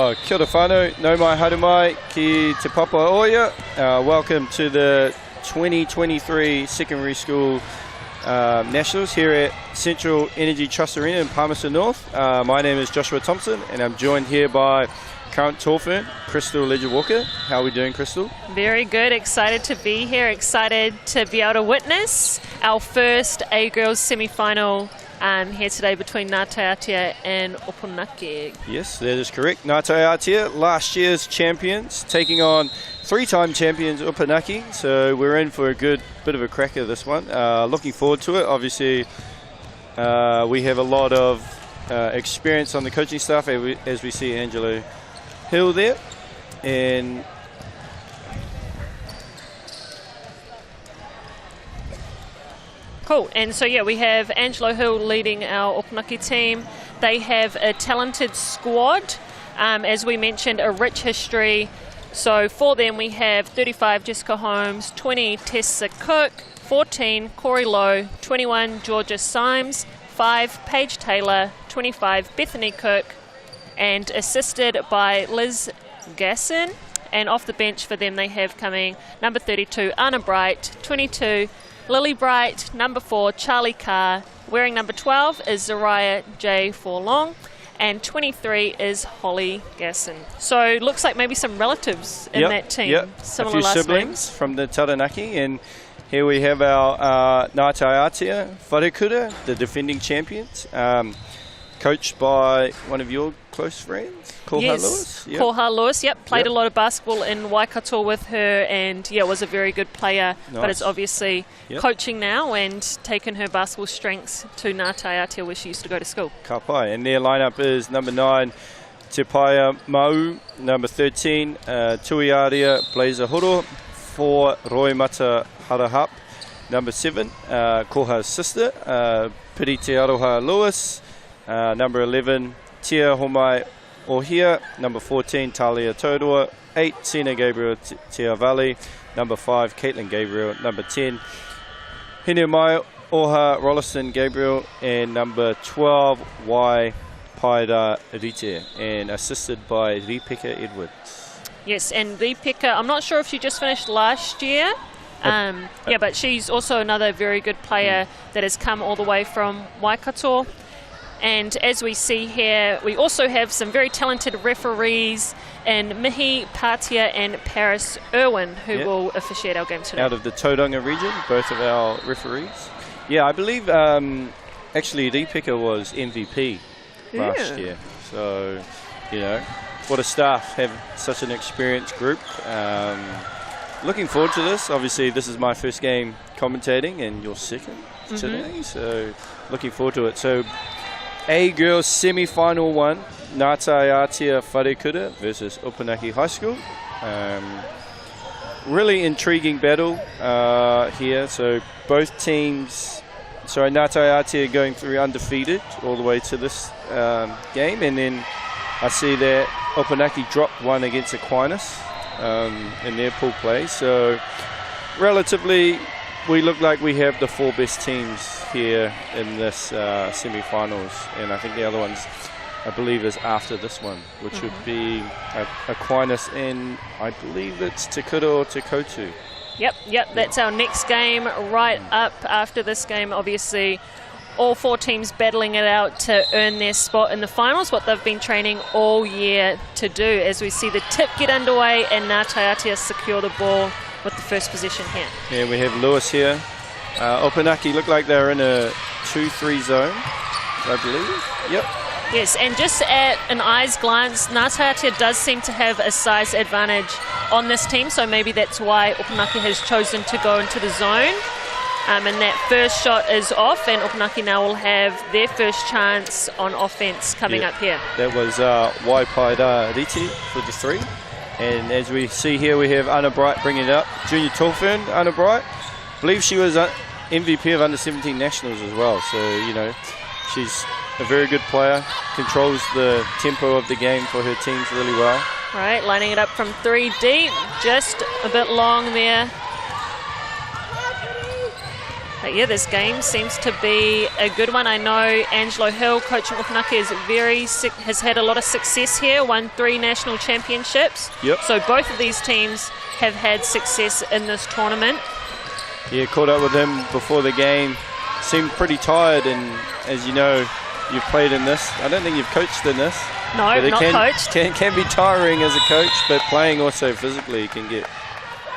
Oh, kia ora whānau, nau mai haere mai ki te papa oia. Welcome to the 2023 Secondary School Nationals here at Central Energy Trust Arena in Palmerston North. My name is Joshua Thompson and I'm joined here by current Torfern, Crystal Ledger-Walker. How are we doing, Crystal? Very good. Excited to be here. Excited to be able to witness our first A-Girls semi-final here today between Taiatea and Opunake. Yes, that is correct. Taiatea, last year's champions, taking on three-time champions Opunake. So we're in for a good bit of a cracker this one. Looking forward to it. Obviously, we have a lot of experience on the coaching staff as we see Angelo Hill there. And cool. And so, yeah, we have Angelo Hill leading our Opunake team. They have a talented squad. As we mentioned, a rich history. So for them, we have 35 Jessica Holmes, 20 Tessa Cook, 14 Corey Lowe, 21 Georgia Symes, 5 Paige Taylor, 25 Bethany Cook, and assisted by Liz Gasson. And off the bench for them, they have coming number 32 Anna Bright, 22 Lily Bright, number 4 Charlie Carr, wearing number 12 is Zariah J. Forlong, and 23 is Holly Gasson. So looks like maybe some relatives in that team. Yep, Similar a few last siblings names from the Taranaki, and here we have our Taiatea Wharekura, the defending champions, coached by one of your close friends, Koha Lewis. Yep. Koha Lewis, played a lot of basketball in Waikato with her, and was a very good player, but is obviously coaching now and taken her basketball strengths to Taiatea where she used to go to school. Ka pai. And their lineup is number 9 Te Paia Mau, number 13 Tuiaria Blazer Horo, 4 Roy Mata Harahap, number 7 Koha's sister Piri Te Aroha Lewis, number 11 Tia Homai Ohia, number 14 Talia Todua, 8 Sina Gabriel Tia Valley, number 5 Caitlin Gabriel, number 10 Hine Mai Oha Rolliston Gabriel, and number 12 Y Paira Rite, and assisted by Ripeka Edwards. Yes, and Ripeka, I'm not sure if she just finished last year. But she's also another very good player that has come all the way from Waikato. And as we see here, we also have some very talented referees in Mihi Patia and Paris Irwin, who will officiate our game today. Out of the Tauranga region, both of our referees. Yeah, I believe actually Ripeka was MVP last year. So, what a staff, have such an experienced group. Looking forward to this. Obviously, this is my first game commentating and your second today. So, looking forward to it. So, A-Girls semi-final 1, Taiatea Wharekura versus Opunake High School. Really intriguing battle here. So both teams, Taiatea going through undefeated all the way to this game. And then I see that Opunake dropped one against Aquinas in their pool play. So relatively, we look like we have the 4 best teams here in this semi-finals, and I think the other ones, I believe, is after this one, which would be Aquinas and I believe it's Te Koutu or Te Koutu. Yep, that's our next game right up after this game. Obviously, all 4 teams battling it out to earn their spot in the finals, what they've been training all year to do, as we see the tip get underway and Taiatea secure the ball with the first possession here. Yeah, we have Lewis here. Opunake look like they're in a 2-3 zone, I believe. Yep. Yes, and just at an eye's glance, Taiatea does seem to have a size advantage on this team, so maybe that's why Opunake has chosen to go into the zone. And that first shot is off, and Opunake now will have their first chance on offense coming up here. That was Waipaira Riti for the 3. And as we see here, we have Anna Bright bringing it up. Junior Torfern, Anna Bright. I believe she was MVP of Under-17 Nationals as well. So, she's a very good player. Controls the tempo of the game for her teams really well. Right, lining it up from 3 deep. Just a bit long there. But yeah, this game seems to be a good one. I know Angelo Hill, coaching Opunake, has had a lot of success here, won 3 national championships. Yep. So both of these teams have had success in this tournament. Yeah, caught up with him before the game. Seemed pretty tired, and as you know, you've played in this. I don't think you've coached in this. No, not coached. Can be tiring as a coach, but playing also physically can get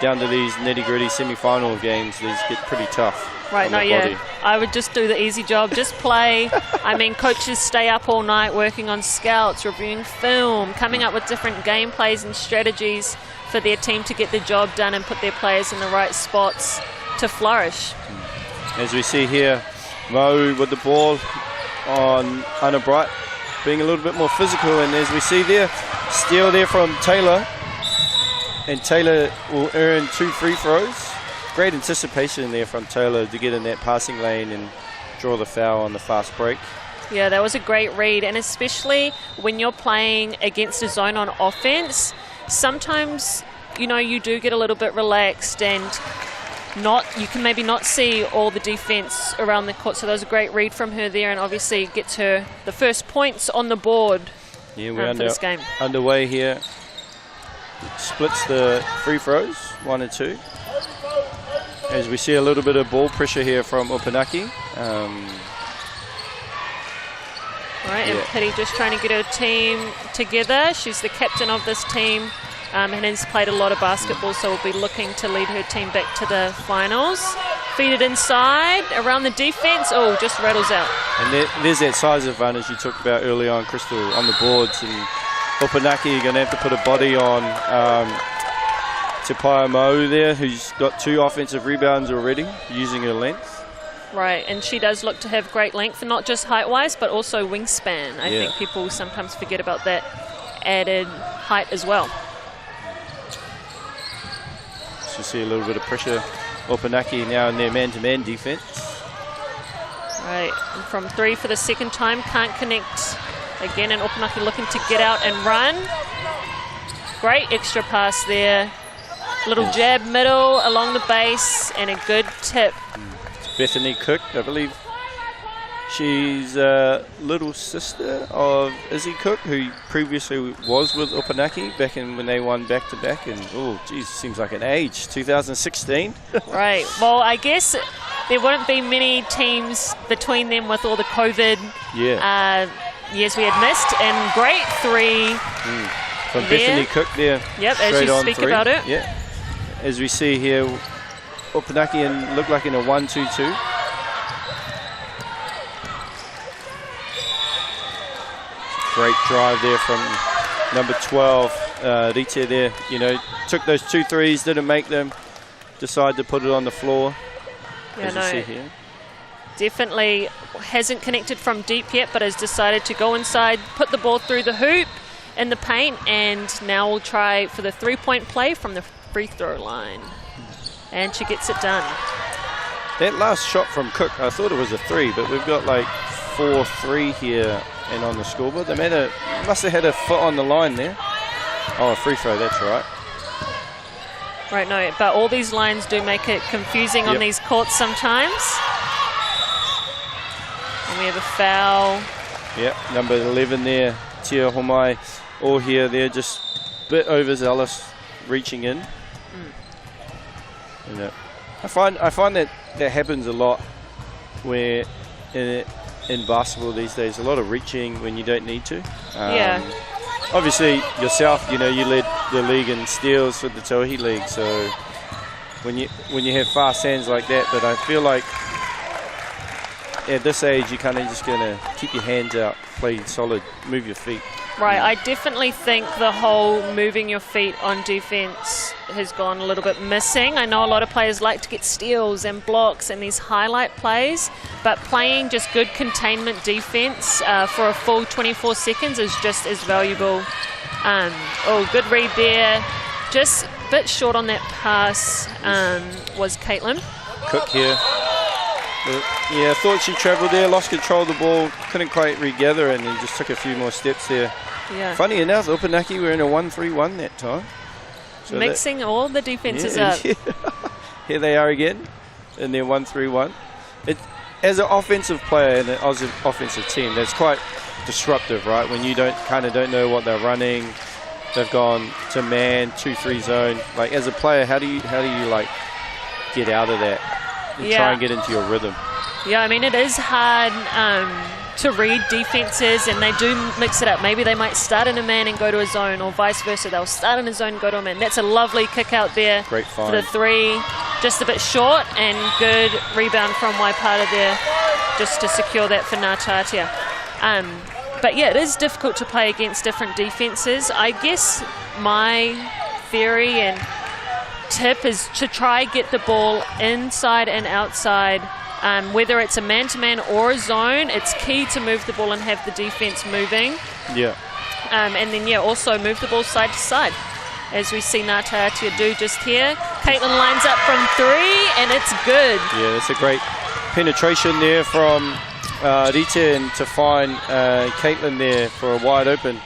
down to these nitty-gritty semi-final games. These get pretty tough. Right, no, yeah. I would just do the easy job. Just play. I mean, coaches stay up all night working on scouts, reviewing film, coming up with different game plays and strategies for their team to get the job done and put their players in the right spots to flourish. As we see here, Mau with the ball on Anna Bright, being a little bit more physical, and as we see there, steal there from Taylor, and Taylor will earn 2 free throws. Great anticipation there from Taylor to get in that passing lane and draw the foul on the fast break. Yeah, that was a great read, and especially when you're playing against a zone on offense, sometimes, you know, you do get a little bit relaxed and you can maybe not see all the defense around the court. So that was a great read from her there, and obviously gets her the first points on the board. Yeah, we're for this game. Underway here. Splits the free throws, 1 and 2. As we see a little bit of ball pressure here from Opunake. Right, and Pity just trying to get her team together. She's the captain of this team and has played a lot of basketball, so will be looking to lead her team back to the finals. Feed it inside, around the defense. Oh, just rattles out. And there's that size advantage you talked about early on, Crystal, on the boards. And Opunake, you're going to have to put a body on Te Mau there, who's got 2 offensive rebounds already, using her length. Right, and she does look to have great length, and not just height-wise, but also wingspan. I think people sometimes forget about that added height as well. So you see a little bit of pressure. Opunake now in their man-to-man defense. Right, and from 3 for the second time, can't connect again, and Opunake looking to get out and run. Great extra pass there. Little jab middle along the base, and a good tip. Bethany Cook, I believe she's a little sister of Izzy Cook, who previously was with Opunake back in when they won back-to-back. And, oh, geez, seems like an age, 2016. Right, well, I guess there wouldn't be many teams between them with all the COVID years we had missed. And great 3 from Bethany Cook there. Yep, as you speak about it. Yeah. As we see here, Opunake look like in a 1-2-2. Great drive there from number 12, Rite there. You know, took those 2 threes, didn't make them, decided to put it on the floor. Yeah, as you see here. Definitely hasn't connected from deep yet, but has decided to go inside, put the ball through the hoop in the paint, and now we'll try for the 3-point play from the free throw line. And she gets it done. That last shot from Cook, I thought it was a 3, but we've got like 4-3 here and on the scoreboard. They must have had a foot on the line there. Oh, a free throw, that's right. Right, no, but all these lines do make it confusing on these courts sometimes. And we have a foul. Yep, number 11 there, Tia Homai, all here. They're just a bit overzealous, reaching in. And, I find that happens a lot where in basketball these days, a lot of reaching when you don't need to. Obviously, yourself, you know, you led the league in steals for the Tauhi League, so when you have fast hands like that, but I feel like at this age, you're kind of just going to keep your hands out, play solid, move your feet. Right, I definitely think the whole moving your feet on defense has gone a little bit missing. I know a lot of players like to get steals and blocks and these highlight plays, but playing just good containment defense for a full 24 seconds is just as valuable. Oh, good read there. Just a bit short on that pass was Caitlin. Cook here. Yeah, I thought she travelled there, lost control of the ball, couldn't quite regather, and then just took a few more steps there. Yeah. Funny enough, Opunake were in a 1-3-1 that time. So mixing all the defences up. Here they are again in their 1-3-1. as an offensive player and an offensive team, that's quite disruptive, right? When you don't know what they're running, they've gone to man 2-3 zone. Like as a player, how do you like get out of that and try and get into your rhythm? Yeah, I mean it is hard to read defenses, and they do mix it up. Maybe they might start in a man and go to a zone, or vice versa. They'll start in a zone and go to a man. That's a lovely kick out there. Great find. For the 3, just a bit short, and good rebound from Waipara there, just to secure that for Ngā Taiatea. But yeah, it is difficult to play against different defenses. I guess my theory and tip is to try get the ball inside and outside. Whether it's a man-to-man or a zone, it's key to move the ball and have the defense moving. Yeah. And then, also move the ball side to side, as we see Ngā Taiatea do just here. Caitlin lines up from 3, and it's good. Yeah, that's a great penetration there from Rite, and to find Caitlin there for a wide open.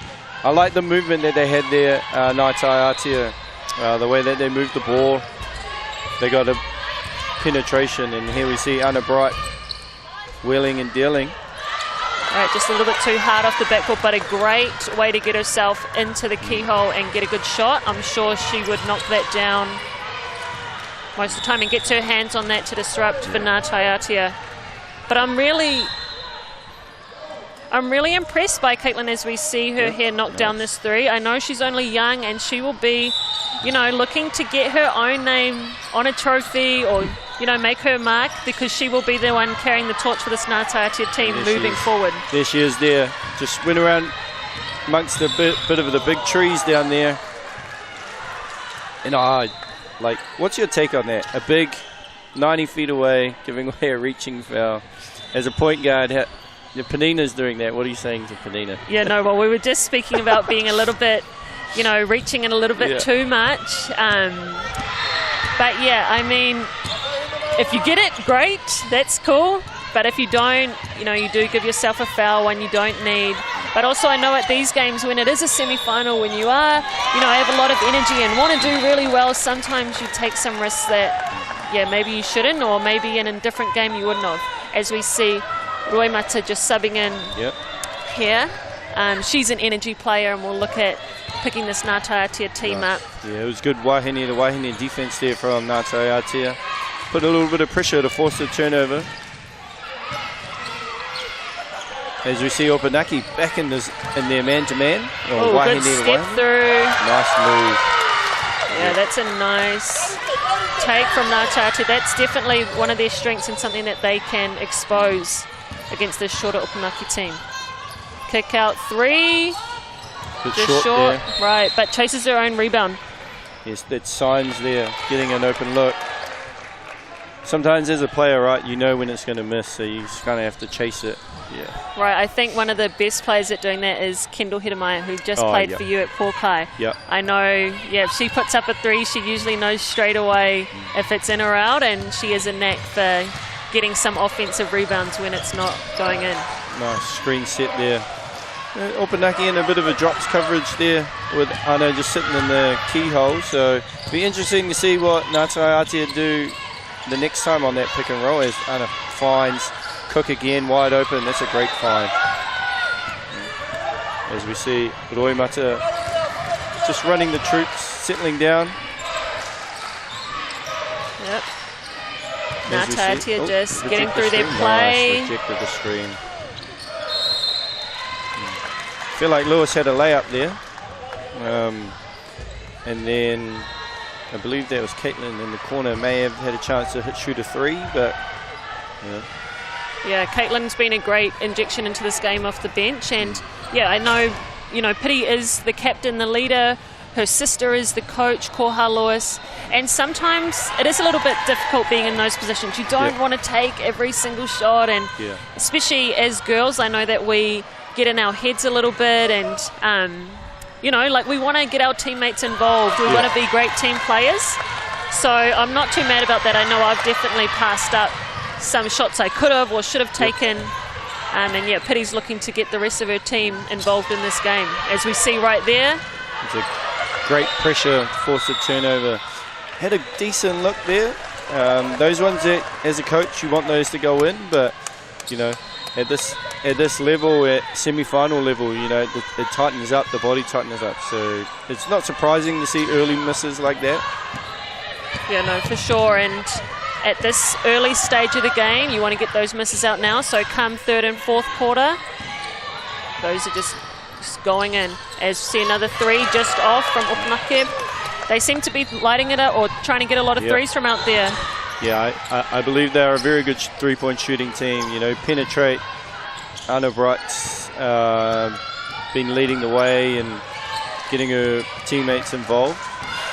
I like the movement that they had there, Ngā Taiatea, the way that they moved the ball. They got a penetration, and here we see Anna Bright wheeling and dealing. Right, just a little bit too hard off the backboard, but a great way to get herself into the keyhole and get a good shot. I'm sure she would knock that down most of the time and gets her hands on that to disrupt for Ngā Taiatea. But I'm really impressed by Caitlin as we see her here knock down this 3. I know she's only young, and she will be, looking to get her own name on a trophy, or make her mark, because she will be the one carrying the torch for this Ngā Taiatea team moving forward. There she is there. Just went around amongst the bit of the big trees down there. And what's your take on that? A big 90 feet away, giving away a reaching foul. As a point guard, Panina's doing that. What are you saying to Panina? Yeah, no, well, we were just speaking about being a little bit, reaching in a little bit too much. But yeah, I mean, if you get it, great, that's cool. But if you don't, you do give yourself a foul when you don't need. But also I know at these games, when it is a semi-final, when you are, have a lot of energy and want to do really well, sometimes you take some risks that, maybe you shouldn't, or maybe in a different game you wouldn't have. As we see Roimata just subbing in here. She's an energy player, and we'll look at picking this Ngā Taiatea team up. Yeah, it was good the Wahine defense there from Ngā Taiatea. Put a little bit of pressure to force the turnover. As we see Opunake back in their man-to-man. Good step through. Nice move. Yeah, that's a nice take from Ngā Taiatea. That's definitely one of their strengths and something that they can expose against this shorter Opunake team. Kick out 3. Just short. Right, but chases her own rebound. Yes, that signs there, getting an open look. Sometimes as a player, right, when it's going to miss, so you just kind of have to chase it. Yeah. Right, I think one of the best players at doing that is Kendall Hedemaier, who just played for you at Pōkai. Yep. I know, if she puts up a 3, she usually knows straight away if it's in or out, and she has a knack for getting some offensive rebounds when it's not going in. Nice screen set there. Opunake in a bit of a drops coverage there with Anna just sitting in the keyhole, so it'll be interesting to see what Ngā Taiatea do the next time on that pick and roll, as Anna finds Cook again wide open. That's a great find. As we see Roimata just running the troops, settling down. Yep. Ngā Taiatea just getting through their play. Nice, rejected the screen. I feel like Lewis had a layup there. And then I believe that was Caitlin in the corner, may have had a chance to shoot a 3, but yeah, Caitlin's been a great injection into this game off the bench, and I know, Piri is the captain, the leader. Her sister is the coach, Koha Lewis, and sometimes it is a little bit difficult being in those positions. You don't want to take every single shot, and especially as girls, I know that we get in our heads a little bit, and we want to get our teammates involved. We want to be great team players. So I'm not too mad about that. I know I've definitely passed up some shots I could have or should have taken. And Piri's looking to get the rest of her team involved in this game. As we see right there. It's a great pressure, force a turnover. Had a decent look there. Those ones that, as a coach, you want those to go in, but you know, at this level, at semi-final level, you know, it tightens up. The body tightens up. So it's not surprising to see early misses like that. Yeah, no, for sure. And at this early stage of the game, you want to get those misses out now. So come third and fourth quarter, those are just going in. As you see another 3 just off from Opunake. They seem to be lighting it up or trying to get a lot of threes from out there. Yeah, I believe they're a very good three-point shooting team. You know, penetrate. Anna Bright's been leading the way and getting her teammates involved,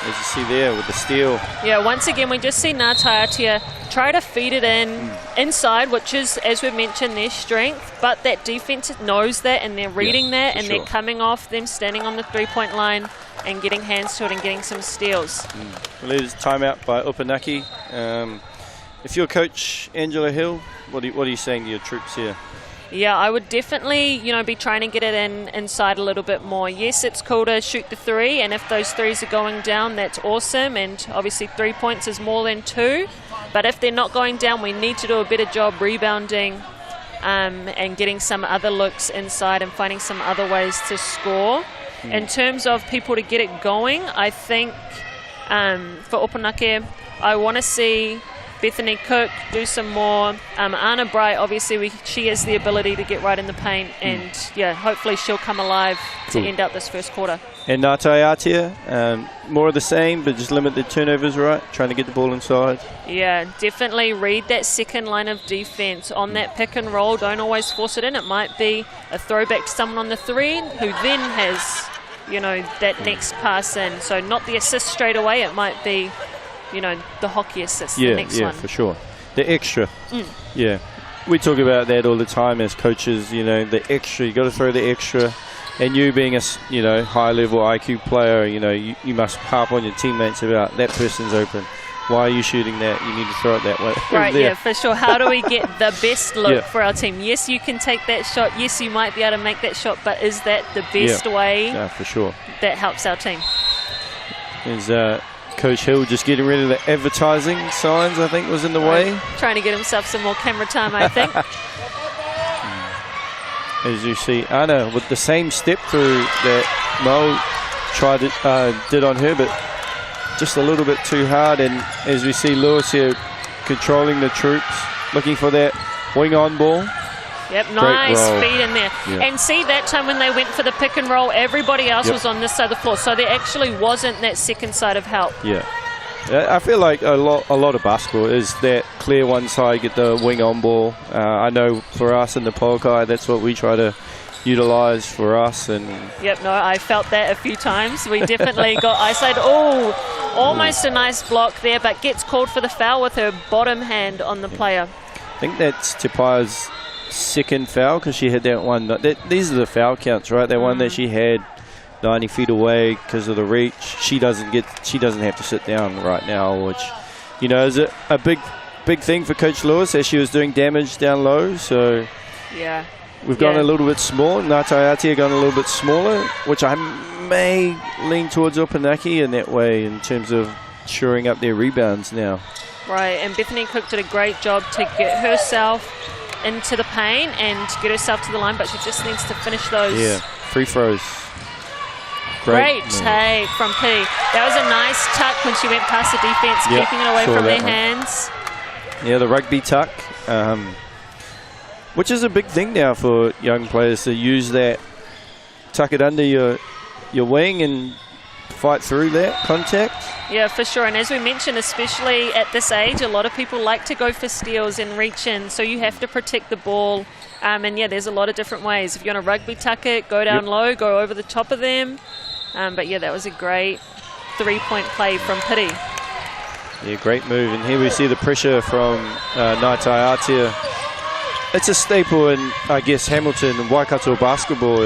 as you see there with the steal. Yeah, once again, we just see Taiatea try to feed it in inside, which is, as we've mentioned, their strength. But that defense knows that, and they're reading that, and they're coming off them standing on the three-point line and getting hands to it and getting some steals. Well, there's timeout by Opunake. If you're Coach Angela Hill, what are you saying to your troops here? Yeah, I would definitely, you know, be trying to get it inside a little bit more. Yes, it's cool to shoot the 3, and if those 3s are going down, that's awesome. And obviously 3 points is more than 2. But if they're not going down, we need to do a better job rebounding and getting some other looks inside and finding some other ways to score. In terms of people to get it going, I think for Opunake, I want to see Bethany Cook do some more. Anna Bright, obviously, she has the ability to get right in the paint, and yeah, hopefully she'll come alive to end out this first quarter. And Taiatea, more of the same, but just limit the turnovers, right? Trying to get the ball inside. Yeah, definitely read that second line of defense on that pick and roll. Don't always force it in. It might be a throwback to someone on the 3 who then has, you know, that next pass in. So not the assist straight away. It might be, you know, the hockey assist, the next one. Yeah, for sure. The extra. Yeah. We talk about that all the time as coaches, you know, the extra. You got to throw the extra. And you being a, you know, high-level IQ player, you know, you must harp on your teammates about that person's open. Why are you shooting that? You need to throw it that way. Right, yeah, for sure. How do we get the best look for our team? Yes, you can take that shot. Yes, you might be able to make that shot, but is that the best way? Yeah, for sure. That helps our team. Is Coach Hill just getting rid of the advertising signs, I think, was in the way. Trying to get himself some more camera time, I think. As you see, Anna with the same step through that Mo did on her, but just a little bit too hard. And as we see Lewis here controlling the troops, looking for that wing on ball. Yep, nice feed in there. Yep. And see, that time when they went for the pick and roll, everybody else was on this side of the floor. So there actually wasn't that second side of help. Yeah. I feel like a lot of basketball is that clear one side, get the wing on ball. I know for us in the Polkai, that's what we try to utilise for us. And yep, no, I felt that a few times. We definitely got eyesight. Oh, almost a nice block there, but gets called for the foul with her bottom hand on the player. I think that's Te Paia's second foul because she had that one. These are the foul counts, right? That one that she had 90 feet away because of the reach. She doesn't have to sit down right now, which, you know, is a big thing for Coach Lewis as she was doing damage down low. So yeah, we've gone a little bit small. Taiatea gone a little bit smaller, which I may lean towards Opunake in that way in terms of shoring up their rebounds now. Right, and Bethany Cook did a great job to get herself into the paint and get herself to the line, but she just needs to finish those. Yeah, free throws. Great take from P. That was a nice tuck when she went past the defense, keeping it away from their hands. Yeah, the rugby tuck, which is a big thing now for young players to use that, tuck it under your wing and fight through that contact. Yeah, for sure. And as we mentioned, especially at this age, a lot of people like to go for steals and reach in, so you have to protect the ball. And yeah, there's a lot of different ways. If you're going to rugby tuck it, go down low, go over the top of them. But yeah, that was a great three-point play from Piri. Yeah, great move. And here we see the pressure from Taiatea. It's a staple in, I guess, Hamilton and Waikato basketball,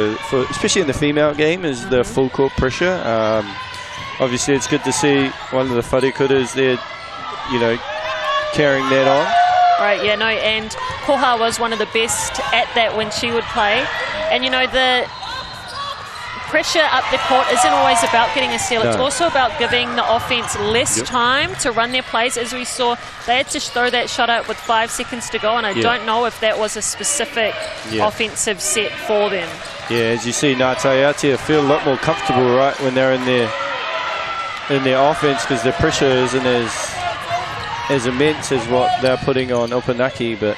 especially in the female game, is the full court pressure. Obviously, it's good to see one of the wharekuras there, you know, carrying that on. Right, yeah, no, and Koha was one of the best at that when she would play. And, you know, pressure up the court isn't always about getting a steal. It's No. also about giving the offense less Yep. time to run their plays. As we saw, they had to throw that shot out with 5 seconds to go, and I don't know if that was a specific offensive set for them. Yeah, as you see, Taiatea feel a lot more comfortable, right, when they're in their offense, because the pressure isn't as immense as what they're putting on Opunake, but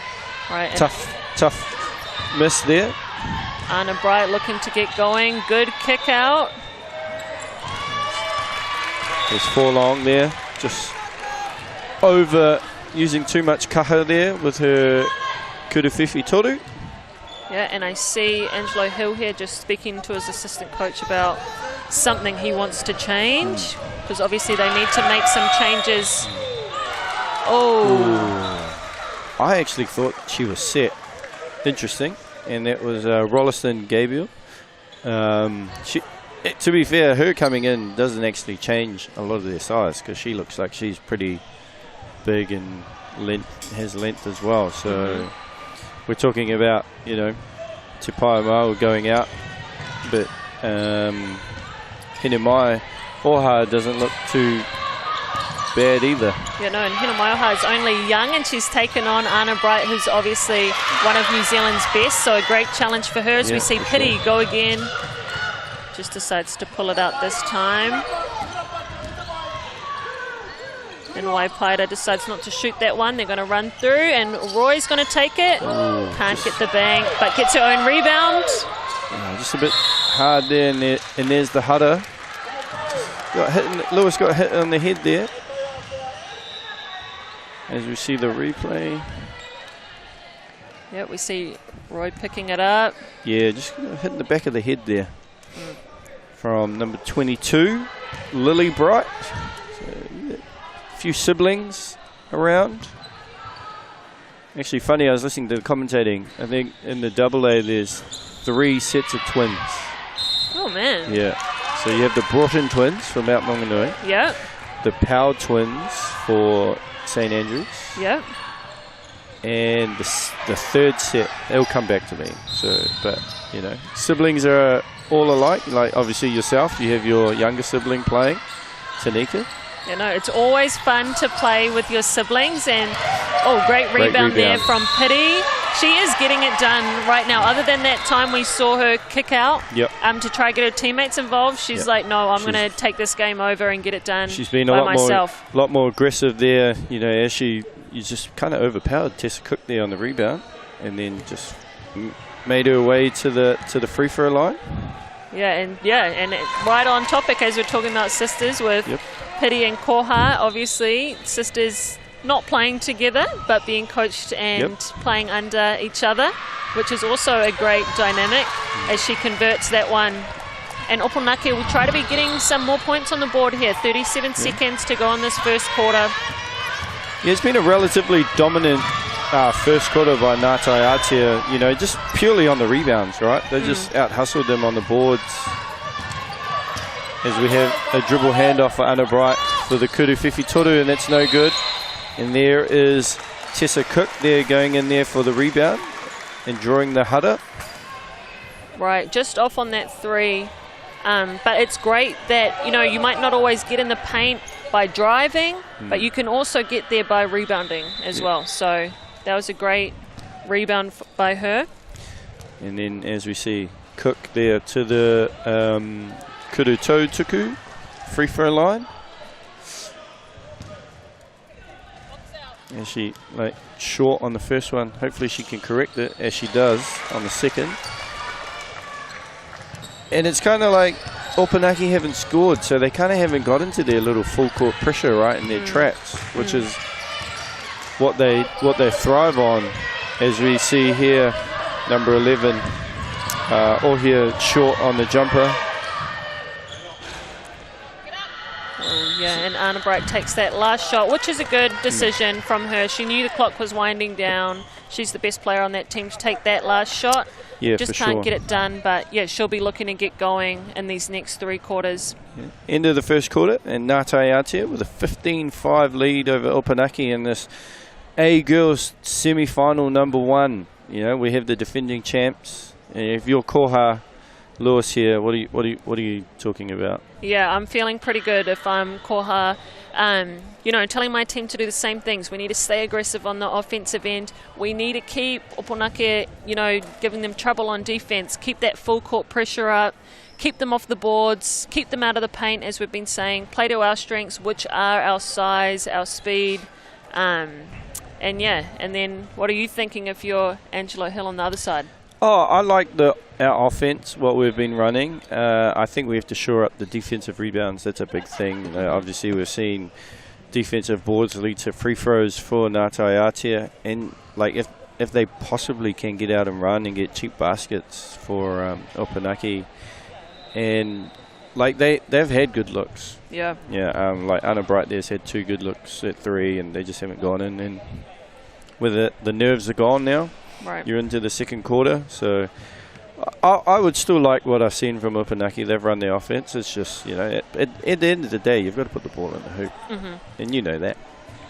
tough miss there. Anna Bright looking to get going. Good kick out. There's 4 long there, just over using too much kaha there with her kuruwhiwhi toru. Yeah, and I see Angelo Hill here just speaking to his assistant coach about something he wants to change, because obviously they need to make some changes. I actually thought she was set. Interesting. And that was Rolliston Gabriel. To be fair, her coming in doesn't actually change a lot of their size, because she looks like she's pretty big and has length as well. So we're talking about, you know, Te Paemau going out, but Hinemai Oha doesn't look too bad either. Yeah, no, and Hinemai Oha is only young, and she's taken on Anna Bright, who's obviously one of New Zealand's best, so a great challenge for her. As we see Pity go again. Just decides to pull it out this time. And Waipaira decides not to shoot that one. They're going to run through, and Roy's going to take it. Can't get the bank, but gets her own rebound. Just a bit hard there, and there's the Hudder. Lewis got hit on the head there. As we see the replay. Yeah, we see Roy picking it up. Yeah, just hitting the back of the head there. From number 22, Lily Bright. So, a few siblings around. Actually, funny, I was listening to the commentating. I think in the AA there's 3 sets of twins. Oh, man. Yeah. So you have the Broughton twins from Mount Maunganui. Yeah. The Powell twins for St Andrews. Yeah. And the third set, they'll come back to me. So, but, you know, siblings are all alike. Like, obviously yourself, you have your younger sibling playing, Tanika. You know, it's always fun to play with your siblings. And, great rebound there from Pity. She is getting it done right now. Other than that time we saw her kick out to try to get her teammates involved, she's like, no, I'm going to take this game over and get it done. She's been a lot more aggressive there. You know, as you just kind of overpowered Tessa Cook there on the rebound, and then just made her way to the free throw line. And right on topic as we're talking about sisters with Pity and Koha. Obviously, sisters not playing together, but being coached and playing under each other, which is also a great dynamic as she converts that one. And Opunake will try to be getting some more points on the board here. 37 seconds to go in this first quarter. Yeah, it's been a relatively dominant first quarter by Taiatea, you know, just purely on the rebounds, right? They just out-hustled them on the boards. As we have a dribble handoff for Anna Bright for the kuruwhiwhi toru, and that's no good. And there is Tessa Cook there going in there for the rebound and drawing the Hudder. Right, just off on that 3. But it's great that, you know, you might not always get in the paint by driving, but you can also get there by rebounding as well. So that was a great rebound by her. And then as we see Cook there to the Kurutotuku free throw line. And she short on the first one. Hopefully she can correct it as she does on the second. And it's kind of like Opunake haven't scored, so they kind of haven't got into their little full court pressure, right, in their traps, which is what they thrive on. As we see here, number 11, all here short on the jumper. And Anna Bright takes that last shot, which is a good decision from her. She knew the clock was winding down. She's the best player on that team to take that last shot. Just can't get it done, but she'll be looking to get going in these next 3 quarters. End of the first quarter, and Taiatea with a 15-5 lead over Opunake in this A-Girls semi-final number 1. You know, we have the defending champs. And if you're Koha Lewis here. What are you talking about? Yeah, I'm feeling pretty good if I'm Koha. Telling my team to do the same things. We need to stay aggressive on the offensive end. We need to keep Opunake, giving them trouble on defense. Keep that full court pressure up. Keep them off the boards. Keep them out of the paint, as we've been saying. Play to our strengths, which are our size, our speed. And then what are you thinking if you're Angelo Hill on the other side? Oh, I like our offense, what we've been running. I think we have to shore up the defensive rebounds. That's a big thing. Obviously, we've seen defensive boards lead to free throws for Taiatea. And if they possibly can get out and run and get cheap baskets for Opunake. And they've had good looks. Yeah. Yeah. Anna Bright there's had 2 good looks at 3, and they just haven't gone in. And with it, the nerves are gone now. Right. You're into the second quarter, so I would still like what I've seen from Opunake. They've run the offense. It's just, at the end of the day, you've got to put the ball in the hoop, and you know that.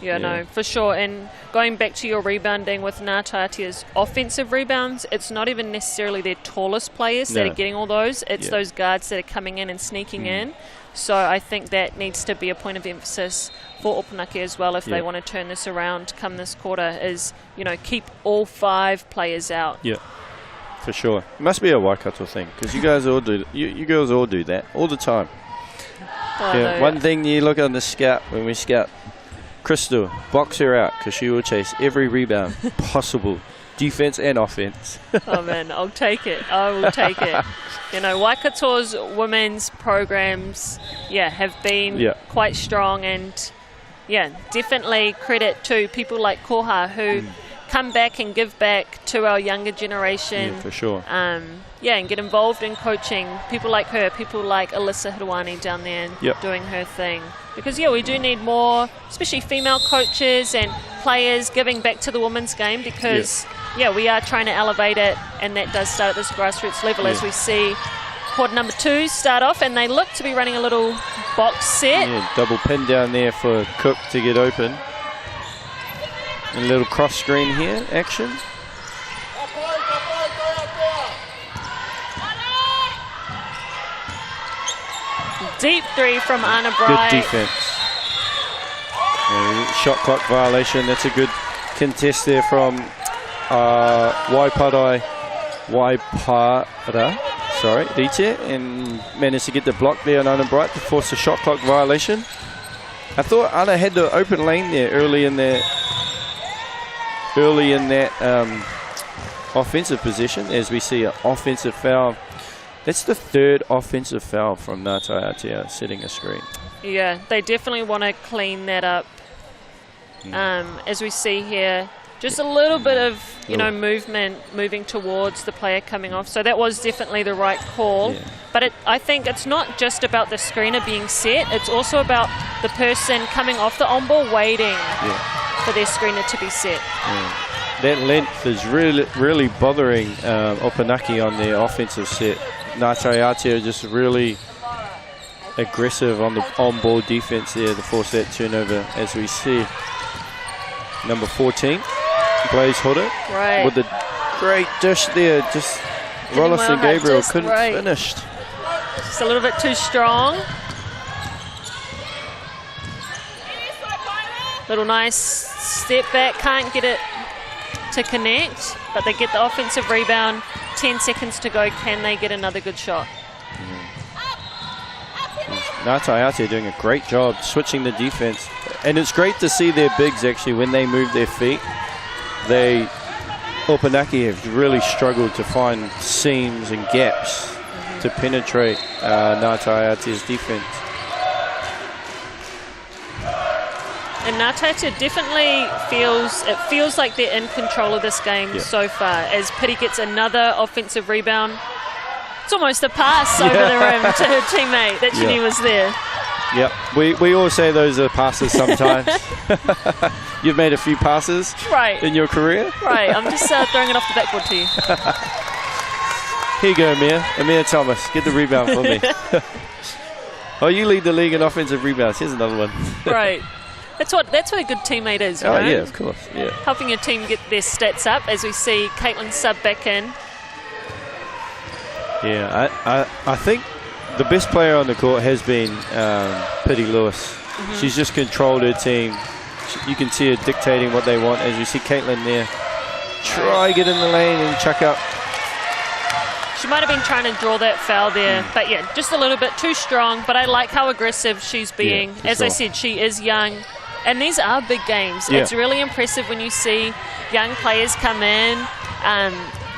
Yeah, no, for sure. And going back to your rebounding with Taiatea's offensive rebounds, it's not even necessarily their tallest players that are getting all those. It's those guards that are coming in and sneaking in. So I think that needs to be a point of emphasis for Opunake as well if they want to turn this around come this quarter is, keep all 5 players out. Yeah, for sure. It must be a Waikato thing because you guys all do you girls all do that all the time. One thing you look on the scout when we scout, Crystal, box her out because she will chase every rebound possible, defense and offense. Oh man, I'll take it. I will take it. Waikato's women's programs, have been quite strong, and definitely credit to people like Koha who come back and give back to our younger generation. Yeah, for sure. And get involved in coaching. People like her, people like Alyssa Hiruani down there doing her thing. Because, we do need more, especially female coaches and players giving back to the women's game because, we are trying to elevate it, and that does start at this grassroots level as we see quarter number 2 start off, and they look to be running a little box set. Yeah, double pin down there for Cook to get open. And a little cross screen here, action. Deep 3 from Anna Bright. Good defense. Shot clock violation. That's a good contest there from Waipara. Sorry, Rite, and managed to get the block there on Anna Bright to force a shot clock violation. I thought Anna had the open lane there early in that offensive position as we see an offensive foul. That's the 3rd offensive foul from Taiatea setting a screen. Yeah, they definitely want to clean that up. As we see here, just a little bit of movement moving towards the player coming off. So that was definitely the right call. Yeah. But I think it's not just about the screener being set. It's also about the person coming off the on-ball waiting for their screener to be set. Yeah. That length is really bothering Opunake on their offensive set. Taiatea just really aggressive on the on-ball defense there to force that turnover, as we see. Number 14, Blaze Hoda, with a great dish there. Just Rollison Gabriel couldn't finish. Just a little bit too strong. Little nice step back, can't get it to connect, but they get the offensive rebound. 10 seconds to go. Can they get another good shot? Taiatea doing a great job switching the defense, and it's great to see their bigs actually when they move their feet. Opunake have really struggled to find seams and gaps to penetrate Taiatea's defense. And Taiatea definitely feels like they're in control of this game so far. As Piri gets another offensive rebound, it's almost a pass over the rim to her teammate that she knew was there. Yep, we all say those are passes sometimes. You've made a few passes in your career. Right, I'm just throwing it off the backboard to you. Here you go, Amir Thomas, get the rebound for me. Oh, you lead the league in offensive rebounds. Here's another one. Right. That's what a good teammate is, right? Oh, yeah, of course. Yeah. Helping your team get their stats up as we see Caitlin sub back in. Yeah, I think the best player on the court has been Pity Lewis. She's just controlled her team. You can see her dictating what they want. As you see Caitlin there, try get in the lane and chuck up. She might have been trying to draw that foul there, but yeah, just a little bit too strong. But I like how aggressive she's being. As I said, she is young, and these are big games. It's really impressive when you see young players come in,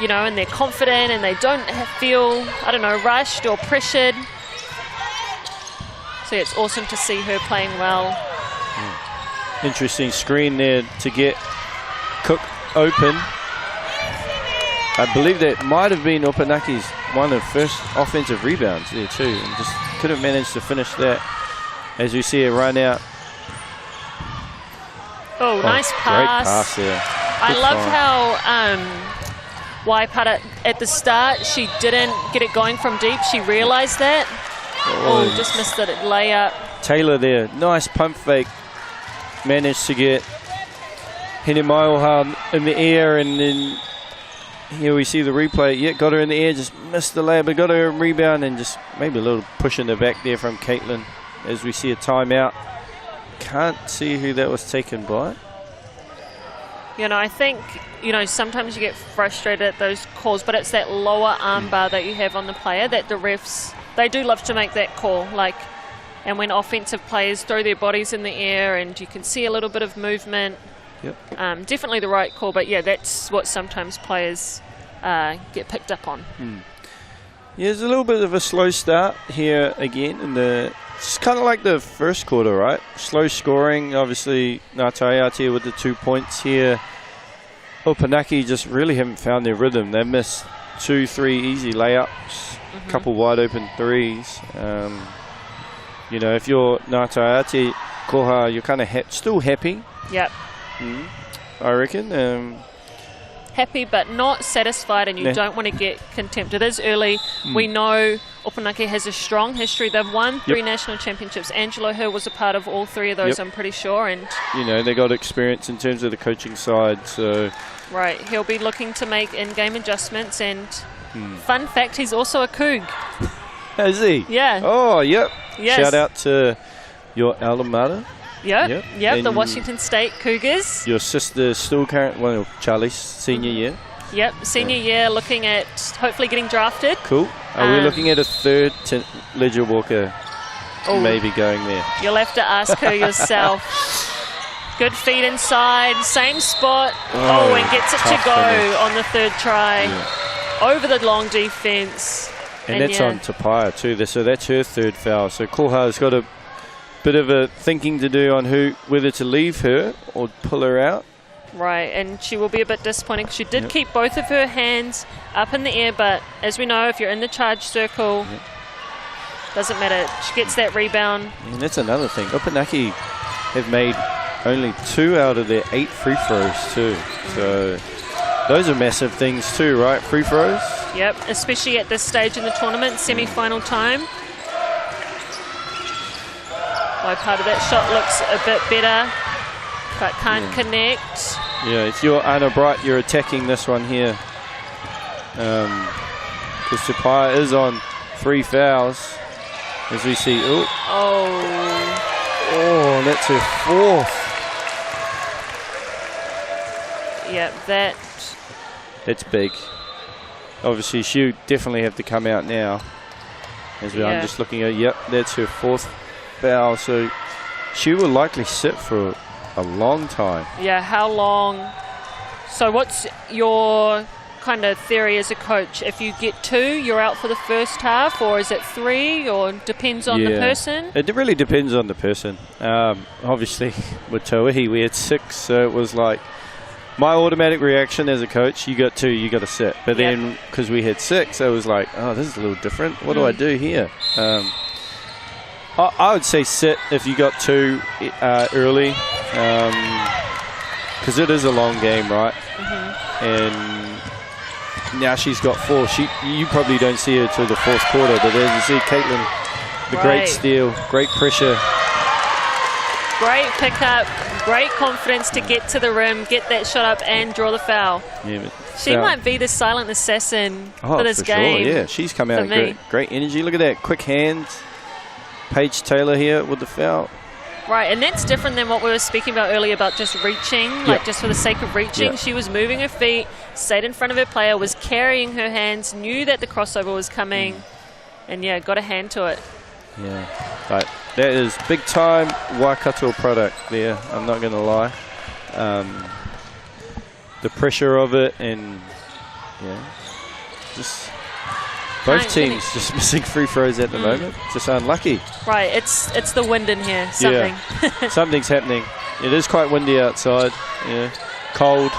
you know, and they're confident and they don't feel, I don't know, rushed or pressured. So it's awesome to see her playing well. Interesting screen there to get Cook open. I believe that might have been Opunake's one of the first offensive rebounds there too, and just couldn't manage to finish that as we see her run out. Oh, nice pass. Great pass there. I loved how Waipara at the start, she didn't get it going from deep. She realised that. Oh, just missed it at layup. Taylor there, nice pump fake. Managed to get Hinemaioha in the air, and then here we see the replay. Yeah, got her in the air, just missed the layup, but got her a rebound, and just maybe a little push in the back there from Caitlin as we see a timeout. Can't see who that was taken by. You know, I think, you know, sometimes you get frustrated at those calls, but it's that lower arm bar that you have on the player that the refs, they do love to make that call. Like, and when offensive players throw their bodies in the air and you can see a little bit of movement, definitely the right call. But yeah, that's what sometimes players get picked up on. Yeah, there's a little bit of a slow start here again in the. It's kind of like the first quarter, right? Slow scoring. Obviously, Taiatea with the 2 points here. Opunake just really haven't found their rhythm. They missed 2-3 easy layups, a couple wide open threes. You know, if you're Taiatea, Koha, you're kind of still happy. Yep. I reckon. Happy but not satisfied, and you don't want to get contempt. It is early. We know Opunake has a strong history. They've won 3 national championships. Angelo Hill was a part of all 3 of those, I'm pretty sure. And you know, they got experience in terms of the coaching side. So right, he'll be looking to make in-game adjustments. And fun fact, he's also a Coug. Is he? Yeah. Oh, yep. Yes. Shout out to your alma mater. Yep, the Washington State Cougars. Your sister still current, Charlie's senior year. Yep, senior year, looking at hopefully getting drafted. Cool. Are we looking at a third Ledger Walker maybe going there? You'll have to ask her yourself. Good feed inside, same spot. And gets it to go finish on the 3rd try. Over the long defense. And that's on Tapaya too. So that's her 3rd foul. So Koha's got a bit of a thinking to do on whether to leave her or pull her out. Right, and she will be a bit disappointed because she did keep both of her hands up in the air, but as we know, if you're in the charge circle, doesn't matter. She gets that rebound. And that's another thing. Opunake have made only 2 out of their 8 free throws too. So those are massive things too, right? Free throws? Yep, especially at this stage in the tournament, semi-final time. My part of that shot looks a bit better, but can't connect. Yeah, if you're Anna Bright, you're attacking this one here. Because Tapaya is on 3 fouls, as we see. Oh, that's her 4th. Yep, that's big. Obviously, she'll definitely have to come out now. As I'm just looking at, that's her 4th foul, so she will likely sit for a long time. Yeah, how long? So what's your kind of theory as a coach? If you get 2, you're out for the first half, or is it 3, or depends on the person? It really depends on the person. Obviously, with Tauihi, we had 6, so it was like my automatic reaction as a coach, you got 2, you got to sit. But then, because we had 6, I was like, oh, this is a little different. What do I do here? I would say sit if you got 2 early, because it is a long game, right? And now she's got 4. You probably don't see her till the 4th quarter, but as you see, Caitlin, the great steal, great pressure. Great pickup, great confidence to get to the rim, get that shot up, and draw the foul. Yeah, but She might be the silent assassin for this game. Sure, yeah. She's come out with great energy. Look at that, quick hands. Paige Taylor here with the foul. Right, and that's different than what we were speaking about earlier about just reaching, like just for the sake of reaching. She was moving her feet, stayed in front of her player, was carrying her hands, knew that the crossover was coming, and yeah, got a hand to it. Yeah, but that is big time Waikato product there, I'm not going to lie. The pressure of it, and just both teams just missing free throws at the moment. Just unlucky. Right, it's the wind in here. Something. Yeah. Something's happening. It is quite windy outside. Yeah, cold.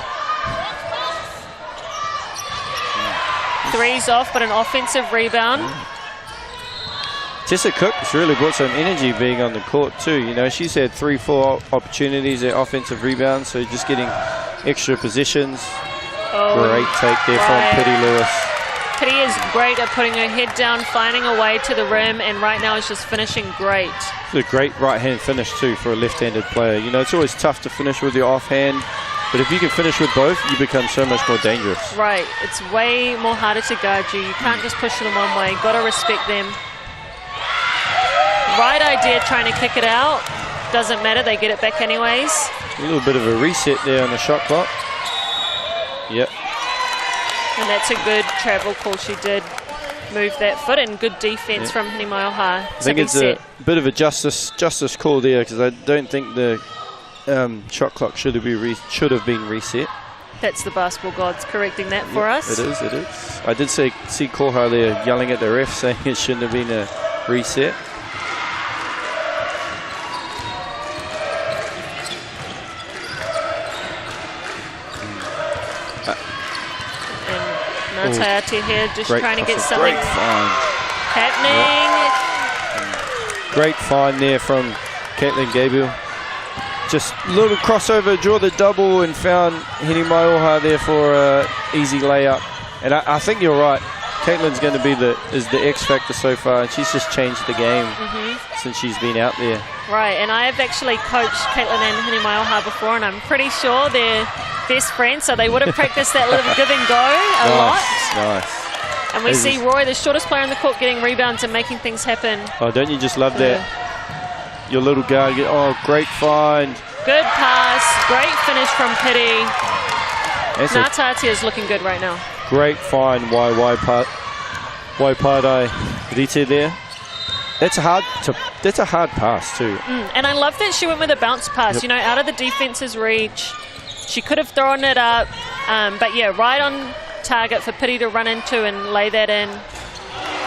Three's off, but an offensive rebound. Tessa Cook's really brought some energy being on the court too. You know, she's had 3-4 opportunities at offensive rebounds, so just getting extra positions. Great take there from Pity Lewis. Pity is great at putting her head down, finding a way to the rim, and right now is just finishing great. It's a great right-hand finish too for a left-handed player. You know, it's always tough to finish with your offhand, but if you can finish with both, you become so much more dangerous. Right, it's way more harder to guard you. You can't just push them one way, got to respect them. Right idea trying to kick it out. Doesn't matter, they get it back anyways. A little bit of a reset there on the shot clock. Yep. And that's a good travel call. She did move that foot, and good defense from Hinimaiha. I think it's a bit of a justice call there, because I don't think the shot clock should have been reset. That's the basketball gods correcting that for us. It is. I did see Koha there yelling at the ref saying it shouldn't have been a reset. Taiatea here just trying to get something happening. Great find there from Caitlin Gabriel. Just a little crossover, draw the double, and found Hinimaiha there for an easy layup. And I think you're right. Caitlin's going to be the X factor so far, and she's just changed the game since she's been out there. Right, and I have actually coached Caitlin and Hinimaiha before, and I'm pretty sure they're best friends, so they would have practiced that little give and go a lot. Nice. And we see Roy, the shortest player on the court, getting rebounds and making things happen. Oh, don't you just love that? Your little guard, great find. Good pass, great finish from Pity. Taiatea is looking good right now. Great find, Waipadai Rite there. That's a hard pass too. And I love that she went with a bounce pass, you know, out of the defense's reach. She could have thrown it up, but yeah, right on target for Pity to run into and lay that in.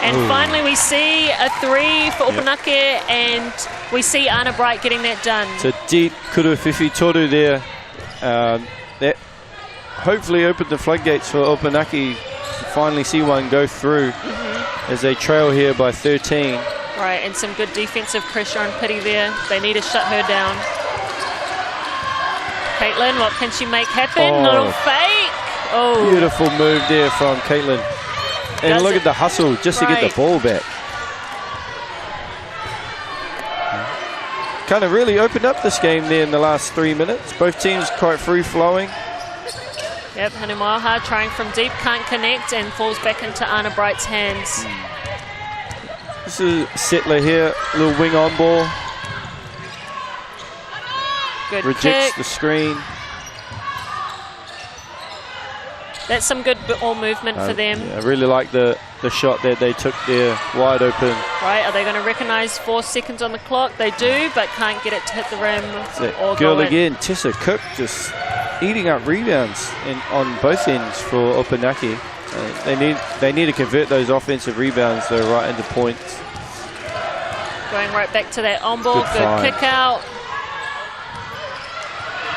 And finally we see a three for Opunake, and we see Anna Bright getting that done. It's a deep kuruwhiwhi toru there. That hopefully opened the floodgates for Opunake to finally see one go through as they trail here by 13. Right, and some good defensive pressure on Pity there. They need to shut her down. Caitlin, what can she make happen? Little fake. Beautiful move there from Caitlin. And look at the hustle just to get the ball back. Kind of really opened up this game there in the last 3 minutes. Both teams quite free-flowing. Yep, Hinimaiha trying from deep, can't connect, and falls back into Anna Bright's hands. This is Settler here, little wing on ball. Good Rejects kick. the screen. That's some good ball movement for them. Yeah, I really like the shot that they took there, wide open. Right, are they going to recognise 4 seconds on the clock? They do, but can't get it to hit the rim or girl go in. again, Tessa Cook, just eating up rebounds on both ends for Opunake. They need to convert those offensive rebounds though right into points. Going right back to that on ball, good kick out.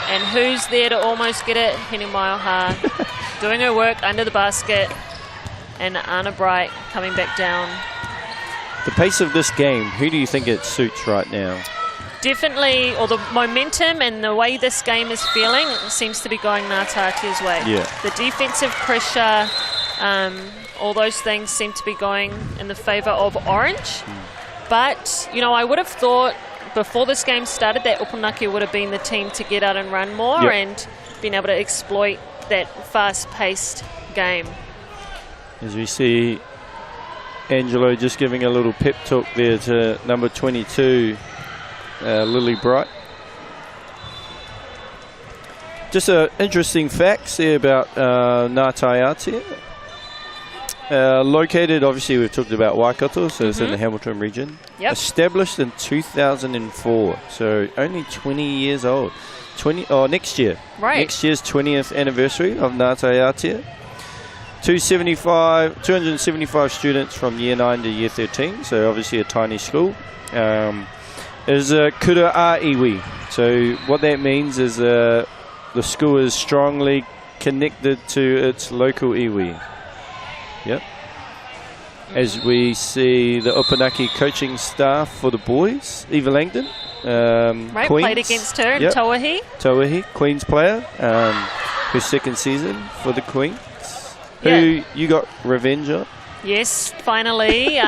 And who's there to almost get it? Hinimaiha doing her work under the basket, and Anna Bright coming back down. The pace of this game, who do you think it suits right now? Definitely, or the momentum and the way this game is feeling seems to be going Taiatea's way. Yeah. The defensive pressure, all those things seem to be going in the favour of Orange. But, you know, I would have thought before this game started that Opunake would have been the team to get out and run more and been able to exploit that fast-paced game. As we see Angelo just giving a little pep talk there to number 22, Lily Bright. Just interesting facts there about Taiatea. Located, obviously we've talked about Waikato, so it's in the Hamilton region. Established in 2004, so only 20 years old. Next year. Right. Next year's 20th anniversary of Taiatea. 275 students from year 9 to year 13, so obviously a tiny school. Is kura a iwi. So what that means is the school is strongly connected to its local iwi. Yep. As we see the Opunake coaching staff for the boys, Eva Langdon. Right, Queens. played against her in Tauahi. Tauahi, Queens player. Her second season for the Queens. Who you got revenge on? Yes, finally.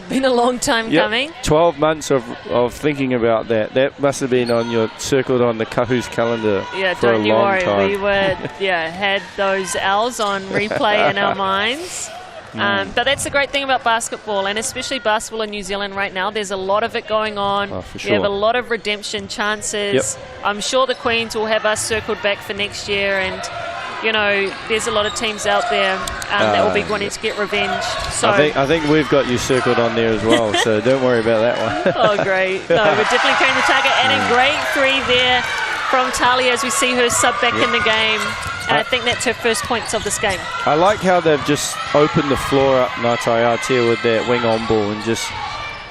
Been a long time coming. 12 months of thinking about that. That must have been on your circled on the Kahu's calendar for a long time. We were had those owls on replay in our minds. But that's the great thing about basketball, and especially basketball in New Zealand right now. There's a lot of it going on. Oh, for sure. We have a lot of redemption chances. I'm sure the Queens will have us circled back for next year, and you know, there's a lot of teams out there that will be wanting to get revenge. So I think we've got you circled on there as well, so don't worry about that one. Oh, great. No, we're definitely carrying the target. And a great three there from Talia as we see her sub back in the game. And I think that's her first points of this game. I like how they've just opened the floor up, Taiatea, with that wing on ball and just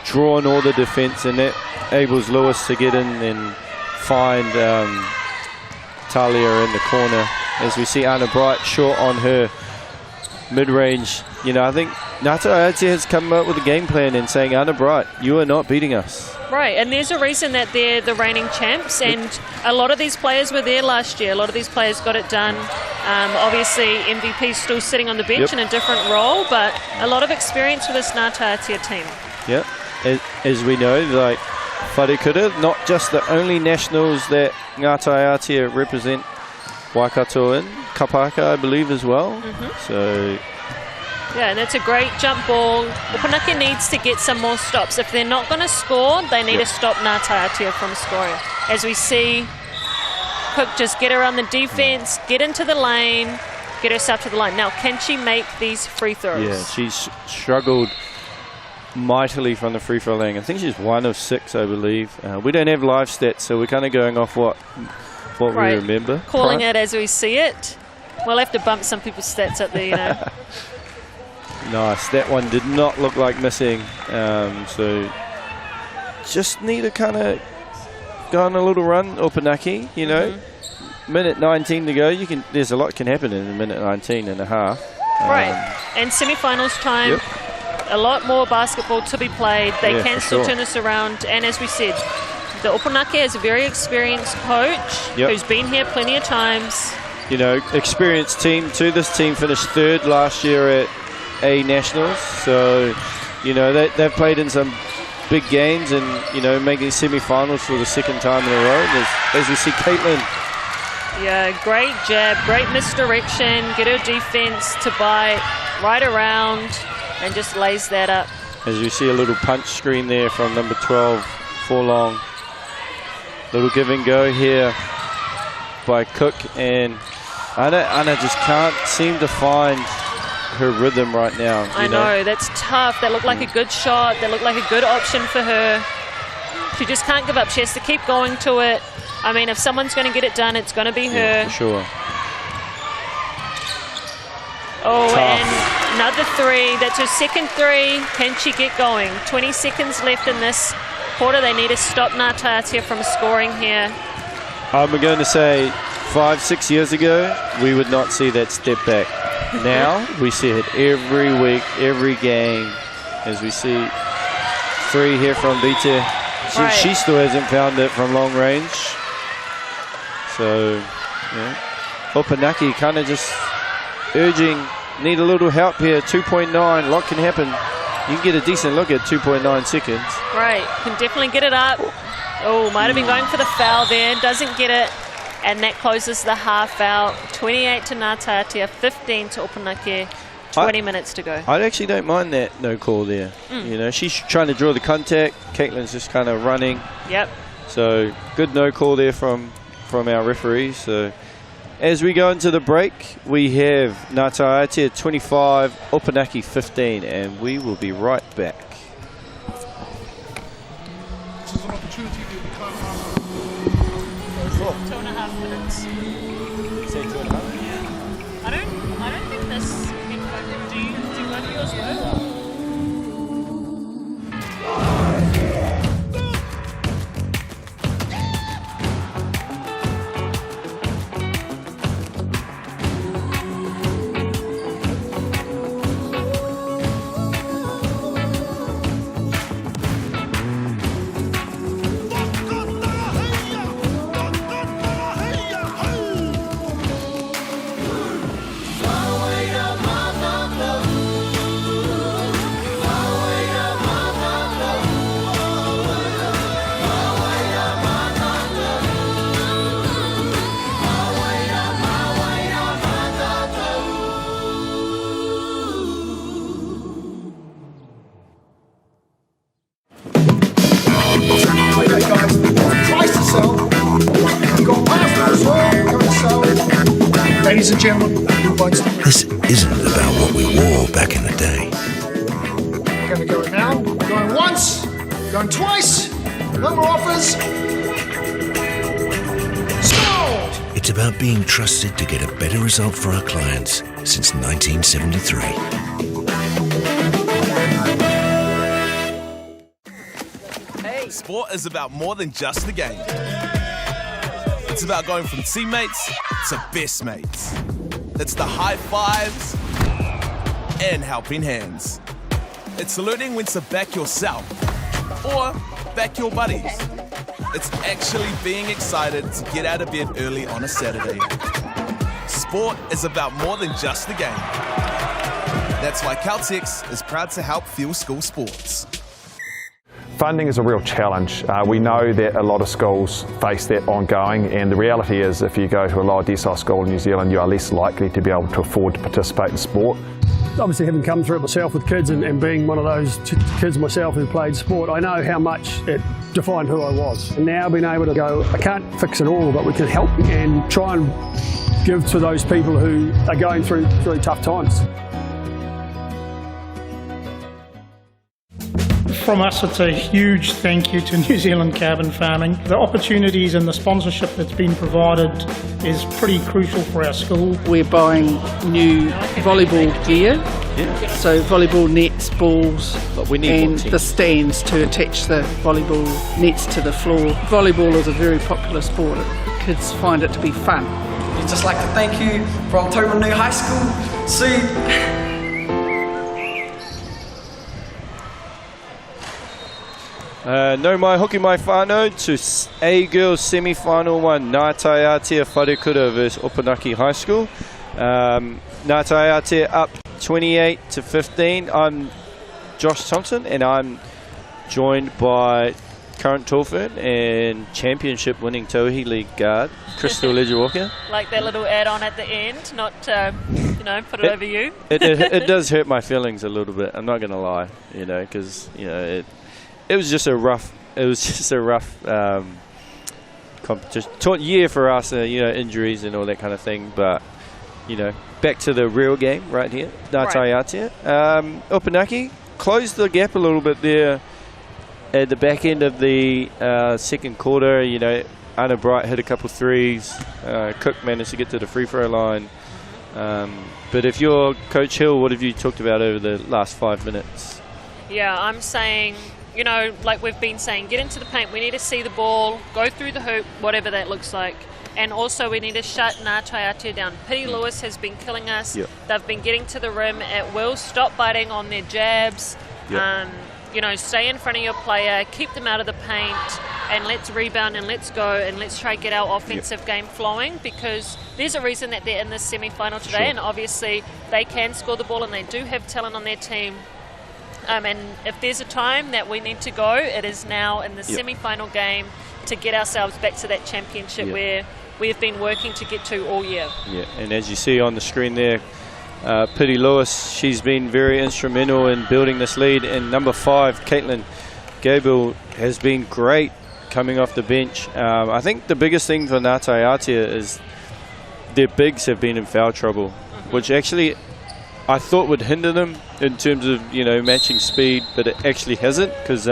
drawn all the defence, and that enables Lewis to get in and find Talia in the corner. As we see Anna Bright short on her mid-range. You know, I think Taiatea has come up with a game plan and saying, Anna Bright, you are not beating us. Right, and there's a reason that they're the reigning champs, and a lot of these players were there last year. A lot of these players got it done. Obviously, MVP's still sitting on the bench in a different role, but a lot of experience with this Taiatea team. Yep, as we know, like Wharekura, not just the only nationals that Taiatea represent Waikato in, Kapaka, I believe, as well. So yeah, and that's a great jump ball. Opunake needs to get some more stops. If they're not going to score, they need to stop Taiatea from scoring. As we see Cook just get around the defense, get into the lane, get herself to the line. Now, can she make these free throws? Yeah, she's struggled mightily from the free throw line. I think she's 1 of 6, I believe. We don't have live stats, so we're kind of going off what we remember. Calling it as we see it. We'll have to bump some people's stats up there, you know. Nice. That one did not look like missing. So just need to kind of go on a little run, Opunake, you know. Minute 19 to go. There's a lot can happen in a minute 19 and a half. Right. And semi-finals time. A lot more basketball to be played. They can still turn this around. And as we said, the Opunake is a very experienced coach who's been here plenty of times. You know, experienced team too. This team finished 3rd last year at A Nationals. So, you know, they've played in some big games and, you know, making semi-finals for the 2nd time in a row. As we see Caitlin. Yeah, great jab, great misdirection. Get her defense to bite right around and just lays that up. As you see a little punch screen there from number 12, Forlong. Little give and go here by Cook, and Anna just can't seem to find her rhythm right now. I know, that's tough. That looked like a good shot. That looked like a good option for her. She just can't give up. She has to keep going to it. I mean, if someone's going to get it done, it's going to be her. Yeah, for sure. Oh, tough. And another 3. That's her 2nd 3. Can she get going? 20 seconds left in this quarter. They need to stop Taiatea from scoring here. I'm going to say 5-6 years ago, we would not see that step back. Now, we see it every week, every game, as we see 3 here from Vita. She still hasn't found it from long range. So, yeah. Opunake kind of just urging, need a little help here. 2.9, a lot can happen. You can get a decent look at 2.9 seconds. Right, can definitely get it up. Oh, might have been going for the foul there, doesn't get it. And that closes the half out. 28 to Ngā Taiatea, 15 to Opunake. 20 minutes to go. I actually don't mind that no call there. You know, she's trying to draw the contact. Caitlin's just kind of running. Yep. So good no call there from our referees. So as we go into the break, we have Ngā Taiatea 25, Opunake 15, and we will be right back. This is an opportunity to become 2.5 minutes. Say 2.5? Yeah. I don't think this headphone. Do you want yours work? Ladies and gentlemen, this isn't about what we wore back in the day. we're going to go now. Going once, going twice, no more offers. Sold! It's about being trusted to get a better result for our clients since 1973. Sport is about more than just the game. It's about going from teammates to best mates. It's the high fives and helping hands. It's learning when to back yourself or back your buddies. It's actually being excited to get out of bed early on a Saturday. Sport is about more than just the game. That's why Caltex is proud to help fuel school sports. Funding is a real challenge. We know that a lot of schools face that ongoing, and the reality is if you go to a lower decile school in New Zealand, you are less likely to be able to afford to participate in sport. Obviously, having come through it myself with kids and being one of those kids myself who played sport, I know how much it defined who I was. And now being able to go, I can't fix it all, but we can help and try and give to those people who are going through really tough times. From us, it's a huge thank you to New Zealand Carbon Farming. The opportunities and the sponsorship that's been provided is pretty crucial for our school. We're buying new volleyball gear, so volleyball nets, balls, and the stands to attach the volleyball nets to the floor. Volleyball is a very popular sport. Kids find it to be fun. We'd just like to thank you from Tauranga High School. See. No mai hoki mai whānau to A girls semi-final one, Ngā Taiatea Wharekura versus Opunake High School. Ngā Taiatea up 28 to 15. I'm Josh Thompson and I'm joined by current Tawfern and championship winning Tauhi League guard, Crystal Ledger-Walker. Like that little add-on at the end, not, put it over you. It does hurt my feelings a little bit, I'm not going to lie, because, it was just a rough competition year for us, injuries and all that kind of thing. But back to the real game right here. Ngā Taiatea. Opunake closed the gap a little bit there at the back end of the second quarter. Anna Bright hit a couple threes. Cook managed to get to the free throw line. But if you're Coach Hill, what have you talked about over the last 5 minutes? Yeah, I'm saying, like we've been saying, get into the paint. We need to see the ball, go through the hoop, whatever that looks like. And also we need to shut Ngā Taiatea down. Pity Lewis has been killing us. Yep. They've been getting to the rim at will. Stop biting on their jabs. Yep. Stay in front of your player, keep them out of the paint, and let's rebound and let's go and let's try to get our offensive game flowing, because there's a reason that they're in this semi-final today, and obviously they can score the ball and they do have talent on their team. And if there's a time that we need to go, it is now in the semi-final game to get ourselves back to that championship where we have been working to get to all year. Yeah, and as you see on the screen there, Piri Lewis, she's been very instrumental in building this lead. And number 5, Caitlin Gabriel, has been great coming off the bench. I think the biggest thing for Taiatea is their bigs have been in foul trouble, which actually I thought would hinder them in terms of, you know, matching speed, but it actually hasn't, because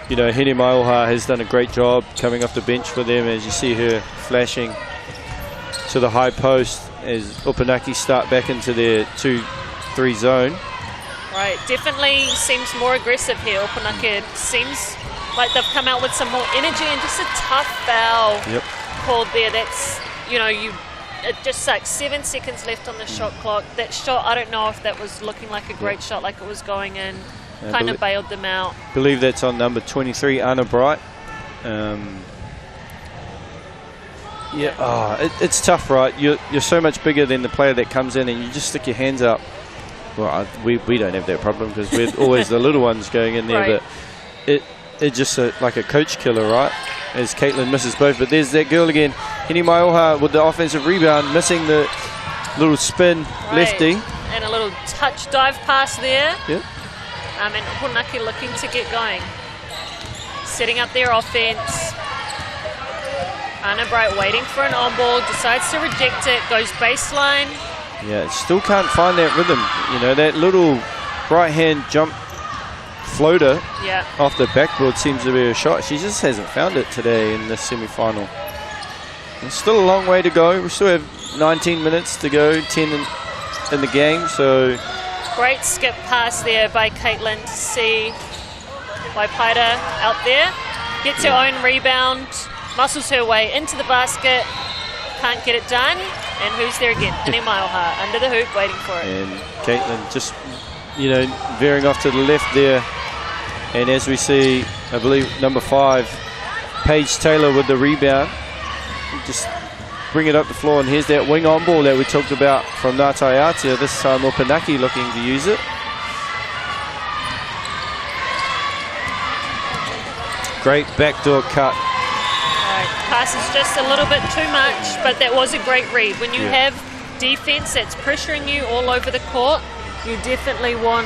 you know, Hene Maioha has done a great job coming off the bench for them, as you see her flashing to the high post as Opunake start back into their 2-3 zone. Right, definitely seems more aggressive here. Opunake seems like they've come out with some more energy, and just a tough foul called there. That's, you know, it just sucks. 7 seconds left on the shot clock. That shot, I don't know if that was looking like a great shot, like it was going in. Kind of bailed them out. I believe that's on number 23, Anna Bright. It's tough, right? You're so much bigger than the player that comes in, and you just stick your hands up. Well, we don't have that problem because we're always the little ones going in there, but it's just like a coach killer, right? As Caitlin misses both, but there's that girl again, Hene Maioha, with the offensive rebound, missing the little spin lefty. And a little touch dive pass there. Yep. And Opunake looking to get going. Setting up their offense. Anna Bright waiting for an on-ball, decides to reject it, goes baseline. Yeah, still can't find that rhythm. You know, that little right-hand jump floater off the backboard seems to be a shot. She just hasn't found it today in the semi-final. There's still a long way to go. We still have 19 minutes to go, 10 in the game, so... Great skip pass there by Caitlin to see Waipaita out there. Gets her own rebound, muscles her way into the basket, can't get it done. And who's there again? Hene Maioha under the hoop waiting for it. And Caitlin just, you know, veering off to the left there. And as we see, I believe number 5, Paige Taylor with the rebound. Just bring it up the floor, and here's that wing on ball that we talked about from Taiatea. This time Opunake looking to use it. Great backdoor cut. Right, pass is just a little bit too much, but that was a great read. When you have defense that's pressuring you all over the court, you definitely want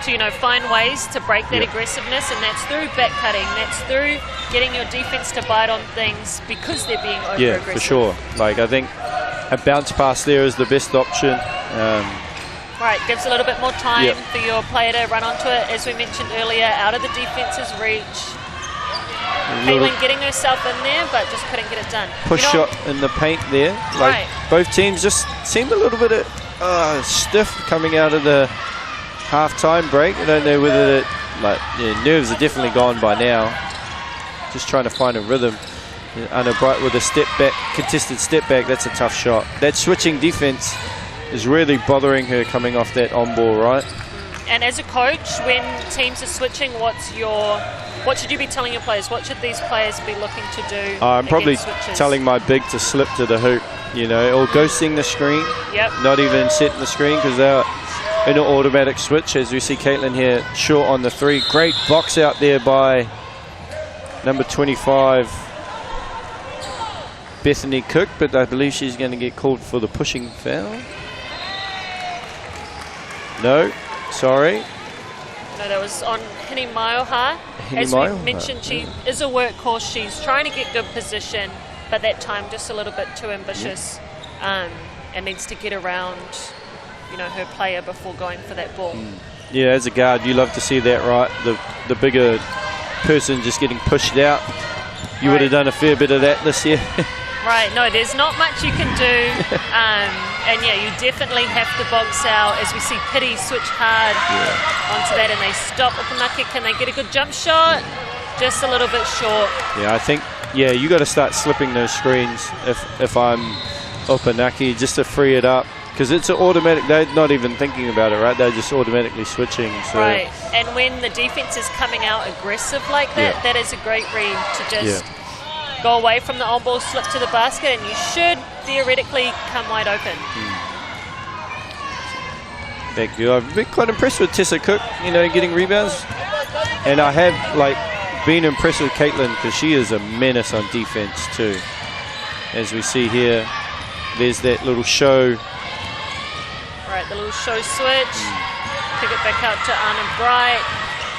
to, you know, find ways to break that aggressiveness, and that's through back cutting, that's through getting your defense to bite on things because they're being over-aggressive. Yeah, for sure. Like, I think a bounce pass there is the best option. Right, gives a little bit more time for your player to run onto it, as we mentioned earlier, out of the defense's reach. Caitlin getting herself in there, but just couldn't get it done. Push shot in the paint there. Like, both teams just seemed a little bit stiff coming out of the half-time break. I don't know whether nerves are definitely gone by now. Just trying to find a rhythm. Anna Bright with a step back, contested step back. That's a tough shot. That switching defense is really bothering her coming off that on ball, right? And as a coach, when teams are switching, what should you be telling your players? What should these players be looking to do? I'm probably telling my big to slip to the hoop, you know, or ghosting the screen. Not even setting the screen, because they're in an automatic switch, as we see Caitlin here short on the 3. Great box out there by number 25, Bethany Cook, but I believe she's going to get called for the pushing foul. No, sorry. No, that was on Hene Maioha. As we mentioned, she is a workhorse. She's trying to get good position, but that time just a little bit too ambitious, and needs to get around, you know, her player before going for that ball. Yeah, as a guard, you love to see that, right? The bigger person just getting pushed out. You would have done a fair bit of that this year. Right, no, there's not much you can do. And yeah, you definitely have to box out, as we see Pity switch hard onto that, and they stop Opunake. Can they get a good jump shot? Just a little bit short. Yeah, I think, you got to start slipping those screens if I'm Opunake, just to free it up. Because it's an automatic, they're not even thinking about it, right? They're just automatically switching. So. Right, and when the defense is coming out aggressive like that, that is a great read to just go away from the on-ball, slip to the basket, and you should theoretically come wide open. that girl. I've been quite impressed with Tessa Cook, you know, getting rebounds. And I have, like, been impressed with Caitlin because she is a menace on defense too. As we see here, there's that little show. Right, the little show switch. Kick it back out to Anna Bright.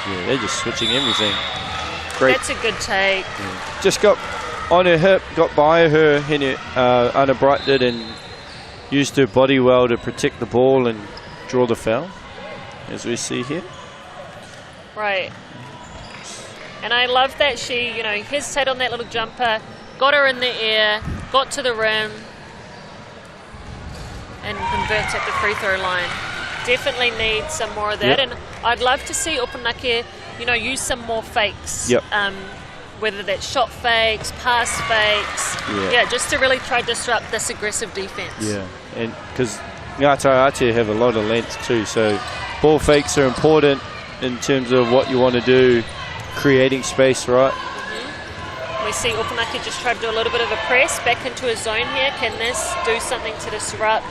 Yeah, they're just switching everything. Great. That's a good take. Yeah. Just got on her hip, got by her, Anna Bright did, and used her body well to protect the ball and draw the foul, as we see here. Right. And I love that she, you know, hesitated on that little jumper, got her in the air, got to the rim, and converts at the free throw line. Definitely need some more of that. Yep. And I'd love to see Opunake, you know, use some more fakes. Yep. Whether that's shot fakes, pass fakes. Yeah, just to really try to disrupt this aggressive defense. Yeah, and because Taiatea have a lot of length too, so ball fakes are important in terms of what you want to do, creating space, right? We see Opunake just try to do a little bit of a press back into a zone here. Can this do something to disrupt?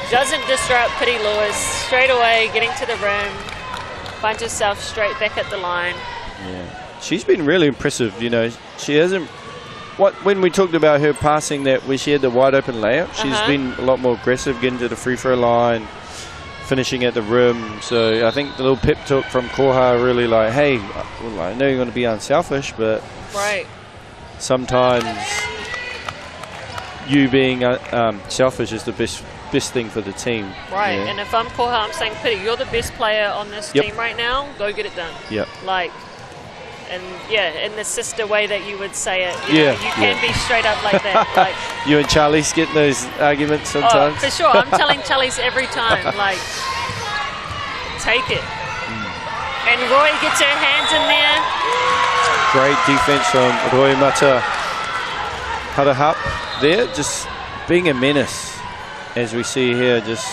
Doesn't disrupt Pity Lewis. Straight away, getting to the rim, finds herself straight back at the line. Yeah, she's been really impressive. You know, she hasn't. When we talked about her passing that, where she had the wide open layup, she's been a lot more aggressive, getting to the free throw line, finishing at the rim. So I think the little pep talk from Koha really like, hey, well, I know you're going to be unselfish, but sometimes you being selfish is the best thing for the team. Right, and if I'm Koha, I'm saying, Pity, you're the best player on this team right now. Go get it done. Yep. Like, and in the sister way that you would say it. You know, you can be straight up like that. Like, you and Charlie's getting those arguments sometimes. Oh, for sure. I'm telling Charlie's every time, like, take it. And Roy gets her hands in there. Great defense from Roy Mata Harahup there, just being a menace, as we see here. Just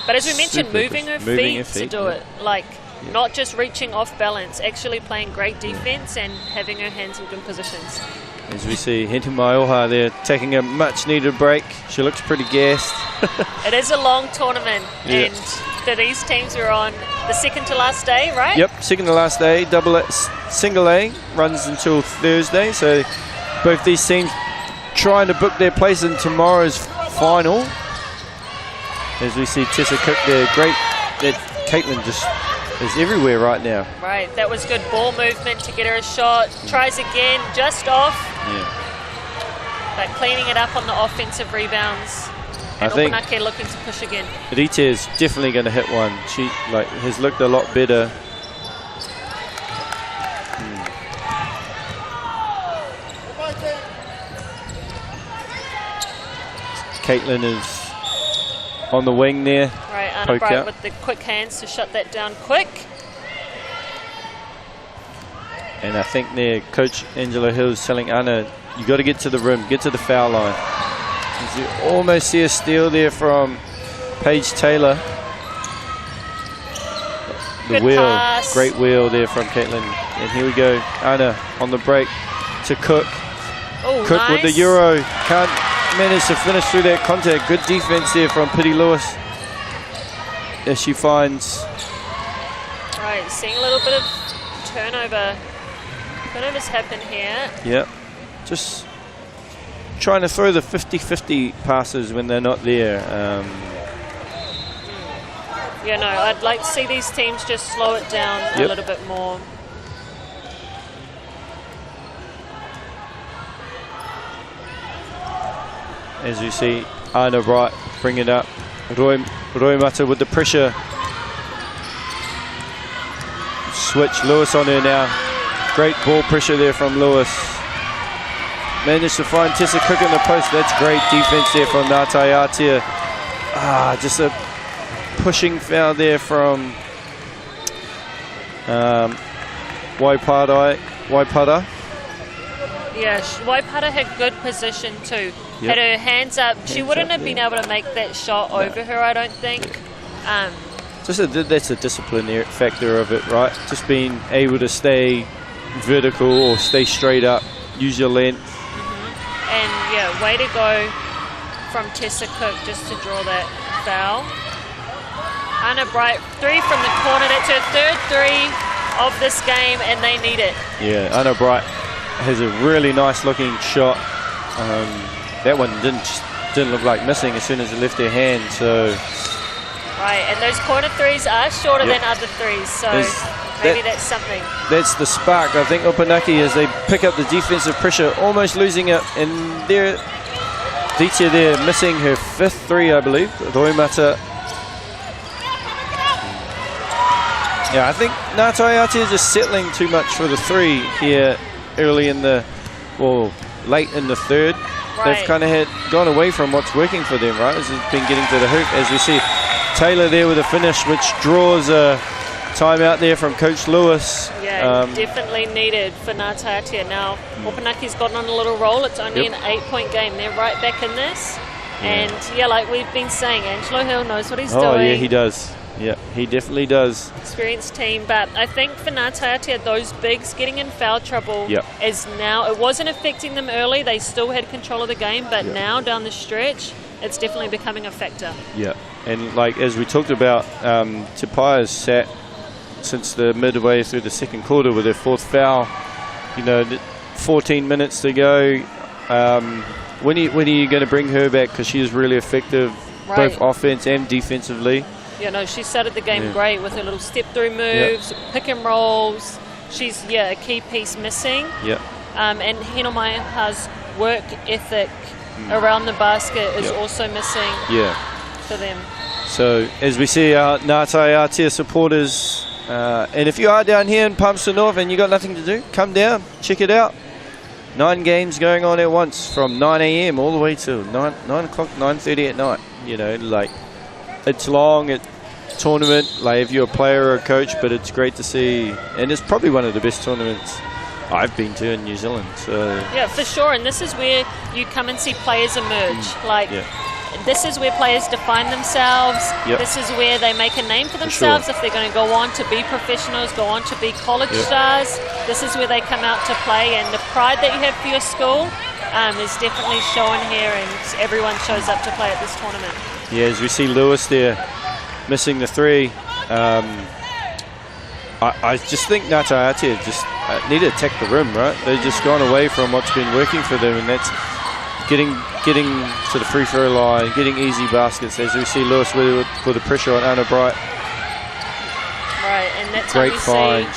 but as we mentioned, moving her feet to do it, like. Not just reaching off balance, actually playing great defense and having her hands in good positions. As we see Henty Maioha there taking a much needed break. She looks pretty gassed. It is a long tournament and these teams are on the second to last day, right? Yep, second to last day. Single A runs until Thursday. So both these teams trying to book their place in tomorrow's final. As we see Tessa Cook there. Great that Caitlin just is everywhere right now. Right, that was good ball movement to get her a shot. Tries again, just off. But cleaning it up on the offensive rebounds. And Opunake looking to push again. Rita is definitely going to hit one. She has looked a lot better. Caitlin is on the wing there. Right, Anna Bright with the quick hands to shut that down quick. And I think there, Coach Angela Hill is telling Anna, you got to get to the rim, get to the foul line. You almost see a steal there from Paige Taylor. The wheel, great wheel there from Caitlin. And here we go, Anna on the break to Cook. Cook with the Euro, can't manage to finish through that contact. Good defense there from Pity Lewis. As she finds. Right, seeing a little bit of turnover. Turnovers happen here. Yep, just trying to throw the 50-50 passes when they're not there. Yeah, no, I'd like to see these teams just slow it down a little bit more. As you see, Anna Bright bring it up. Roy Mata with the pressure. Switch, Lewis on her now. Great ball pressure there from Lewis. Managed to find Tessa Cook in the post. That's great defense there from Taiatea. Just a pushing foul there from Waipara. Yeah, Waipara had good position too. Had her hands up. She wouldn't have been able to make that shot over her, I don't think. That's a discipline factor of it, right? Just being able to stay vertical or stay straight up, use your length. And yeah, way to go from Tessa Cook just to draw that foul. Anna Bright, 3 from the corner. That's her third 3 of this game, and they need it. Yeah, Anna Bright has a really nice looking shot. That one didn't look like missing as soon as it left her hand. So right, and those corner 3s are shorter than other 3s, so maybe that's something. That's the spark, I think, Opunake, as they pick up the defensive pressure, almost losing it. And there, Taiatea there missing her 5th 3, I believe. Roimata. Yeah, I think Taiatea is just settling too much for the 3 here early in the, well, late in the 3rd. Right. They've kind of gone away from what's working for them, right? As it's been getting to the hoop, as we see Taylor there with a finish, which draws a timeout there from Coach Lewis. Yeah, definitely needed for Taiatea. Now, Opunake's gotten on a little roll. It's only an 8-point game. They're right back in this. And, yeah, like we've been saying, Angelo Hill knows what he's doing. Oh, yeah, he does. Yeah, he definitely does. Experienced team, but I think for Taiatea, those bigs getting in foul trouble is now, it wasn't affecting them early. They still had control of the game, but now down the stretch, it's definitely becoming a factor. Yeah, and like as we talked about, Te Paia's sat since the midway through the 2nd quarter with their 4th foul. You know, 14 minutes to go. When are you going to bring her back? Because she is really effective, both offense and defensively. Yeah, no, she started the game great with her little step-through moves, pick and rolls. She's, a key piece missing. And Hinomaia's work ethic around the basket is also missing for them. So, as we see our Taiatea supporters, and if you are down here in Palmerston North and you got nothing to do, come down, check it out. 9 games going on at once from 9 a.m. all the way to 9 o'clock, 9:30 at night. You know, like, it's long, tournament, like if you're a player or a coach, but it's great to see, and it's probably one of the best tournaments I've been to in New Zealand. So yeah, for sure. And this is where you come and see players emerge. This is where players define themselves. This is where they make a name for themselves. If they're going to go on to be professionals, go on to be college stars, this is where they come out to play, and the pride that you have for your school is definitely shown here, and everyone shows up to play at this tournament. Yeah, as we see Lewis there missing the 3. I just think Taiatea just need to attack the rim, right? They've just gone away from what's been working for them, and that's getting to the free throw line, getting easy baskets, as we see Lewis with the pressure on Anna Bright. Right, and that's great find.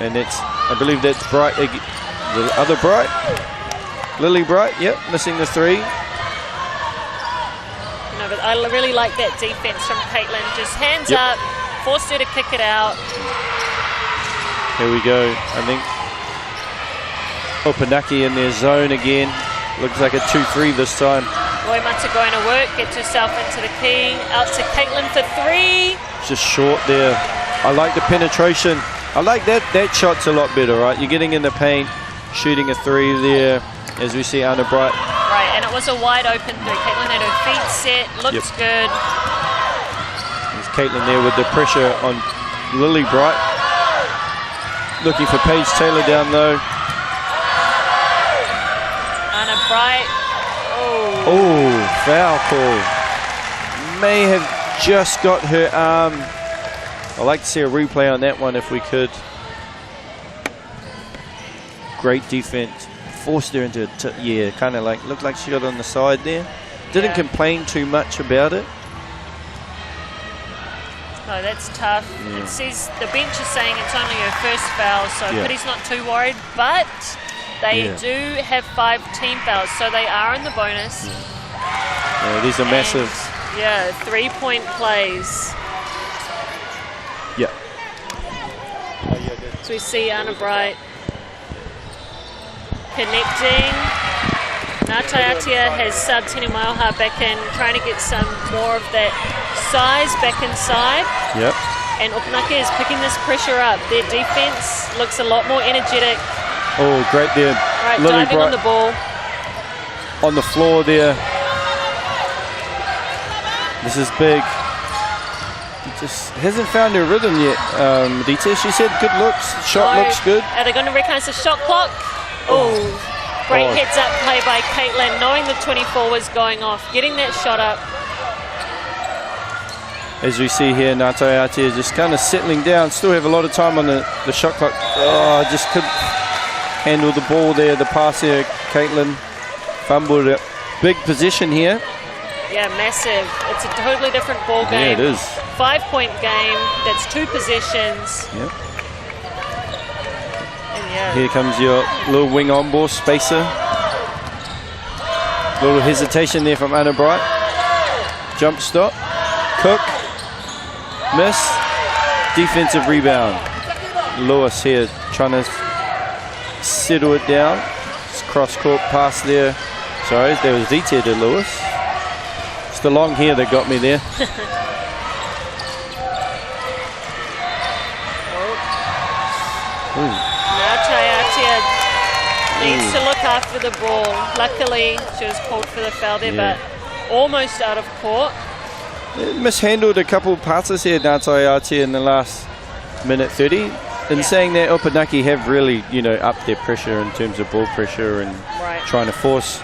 And that's, I believe that's Bright, the other Bright, Lily Bright, missing the 3. No, but I really like that defense from Caitlin. Just hands up, forced her to kick it out. Here we go. I think Opunake in their zone again. Looks like a 2-3 this time. Roimata going to work, gets herself into the key. Out to Caitlin for 3. Just short there. I like the penetration. I like that shot's a lot better, right? You're getting in the paint, shooting a 3 there, as we see Anna Bright. Right, and it was a wide open 3. Caitlin had her feet set, looks good. There's Caitlin there with the pressure on Lily Bright. Looking for Paige Taylor down low. Anna Bright. Oh, foul call. May have just got her arm. I'd like to see a replay on that one if we could. Great defense. Forced her into it. Kind of like, looked like she got on the side there. Didn't complain too much about it. No, that's tough. It says the bench is saying it's only her first foul, so Pity's not too worried, but they do have 5 team fouls, so they are in the bonus. Yeah, these are massive. Yeah, 3-point plays. Yeah. So we see Anna Bright connecting. Now Taiatea has subbed Hinomaiaha back in, trying to get some more of that size back inside. Yep. And Opunake is picking this pressure up. Their defense looks a lot more energetic. Oh, great there. Right, Lily diving Bright on the ball. on the floor there. This is big. Just hasn't found her rhythm yet. Dita, she said good looks. Shot looks good. Are they going to recognize the shot clock? Oh, great heads up play by Caitlin, knowing the 24 was going off, getting that shot up. As we see here, Taiatea just kind of settling down. Still have a lot of time on the shot clock. Oh, just couldn't handle the ball there. The pass there, Caitlin fumbled it. Big position here. Yeah, massive. It's a totally different ball game. Yeah, it is. 5-point game. That's 2 possessions. Yep. And yeah. Here comes your little wing on ball, spacer. Little hesitation there from Anna Bright. Jump stop. Cook. Miss. Defensive rebound. Lewis here trying to settle it down. It's cross court pass there. Sorry, there was DT to Lewis. It's the long hair that got me there. Now Taiatea needs to look after the ball. Luckily, she was called for the foul there, but almost out of court. Mishandled a couple of passes here, Taiatea, in the last minute 30. In saying that, Opunake have really, you know, upped their pressure in terms of ball pressure and trying to force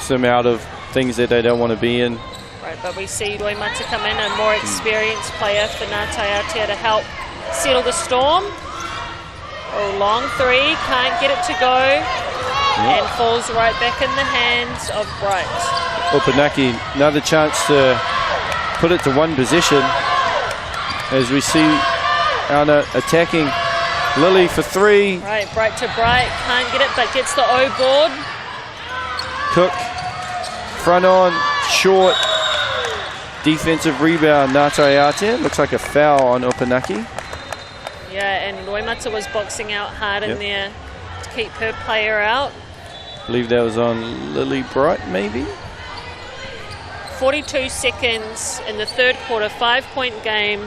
them out of things that they don't want to be in. Right, but we see Roimata come in, a more experienced player for Taiatea to help settle the storm. Oh, long 3, can't get it to go, and falls right back in the hands of Bright. Opunake, another chance to put it to 1 possession. As we see Anna attacking Lily for 3. Right, Bright to Bright, can't get it, but gets the O board. Cook, front on, short. Defensive rebound, Taiatea. Looks like a foul on Opunake. Yeah, and Roimata was boxing out hard in there to keep her player out. I believe that was on Lily Bright, maybe? 42 seconds in the 3rd quarter, 5-point game.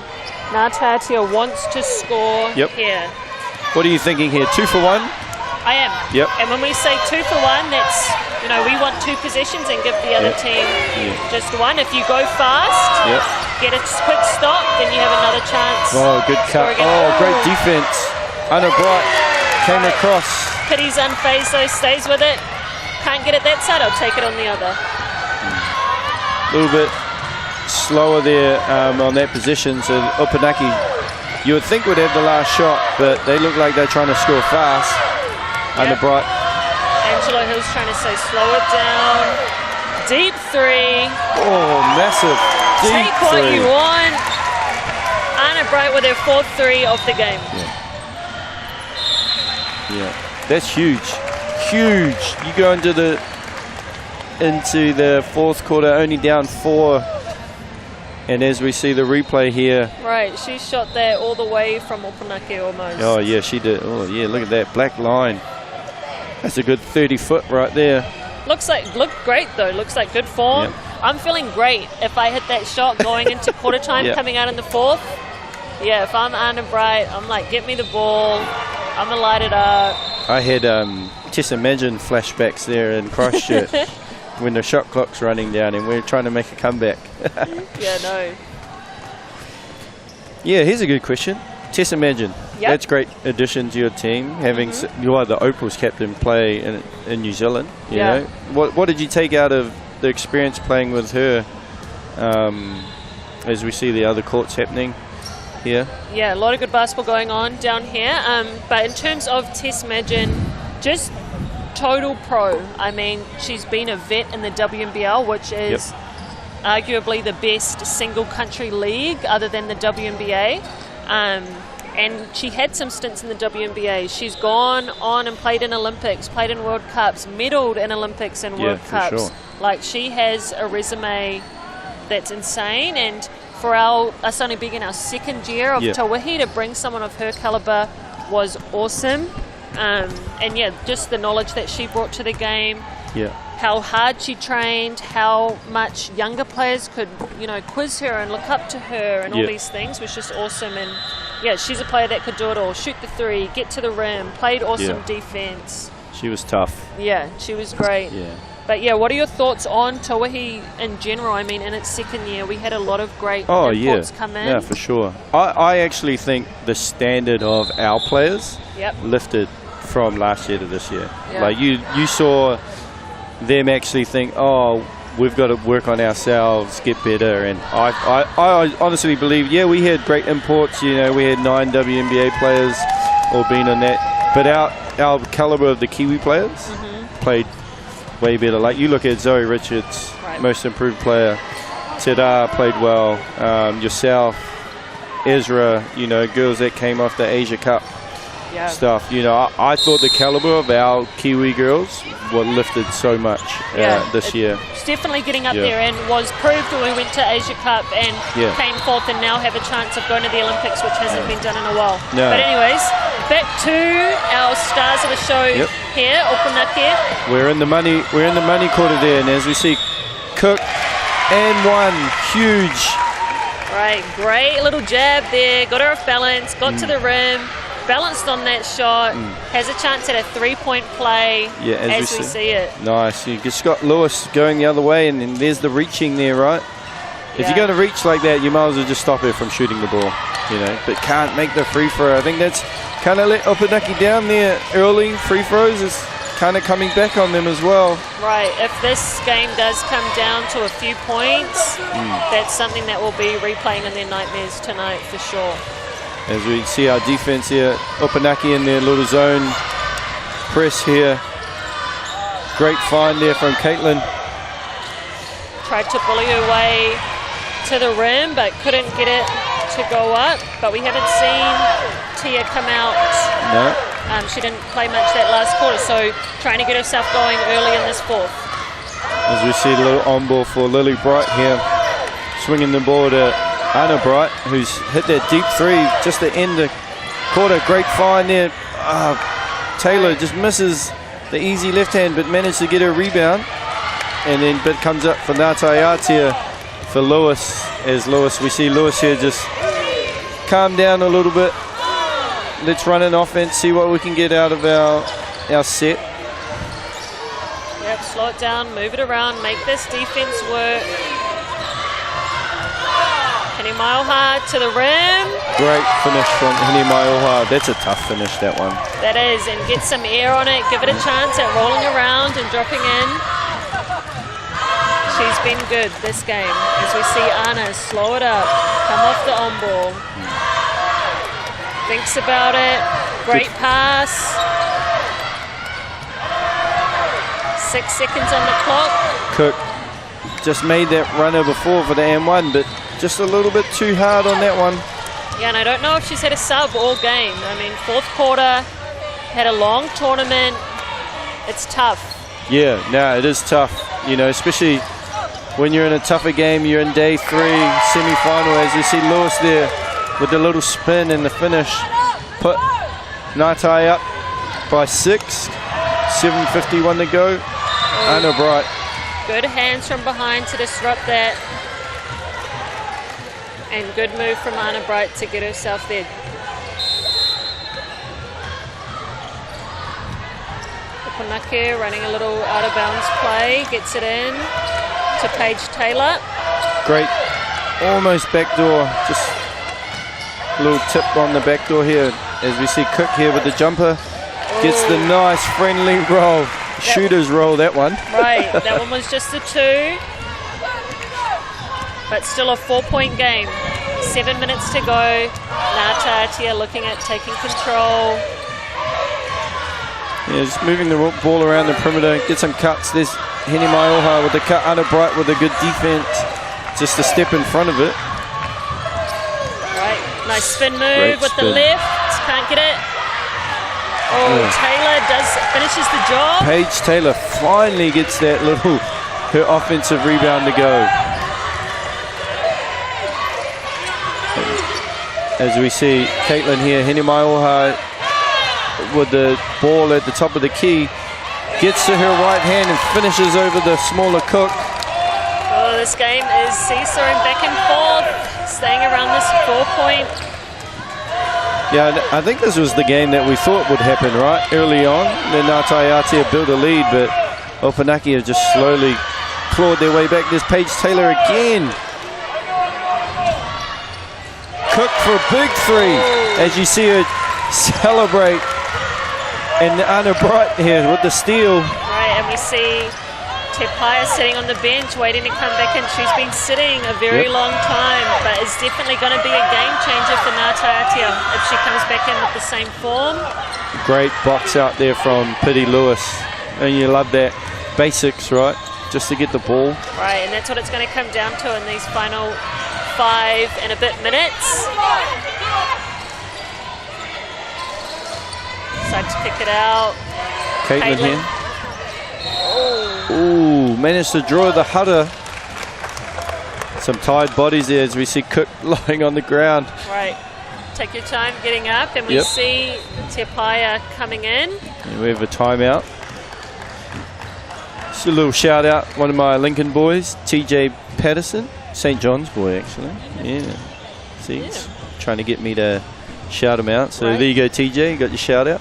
Taiatea wants to score here. What are you thinking here? 2 for 1? I am. Yep. And when we say 2 for 1, that's, you know, we want 2 possessions and give the other team just 1. If you go fast, get a quick stop, then you have another chance. Oh, good cut. Oh, great defense. Anna Bright came across. Kitty's unfazed though, stays with it. Can't get it that side, I'll take it on the other. A little bit slower there on that position. So Opunake, you would think would have the last shot, but they look like they're trying to score fast. Anna Bright. Angelo Hill's trying to say slow it down. Deep 3. Oh, massive. Deep Take what 3. you want. Anna Bright with her 4th 3 of the game. Yeah, that's huge. Huge. You go into the 4th quarter only down 4. And as we see the replay here. Right, she shot that all the way from Opunake almost. Oh, yeah, she did. Oh, yeah, look at that black line. That's a good 30 foot right there. Looked great though. Looks like good form. Yep. I'm feeling great if I hit that shot going into quarter time, coming out in the 4th. Yeah, if I'm Anna Bright, I'm like, get me the ball. I'm gonna light it up. I had Tessa Magin flashbacks there in Christchurch when the shot clock's running down and we're trying to make a comeback. Yeah, no. Yeah, here's a good question. Tessa Magin, that's a great addition to your team, having you are the Opals captain play in New Zealand. You know, what did you take out of the experience playing with her as we see the other courts happening here? Yeah, a lot of good basketball going on down here. But in terms of Tess Magin, just total pro. I mean, she's been a vet in the WNBL, which is arguably the best single country league other than the WNBA. And she had some stints in the WNBA. She's gone on and played in Olympics, played in World Cups, medaled in Olympics and World Cups. Sure. Like, she has a resume that's insane. And for us only being in our 2nd year of Tawihi, to bring someone of her caliber was awesome. And just the knowledge that she brought to the game. How hard she trained, how much younger players could, you know, quiz her and look up to her and all these things was just awesome. And she's a player that could do it all. Shoot the 3, get to the rim, played awesome defense. She was tough. Yeah, she was great. But what are your thoughts on Tawihi in general? I mean, in its 2nd year, we had a lot of great imports come in. Yeah, for sure. I actually think the standard of our players lifted from last year to this year. Like you saw them actually think, oh, we've got to work on ourselves, get better. And I honestly believe, yeah, we had great imports. You know, we had 9 WNBA players all being on that. But our caliber of the Kiwi players played way better. Like you look at Zoe Richards, most improved player. Te played well. Yourself, Ezra, you know, girls that came off the Asia Cup stuff. You know, I thought the caliber of our Kiwi girls were lifted so much this year. It's definitely getting up there, and was proved when we went to Asia Cup and came fourth, and now have a chance of going to the Olympics, which hasn't been done in a while. No. But anyways, back to our stars of the show here, Opunake. We're in the money quarter there, and as we see, Cook and one huge. Right, great little jab there. Got her off balance. Got to the rim. Balanced on that shot. Has a chance at a 3-point play. Yeah, as we see it. Nice. You just got Lewis going the other way, and then there's the reaching there, right? If you're going to reach like that, you might as well just stop her from shooting the ball, you know. But can't make the free throw. I think that's kind of let Opunake down there early. Free throws is kind of coming back on them as well. Right. If this game does come down to a few points, that's something that will be replaying in their nightmares tonight for sure. As we see our defense here, Opunake in their little zone press here. Great find there from Caitlin. Tried to bully her way to the rim, but couldn't get it to go up. But we haven't seen Tia come out. No. She didn't play much that last quarter, so trying to get herself going early in this fourth. As we see a little on ball for Lily Bright here, swinging the ball to Anna Bright, who's hit that deep three just to end the quarter. Great find there. Taylor just misses the easy left hand, but managed to get her rebound. And then bit comes up for Taiatea for Lewis. As Lewis, we see Lewis here just calm down a little bit. Let's run an offense, see what we can get out of our set. Yep, slow it down, move it around, make this defense work. Hinimaiha to the rim. Great finish from Hinimaiha. That's a tough finish, that one. That is, and get some air on it, give it a chance at rolling around and dropping in. She's been good this game. As we see Anna slow it up, come off the on ball. Thinks about it. Great pass. 6 seconds on the clock. Cook just made that runner before for the M1, but just a little bit too hard on that one. Yeah, and I don't know if she's had a sub all game. I mean, fourth quarter, had a long tournament. It's tough. Yeah, no, it is tough. You know, especially when you're in a tougher game. You're in day 3, semi-final, as you see Lewis there with the little spin and the finish. Put Ngātai up by 6. 7:51 to go. Anna Bright. Good hands from behind to disrupt that. And good move from Anna Bright to get herself there. Opunake running a little out of bounds play. Gets it in to Paige Taylor. Great. Almost backdoor. Just a little tip on the backdoor here. As we see Cook here with the jumper. Gets the nice friendly roll. Shooter's roll, that one. Right, that one was just a 2. But still a 4-point game. 7 minutes to go. Taiatea looking at taking control. Yeah, just moving the ball around the perimeter. Get some cuts. There's Hinimaiha with the cut. Anna Bright with a good defense. Just a step in front of it. Right, nice spin move with the left. Can't get it. Oh, Taylor finishes the job. Paige Taylor finally gets that her offensive rebound to go. As we see Caitlin here, Hinimaiha with the ball at the top of the key, gets to her right hand and finishes over the smaller Cook. Oh, this game is seesawing back and forth, staying around this 4-point. Yeah, I think this was the game that we thought would happen, right? Early on, then Taiatea built a lead, but Opunake have just slowly clawed their way back. There's Paige Taylor again. Cook for a big 3, as you see her celebrate. And Anna Bright here with the steal. Right, and we see Te Paia sitting on the bench waiting to come back in. She's been sitting a very long time, but is definitely going to be a game changer for Taiatea if she comes back in with the same form. Great box out there from Pity Lewis. And you love that. Basics, right? Just to get the ball. Right, and that's what it's going to come down to in these final 5 and a bit minutes. Decide to kick it out. Caitlin here. Ooh, managed to draw the Hudder. Some tired bodies there as we see Cook lying on the ground. Right. Take your time getting up, and we see Te Paia coming in. And we have a timeout. Just a little shout out, one of my Lincoln boys, TJ Patterson, St. John's boy actually. Yeah. See, he's trying to get me to shout him out. So there you go, TJ, you got your shout out.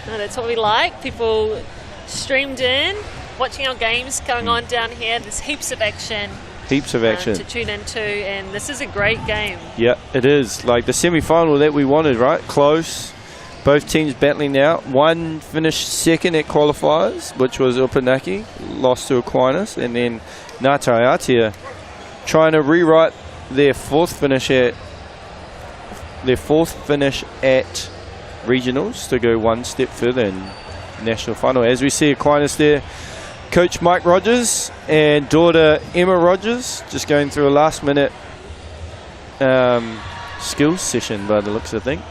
No, that's what we like. People streamed in, watching our games going on down here. There's heaps of action. Heaps of action to tune into, and this is a great game. Yeah, it is. Like the semi-final that we wanted, right? Close. Both teams battling out. One finished second at qualifiers, which was Opunake, lost to Aquinas, and then Taiatea trying to rewrite their fourth finish at regionals to go one step further in national final. As we see Aquinas there, Coach Mike Rogers and daughter Emma Rogers just going through a last-minute skills session by the looks of things.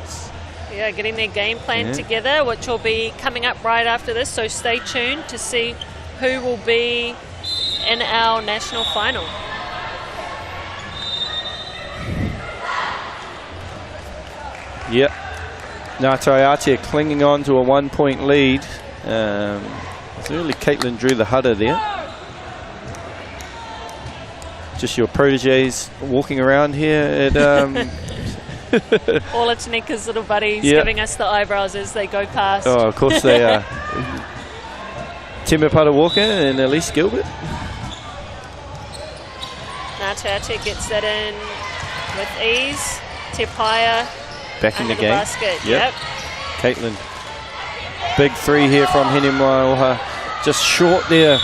Yeah, getting their game plan together, which will be coming up right after this, so stay tuned to see who will be in our national final. Yep. Now Taiatea clinging on to a 1-point lead. Early Caitlin drew the Hudder there. Just your proteges walking around here at all its Tanika's little buddies giving us the eyebrows as they go past. Oh, of course they are. Timapata Walker and Elise Gilbert. Taiatea gets that in with ease. Te Paia back in the game. Basket. Yep. Caitlin. Big three here from Hinemaoha. Just short there.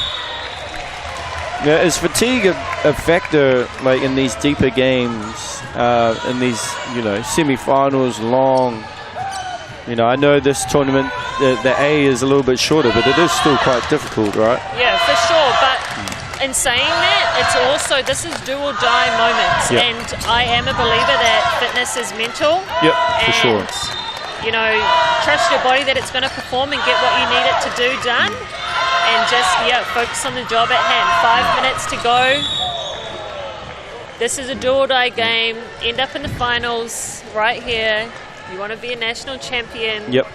Now, is fatigue a factor, like in these deeper games, in these, semi-finals, long? I know this tournament, the A is a little bit shorter, but it is still quite difficult, right? Yeah, for sure. But in saying that, it's also, this is do or die moments, and I am a believer that fitness is mental. Yep, for sure. Trust your body that it's going to perform and get what you need it to do done. And just, focus on the job at hand. 5 minutes to go. This is a do-or-die game. End up in the finals right here. You want to be a national champion. Yep,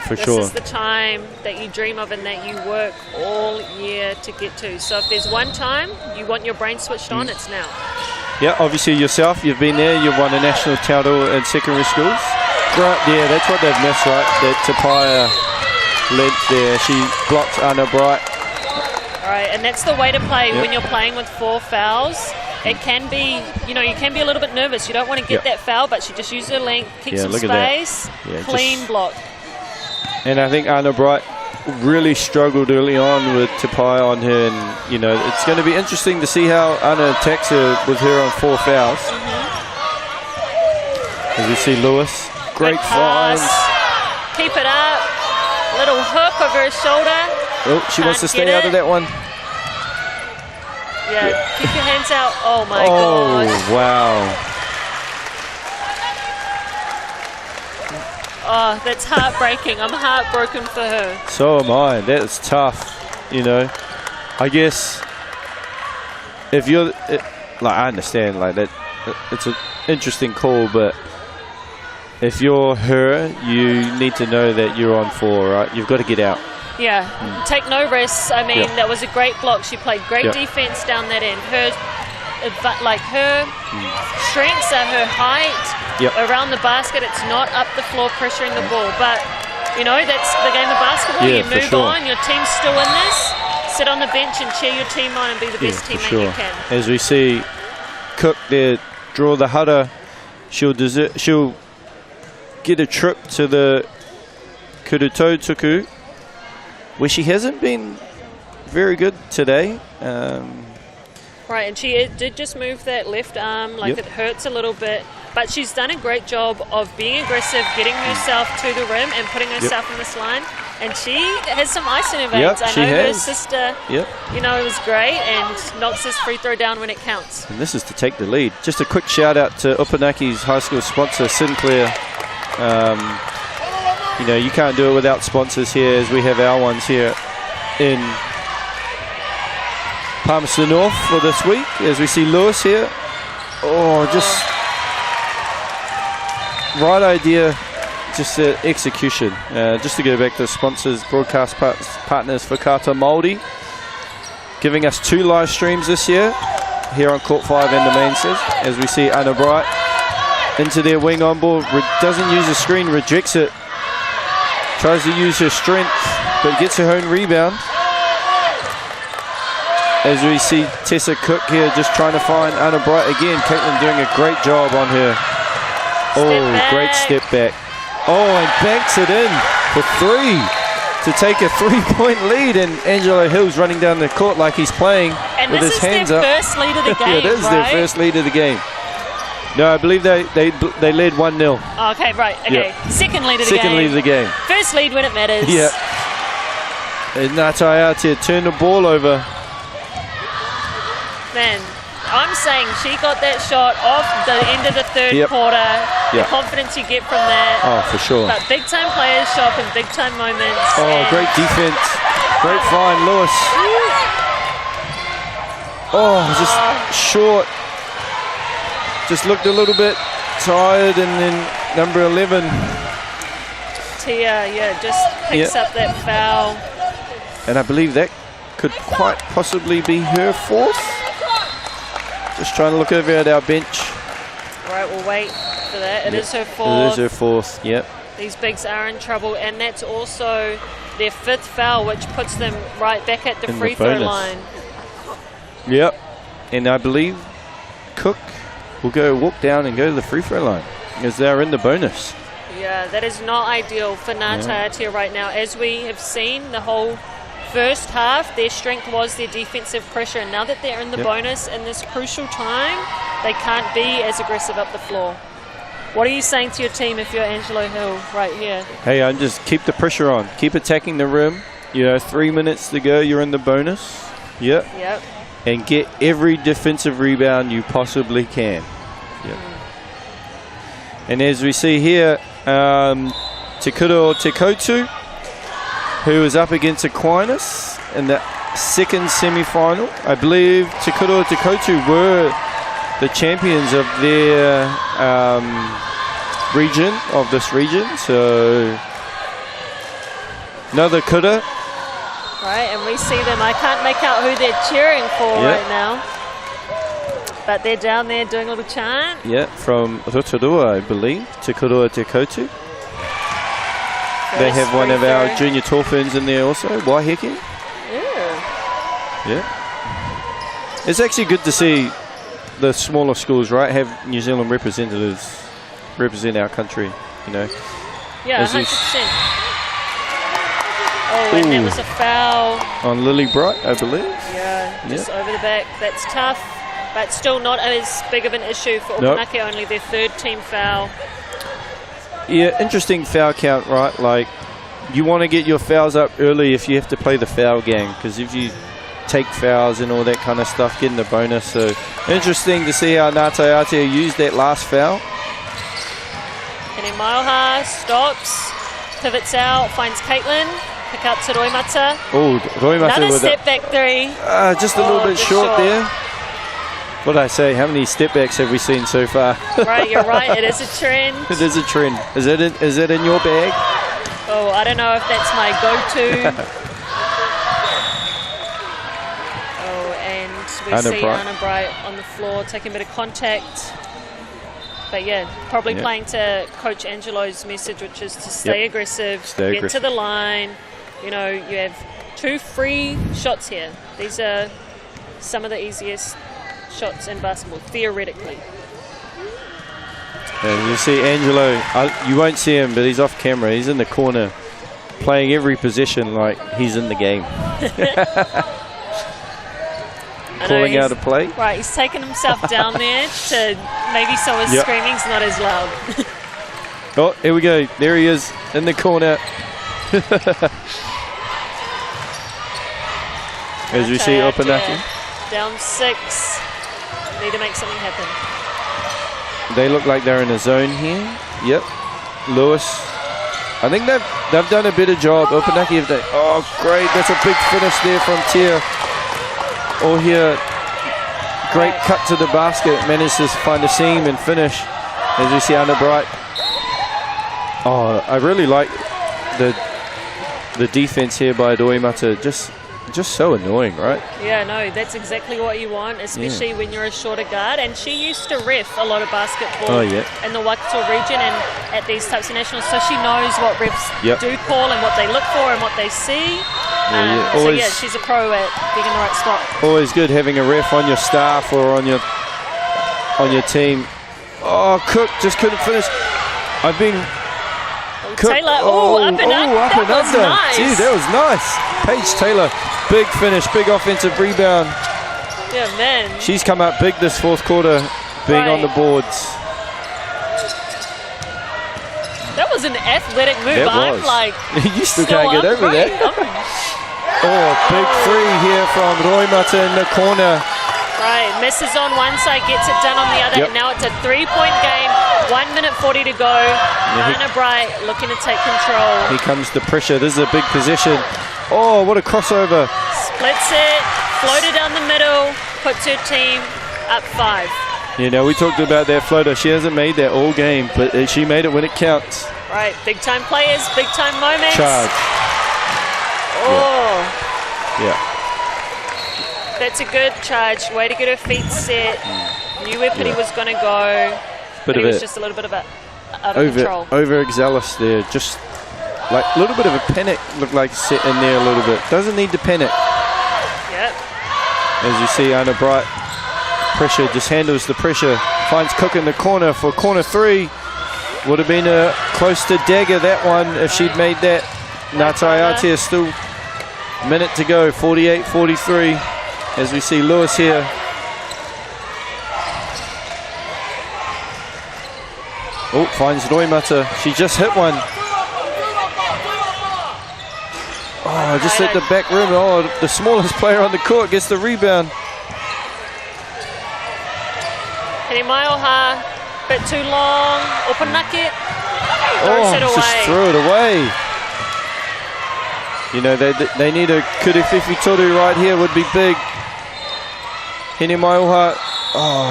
for sure. This is the time that you dream of and that you work all year to get to. So if there's one time you want your brain switched on, it's now. Yeah, obviously yourself, you've been there. You've won a national title in secondary schools. Yeah, that's what they've missed, right? That Te Paia led there. She blocked Anna Bright. All right, and that's the way to play when you're playing with 4 fouls. It can be, you can be a little bit nervous. You don't want to get that foul, but she just used her length, keep some space, clean block. And I think Anna Bright really struggled early on with Te Paia on her, and it's going to be interesting to see how Anna attacks her with her on 4 fouls. As we see Lewis. Great finds. Keep it up. Little hook over her shoulder. Oh, she wants to stay out of that one. Yeah, keep your hands out. Oh my gosh. Oh, wow. Oh, that's heartbreaking. I'm heartbroken for her. So am I. That's tough, I guess if you're, I understand, that it's an interesting call, but if you're her, you need to know that you're on 4, right? You've got to get out. Yeah, take no risks. I mean, that was a great block. She played great defense down that end. Her strengths are her height around the basket. It's not up the floor pressuring the ball. But, that's the game of basketball. You move on. Your team's still in this. Sit on the bench and cheer your team on and be the best teammate you can. As we see Cook there draw the Hudder, she'll get a trip to the Kurutotuku, where she hasn't been very good today. Right, and she did just move that left arm, like it hurts a little bit, but she's done a great job of being aggressive, getting herself to the rim and putting herself in this line. And she has some ice in her veins. I know her sister, you know, was great and knocks this free throw down when it counts. And this is to take the lead. Just a quick shout out to Opunake's high school sponsor, Sinclair. You know, you can't do it without sponsors here, as we have our ones here in Palmerston North for this week, as we see Lewis here. Oh, just right idea, just execution. Just to go back to the sponsors, broadcast partners for Kata Māori, giving us 2 live streams this year here on Court 5 and the main set, as we see Anna Bright into their wing on ball, doesn't use the screen, rejects it, tries to use her strength, but gets her own rebound. As we see Tessa Cook here just trying to find Anna Bright again. Caitlin doing a great job on her. Great step back. And banks it in for 3 to take a 3-point lead. And Angelo Hill's running down the court like he's playing with his hands up. And this is their first lead of the game, It is their first lead of the game. No, I believe they led 1-0. Okay, right. Okay, second lead of the game. Second lead of the game. First lead when it matters. Yeah. And Taiatea turned the ball over. Man, I'm saying she got that shot off the end of the third quarter. The confidence you get from that. Oh, for sure. But big time players show up in big time moments. Great defense. Great find, Lewis. Just short. Just looked a little bit tired, and then number 11. Tia, just picks up that foul. And I believe that could quite possibly be her 4th. Just trying to look over at our bench. Right, we'll wait for that. It is her 4th. It is her 4th, These bigs are in trouble, and that's also their 5th foul, which puts them right back at the free throw line. And I believe Cook will walk down and go to the free throw line, because they're in the bonus. Yeah, that is not ideal for Taiatea right now. As we have seen the whole first half, their strength was their defensive pressure, and now that they're in the bonus in this crucial time, they can't be as aggressive up the floor. What are you saying to your team if you're Angelo Hill right here? Hey, I'm just keep the pressure on. Keep attacking the rim. 3 minutes to go, you're in the bonus. And get every defensive rebound you possibly can. And as we see here, Te Koutu, who is up against Aquinas in the second semi-final. I believe Te Koutu were the champions of their region, of this region. So another kura. Right, and we see them. I can't make out who they're cheering for right now. But they're down there doing a little chant. From Rotorua, I believe. Te Koutu. They have one of our junior Torferns in there also, Waiheke. It's actually good to see the smaller schools, right, have New Zealand representatives represent our country, Yeah, 100%. And there was a foul. On Lily Bright, I believe. Just over the back. That's tough, but still not as big of an issue for Opunake, only their 3rd team foul. Interesting foul count, right? Like, you want to get your fouls up early if you have to play the foul game, because if you take fouls and all that kind of stuff, get in the bonus. So interesting to see how Taiatea used that last foul. And then Maiha stops, pivots out, finds Caitlin, pick up to Roimata. Roimata another with step back 3. Just a little bit short there. What did I say? How many step backs have we seen so far? Right, you're right. It is a trend. It is a trend. Is it in your bag? I don't know if that's my go-to. And we see Anna Bright on the floor taking a bit of contact. But probably playing to Coach Angelo's message, which is to stay aggressive, get to the line. You have 2 free shots here. These are some of the easiest shots in basketball, theoretically. And you see Angelo, you won't see him, but he's off camera. He's in the corner playing every possession like he's in the game. calling out a play. Right, he's taken himself down there to maybe so his screaming's not as loud. Oh, here we go. There he is in the corner. As we see Opunake. Down 6. Need to make something happen. They look like they're in a zone here. Yep. Lewis. I think they've done a better job. Opunake, if they. Oh, great! That's a big finish there from Tia. Oh, here, great cut to the basket. Managed to find a seam and finish. As we see Anna Bright. Oh, I really like the defense here by Roimata. Just so annoying, right? Yeah, no, that's exactly what you want, especially when you're a shorter guard. And she used to ref a lot of basketball in the Waikato region and at these types of nationals, so she knows what refs do call and what they look for and what they see. So yeah, she's a pro at being in the right spot. Always good having a ref on your staff or on your team. Oh, Cook just couldn't finish. I've been. Cook, Taylor, up and under. That was nice. Gee, that was nice. Paige Taylor, big finish, big offensive rebound. Yeah, man. She's come up big this fourth quarter, being on the boards. That was an athletic move. That I'm was. like, you still can't get over that. Oh, big three here from Roimata in the corner. Right, misses on one side, gets it done on the other, and now it's a 3-point game. 1 minute 40 to go. Anna Bright looking to take control. Here comes the pressure. This is a big possession. Oh, what a crossover. Splits it, floater down the middle, puts her team up 5. You know, we talked about that floater. She hasn't made that all game, but she made it when it counts. Right, big time players, big time moments. Charge. Oh. Yeah. That's a good charge. Way to get her feet set. Knew where Pity was going to go. But he was just a little bit of out of control. Overzealous there. Just like a little bit of a panic looked like set in there a little bit. Doesn't need to panic. Yep. As you see, Anna Bright, pressure, just handles the pressure. Finds Cook in the corner for corner 3. Would have been a close to dagger, that one, if she'd made that. Taiatea still a minute to go, 48-43. As we see Lewis here. Oh, finds Roimata. She just hit one. Oh, just at the back rim. Oh, the smallest player on the court gets the rebound. Maioha, bit too long. Opunake throws it away. Just threw it away. You know, they need a Kuriwhiwhi Toru right here, would be big. Maioha,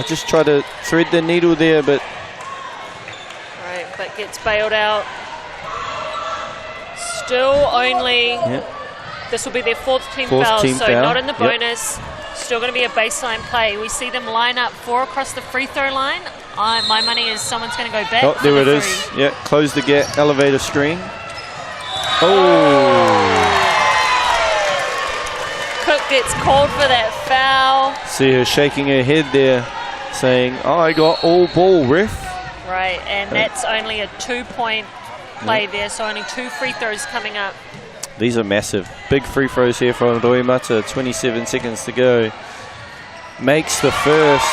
just try to thread the needle there, but gets bailed out. Still only, this will be their fourth team foul, not in the bonus. Still going to be a baseline play. We see them line up 4 across the free throw line. My money is someone's going to go back. Oh, there it is. Yeah, close the gap, elevator screen. Oh! Cook gets called for that foul. See her shaking her head there, saying, I got all ball, ref. Right, and that's only a 2-point play there, so only 2 free throws coming up. These are massive. Big free throws here from Roimata. 27 seconds to go. Makes the first.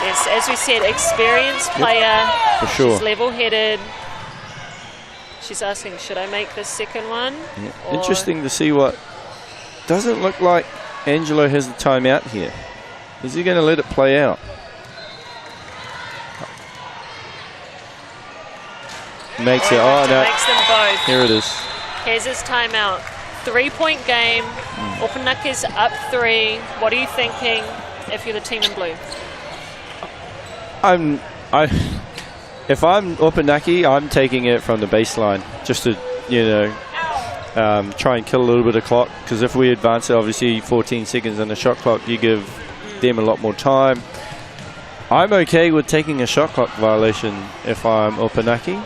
Yes, as we said, experienced player. For sure. She's level-headed. She's asking, should I make the second one? Yeah. Interesting to see what. Doesn't look like Angelo has the timeout here. Is he going to let it play out? Makes it. Oh, no. Makes them both. Here it is. Here's his timeout. 3-point game. Opunake's up 3. What are you thinking if you're the team in blue? If I'm Opunake, I'm taking it from the baseline just to, try and kill a little bit of clock. Because if we advance it, obviously 14 seconds on the shot clock, you give them a lot more time. I'm okay with taking a shot clock violation if I'm Opunake.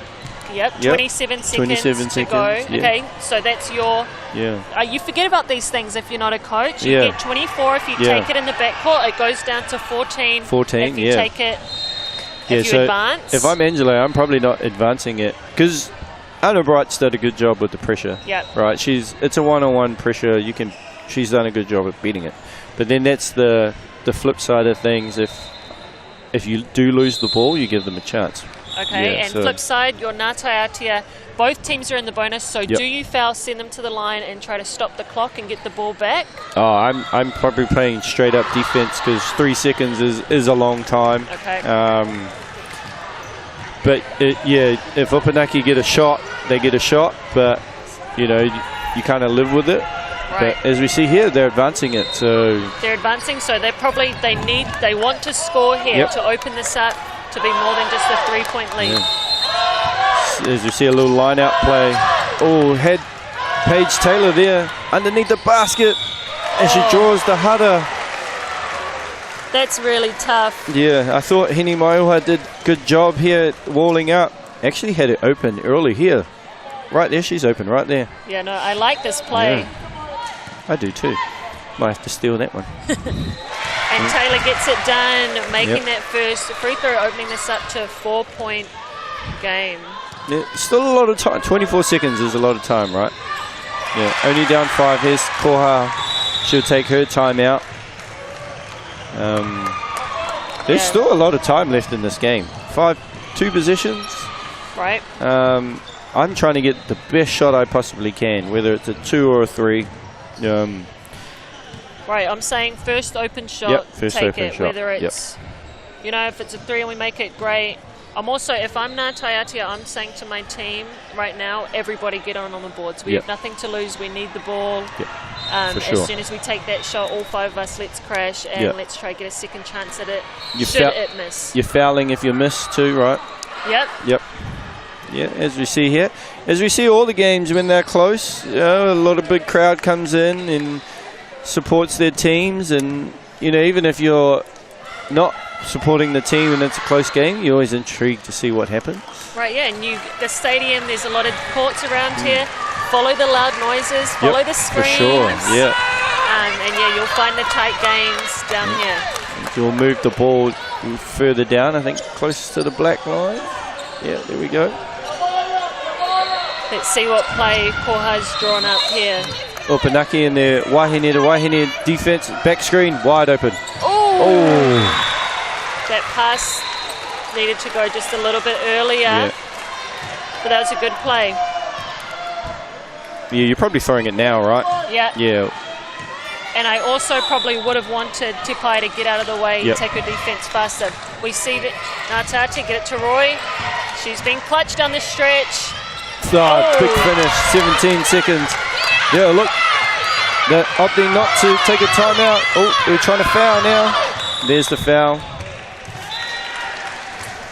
Yep, 27 seconds to go. Yeah. Okay, so that's your... Yeah. You forget about these things if you're not a coach. You get 24 if you take it in the backcourt. It goes down to 14 if you take it, if you advance. If I'm Angelo, I'm probably not advancing it. Because Anna Bright's done a good job with the pressure. Yep. Right, it's a one-on-one pressure. She's done a good job at beating it. But then that's the flip side of things. If you do lose the ball, you give them a chance. Okay, and flip side, your Ngā Taiatea, both teams are in the bonus, so do you foul, send them to the line and try to stop the clock and get the ball back? Oh, I'm probably playing straight up defense because 3 seconds is a long time. Okay. But if Opunake get a shot, they get a shot, but you know, you kind of live with it. Right. But as we see here, they're advancing it, so they're advancing, so they want to score here to open this up to be more than just a 3-point lead. Yeah. As you see a little line out play. Oh, had Paige Taylor there underneath the basket, and she draws the header. That's really tough. Yeah, I thought Hini Maiuha did good job here walling up. Actually had it open early here. Right there, she's open right there. Yeah, no, I like this play. Yeah. I do too. Might have to steal that one. And Taylor gets it done, making that first free throw, opening this up to a 4-point game. Yeah, still a lot of time. 24 seconds is a lot of time, right? Yeah, only down 5. Here's Koha. She'll take her time out. There's still a lot of time left in this game. 2 possessions. Right. I'm trying to get the best shot I possibly can, whether it's a 2 or a 3. Right, I'm saying first open shot, first take open it. shot. Whether it's, you know, if it's a 3 and we make it, great. I'm also, if I'm Ngā Taiatea, I'm saying to my team right now, everybody get on the boards. We have nothing to lose. We need the ball. As soon as we take that shot, all 5 of us, let's crash and let's try to get a second chance at it. Should it miss? You're fouling if you miss too, right? Yep. Yeah, as we see here. As we see all the games when they're close, a lot of big crowd comes in and supports their teams. And, you know, even if you're not supporting the team and it's a close game, you're always intrigued to see what happens. Right, yeah, and the stadium, there's a lot of courts around here. Follow the loud noises, follow the screams. For sure, yeah. And yeah, you'll find the tight games down here. You'll move the ball further down, I think, close to the black line. Yeah, there we go. Let's see what play Koha's drawn up here. Opunake in their wahine to wahine defense, back screen, wide open. Oh! That pass needed to go just a little bit earlier, but that was a good play. Yeah, you're probably throwing it now, right? Yeah. And I also probably would have wanted Te Pai to get out of the way and take her defense faster. We see that Ngā Taiatea get it to Roy. She's been clutch down the stretch. Quick finish, 17 seconds. Yeah, look, they're opting not to take a timeout. Oh, they're trying to foul now. There's the foul.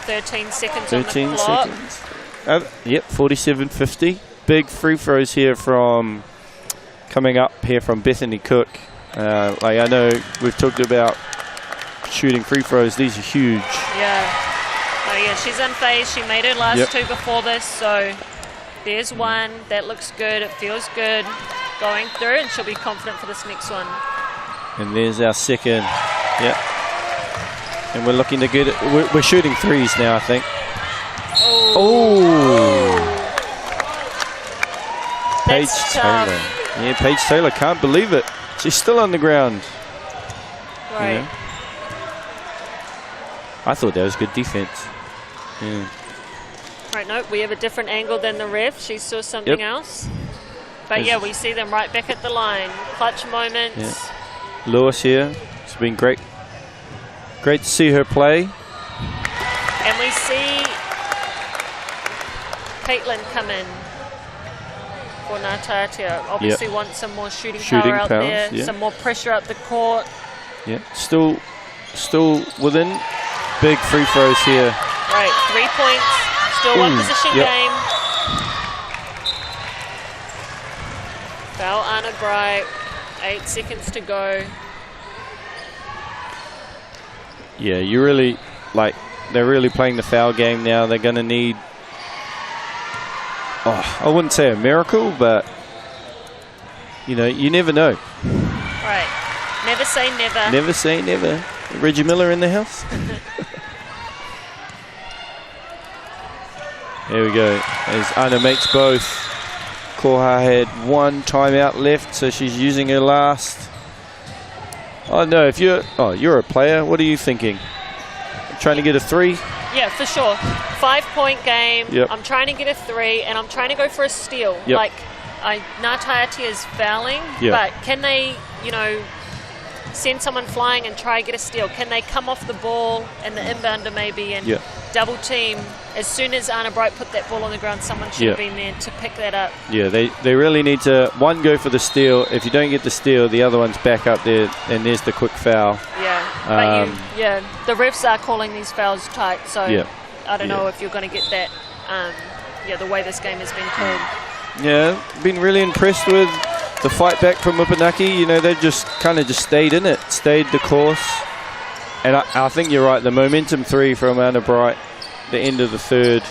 13 seconds on the clock. 47-50. Big free throws here from coming up here from Bethany Cook. Like I know we've talked about shooting free throws. These are huge. Oh yeah, she's unfazed. She made her last 2 before this, so there's one. That looks good. It feels good going through, and she'll be confident for this next one. And there's our second. And we're looking to get it. We're shooting 3s now, I think. Paige Taylor. Yeah, Paige Taylor can't believe it. She's still on the ground. Right. Yeah. I thought that was good defense. Yeah. Right, no, we have a different angle than the ref. She saw something else. But yeah, we see them right back at the line. Clutch moments. Yeah. Lewis here. It's been great. Great to see her play. And we see Caitlin come in for Ngā Taiatea. Obviously want some more shooting power out there, some more pressure up the court. Yeah, still within. Big free throws here. Right, 3 points. Still one position game. Foul Anna Bright. 8 seconds to go. Yeah, you really, they're really playing the foul game now. They're going to need, I wouldn't say a miracle, but, you know, you never know. Right. Never say never. Never say never. Reggie Miller in the house. There we go. As Anna makes both. Koha had 1 timeout left, so she's using her last. Oh no, if you're a player, what are you thinking? Trying to get a 3? Yeah, for sure. 5-point game. Yep. I'm trying to get a 3, and I'm trying to go for a steal. Yep. Like, Taiatea is fouling, Yep. but can they, send someone flying and try to get a steal? Can they come off the ball and the inbounder maybe and double team? As soon as Anna Bright put that ball on the ground, someone should have been there to pick that up. Yeah, they really need to, one, go for the steal. If you don't get the steal, the other one's back up there, and there's the quick foul. Yeah, but the refs are calling these fouls tight, so I don't know if you're going to get that, the way this game has been played. Yeah, been really impressed with the fight back from Opunake. They just kind of stayed in it, stayed the course. And I think you're right, the momentum 3 from Anna Bright, the end of the third,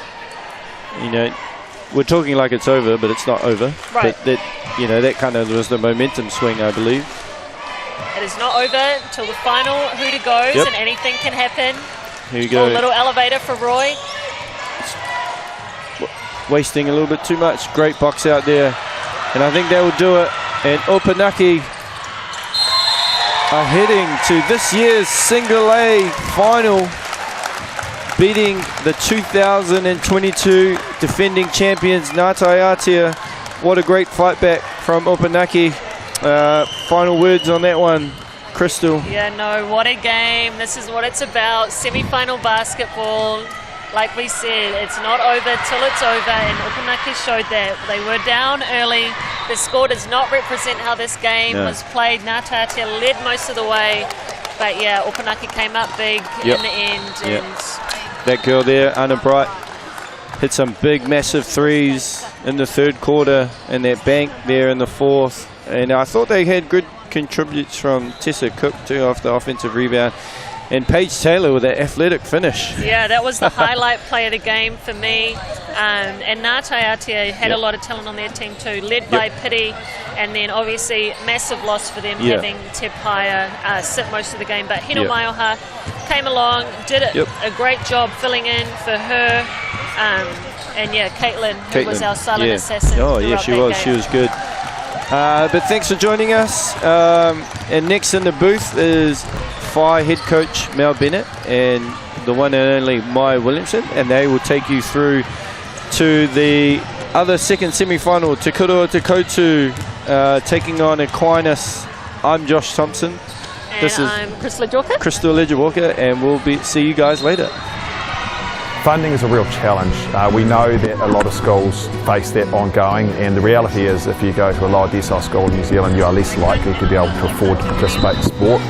we're talking like it's over, but it's not over. Right. But that kind of was the momentum swing, I believe. It is not over till the final hooter goes, and anything can happen. Here you go. A little elevator for Roy. Wasting a little bit too much. Great box out there. And I think that will do it. And Opunake are heading to this year's Single A final, beating the 2022 defending champions Taiatea. What a great fight back from Opunake. Final words on that one, Crystal. Yeah, no, what a game. This is what it's about. Semi-final basketball. Like we said, it's not over till it's over, and Opunake showed that. They were down early. The score does not represent how this game was played. Taiatea led most of the way, but yeah, Opunake came up big in the end. And that girl there, Anna Bright, hit some big, massive threes in the third quarter, and that bank there in the fourth. And I thought they had good contributes from Tessa Cook too off the offensive rebound. And Paige Taylor with that athletic finish. Yeah, that was the highlight play of the game for me. And Taiatea had a lot of talent on their team too, led by Pity. And then obviously massive loss for them having Te Paia sit most of the game. But Hino Maioha came along, did a great job filling in for her. And yeah, Caitlin, who was our silent assassin. Oh yeah, she was. She was good. But thanks for joining us. And next in the booth is Fly head coach Mel Bennett and the one and only Mai Williamson, and they will take you through to the other second semi-final, Te Koutu taking on Aquinas. I'm Josh Thompson. And I'm Crystal Ledger-Walker, and we'll see you guys later. Funding is a real challenge. We know that a lot of schools face that ongoing, and the reality is if you go to a lower decile school in New Zealand, you are less likely to be able to afford to participate in sport.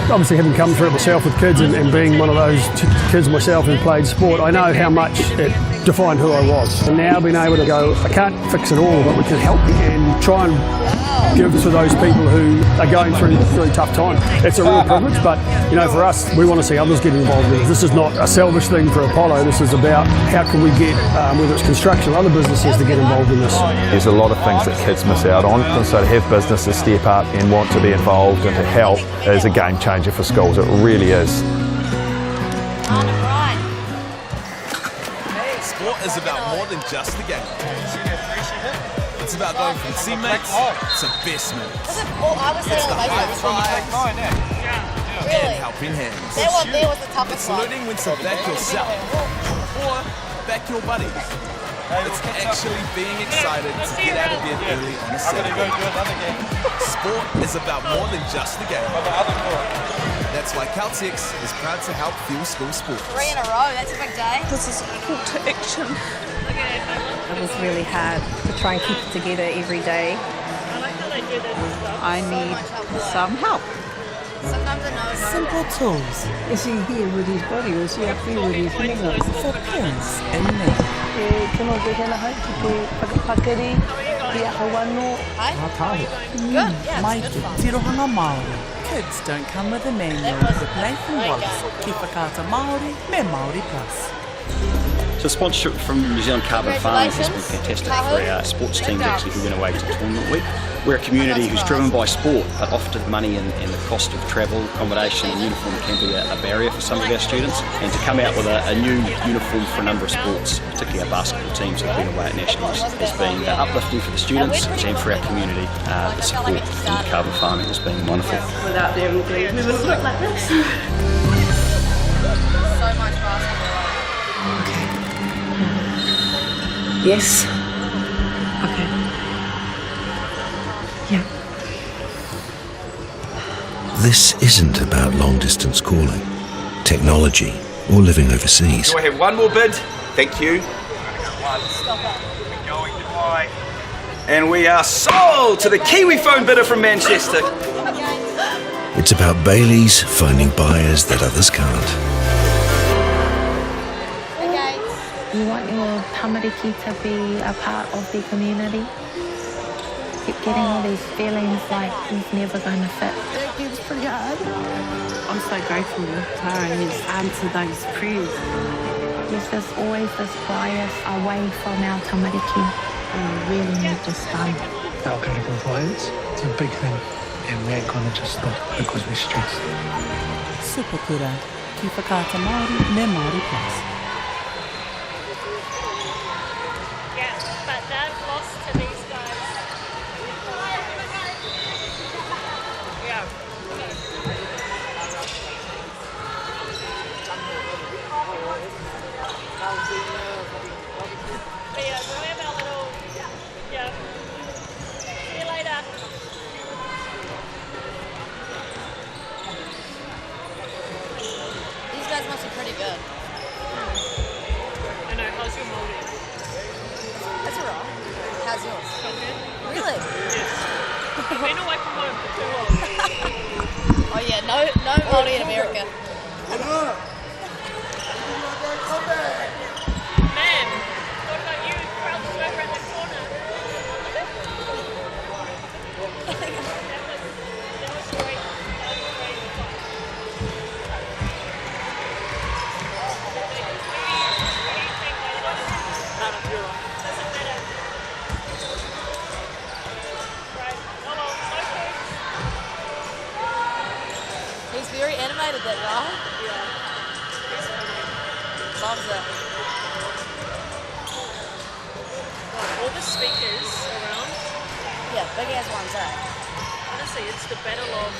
Obviously, having come through it myself with kids and being one of those kids myself who played sport, I know how much it defined who I was. And now being able to go, I can't fix it all, but we can help and try and give to those people who are going through really tough time. It's a real privilege, but for us, we want to see others get involved in it. This is not a selfish thing for Apollo. This is about how can we get, whether it's construction or other businesses, to get involved in this. There's a lot of things that kids miss out on, and so to have businesses step up and want to be involved and to help is a game changer for schools. It really is. Sport is about more than just the game. It's about going from teammates to best mates. It's the high five and helping hands. That one there was the toughest one. It's learning when to back yourself or back your buddies. It's actually being excited to get out of bed early on a Saturday. Sport is about more than just the game. That's why Caltex is proud to help fuel school sports. 3 in a row, that's a big day. This is a call to action. It was really hard to try and keep it together every day. I need some help. Sometimes I know. Simple tools. Is he here with his body or is he up here with his finger? For parents and me. Tirohanga Māori. Kids don't come with a manual with Nathan Wallace. Ki whakaata Māori, me Māori Plus. So sponsorship from New Zealand Carbon Farming has been fantastic for our sports teams actually who went away to tournament week. We're a community who's driven by sport, but often money and the cost of travel, accommodation and uniform can be a barrier for some of our students. And to come out with a new uniform for a number of sports, particularly our basketball teams who've been away at nationals, has been uplifting for the students and for our community. The support from Carbon Farming has been wonderful. Without them, we wouldn't look like this. So much basketball. Yes. Okay. Yeah. This isn't about long-distance calling, technology, or living overseas. Do I have one more bid? Thank you. Stop it. We're going to buy. And we are sold to the Kiwi phone bidder from Manchester. It's about Bailey's finding buyers that others can't. You want your tamariki to be a part of the community. Keep getting all these feelings like he's never going to fit. It was pretty hard. I'm so grateful Tara has answered those prayers. There's just always this bias away from our tamariki. We really need this done. Alcohol compliance, it's a big thing. And we're going to just stop because we're stressed. Supakura, ki whakaata Māori, me Māori plus. But they've lost to these guys. Yeah. But yeah, we'll have our little, yeah. See you later. These guys must be pretty good. I know, how's your molding? That's alright. How's yours? Okay. Really? Yes. I've been away from home for too long. Oh yeah, no Māori in America. Ma'am, what about you? Crouched over in the corner. That was great. He's very animated, that guy. Yeah. Loves it. All the speakers around. Yeah, big ass ones, eh? Honestly, it's the battle of.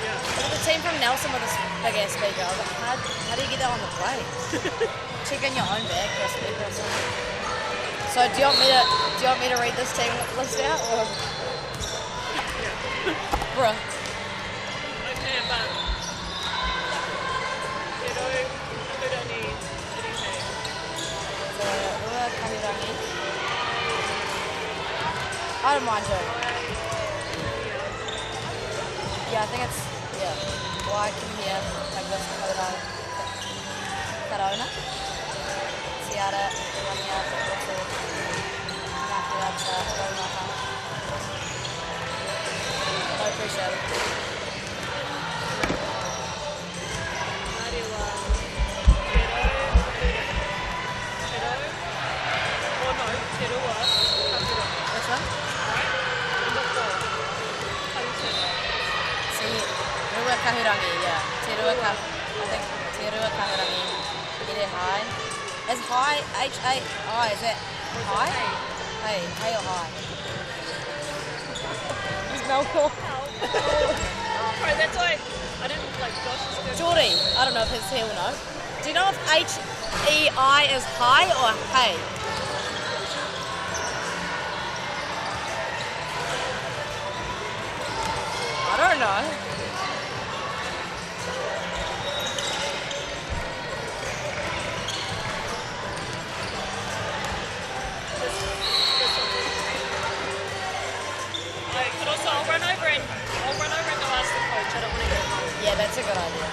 Yeah. Look at the team from Nelson with this big ass speaker. I was like, how do you get that on the plane? Check in your own bag for a speaker or something. So do you want me to read this team list out or? Bruh. Okay, but you don't need anything. So Rua Kahirangi. I don't mind doing it. Yeah, I think it's Why I can hear like this Karona. Siara Ramia Fokoto. Nakirata Romaha. I appreciate it. Which one? See, Rua Kahurangi, yeah. I think Te Rua Kahurangi. Get it high. Is high H-A-I, is that high? Hey or high? It's Melkor. Sorry, that's why I didn't like Josh's good. Geordie, I don't know if it's here or no. Do you know if H-E-I is high or hey? I don't know. But also, I'll run over and go ask the coach. I don't want to get home. Yeah, that's a good idea.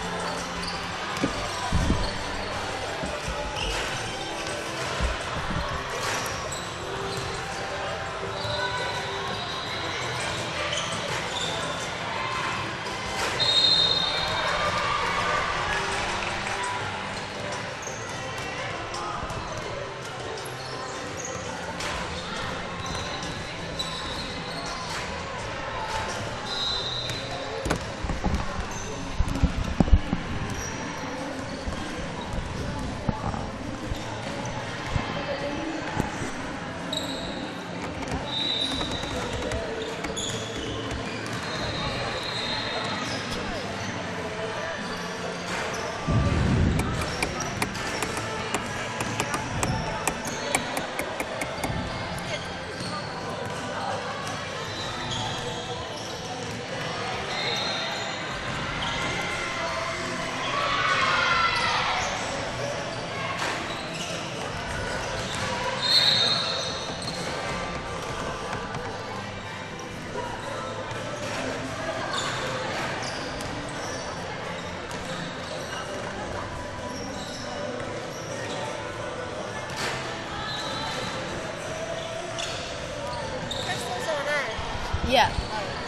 Yeah.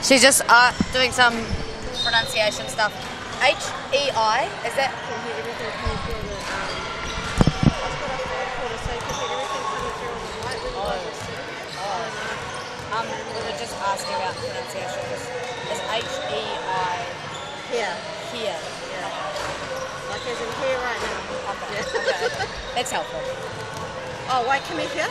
She's just doing some pronunciation stuff. H-E-I, is that? We were just asking about pronunciation. It's H-E-I. Here. Here. Yeah. Like as in here right now. Okay. That's helpful. Oh, wait, come here.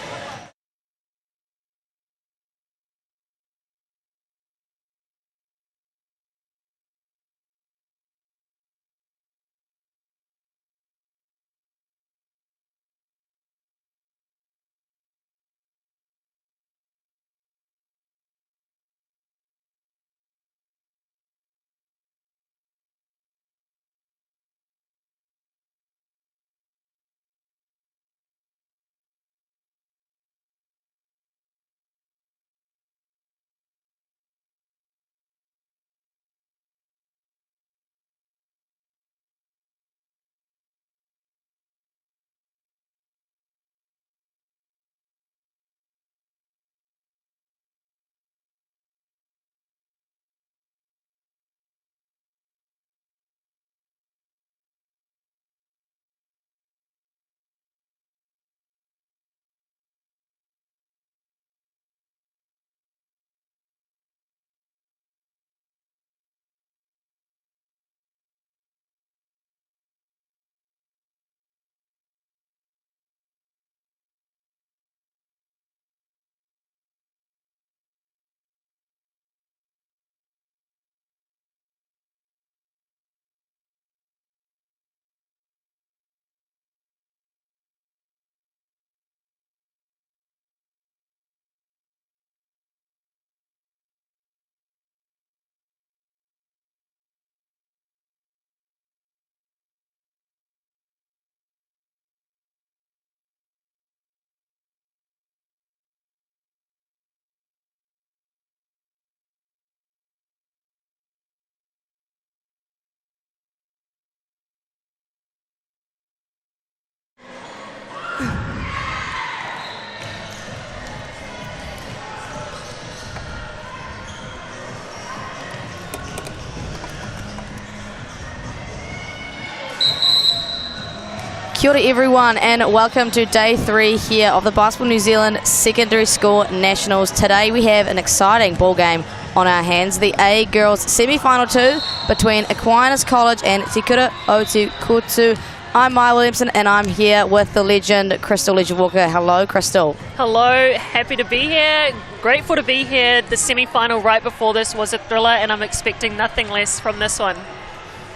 Kia ora everyone and welcome to day 3 here of the Basketball New Zealand Secondary School Nationals. Today we have an exciting ball game on our hands. The A Girls Semi-Final 2 between Aquinas College and Te Koutu. I'm Maya Williamson and I'm here with the legend, Crystal Walker. Hello, Crystal. Hello, happy to be here. Grateful to be here. The semi-final right before this was a thriller and I'm expecting nothing less from this one.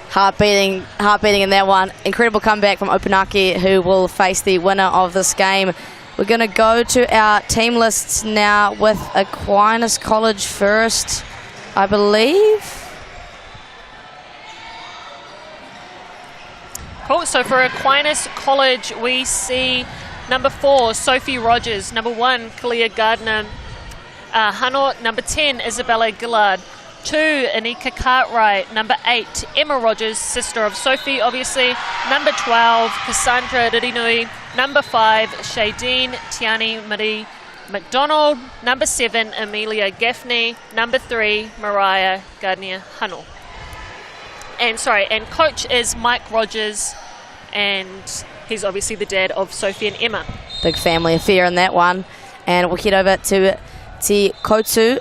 Heart beating in that one. Incredible comeback from Opunake, who will face the winner of this game. We're going to go to our team lists now with Aquinas College first, I believe. Cool, so for Aquinas College, we see number 4, Sophie Rogers, number 1, Kalia Gardner, Hano, number 10, Isabella Gillard, 2, Anika Cartwright, number 8, Emma Rogers, sister of Sophie, obviously, number 12, Cassandra Ririnui, number 5, Shadeen Tiani Marie McDonald, number 7, Amelia Gaffney, number 3, Mariah Gardner Hunnell. And coach is Mike Rogers, and he's obviously the dad of Sophie and Emma. Big family affair in that one. And we'll head over to Te Koutu,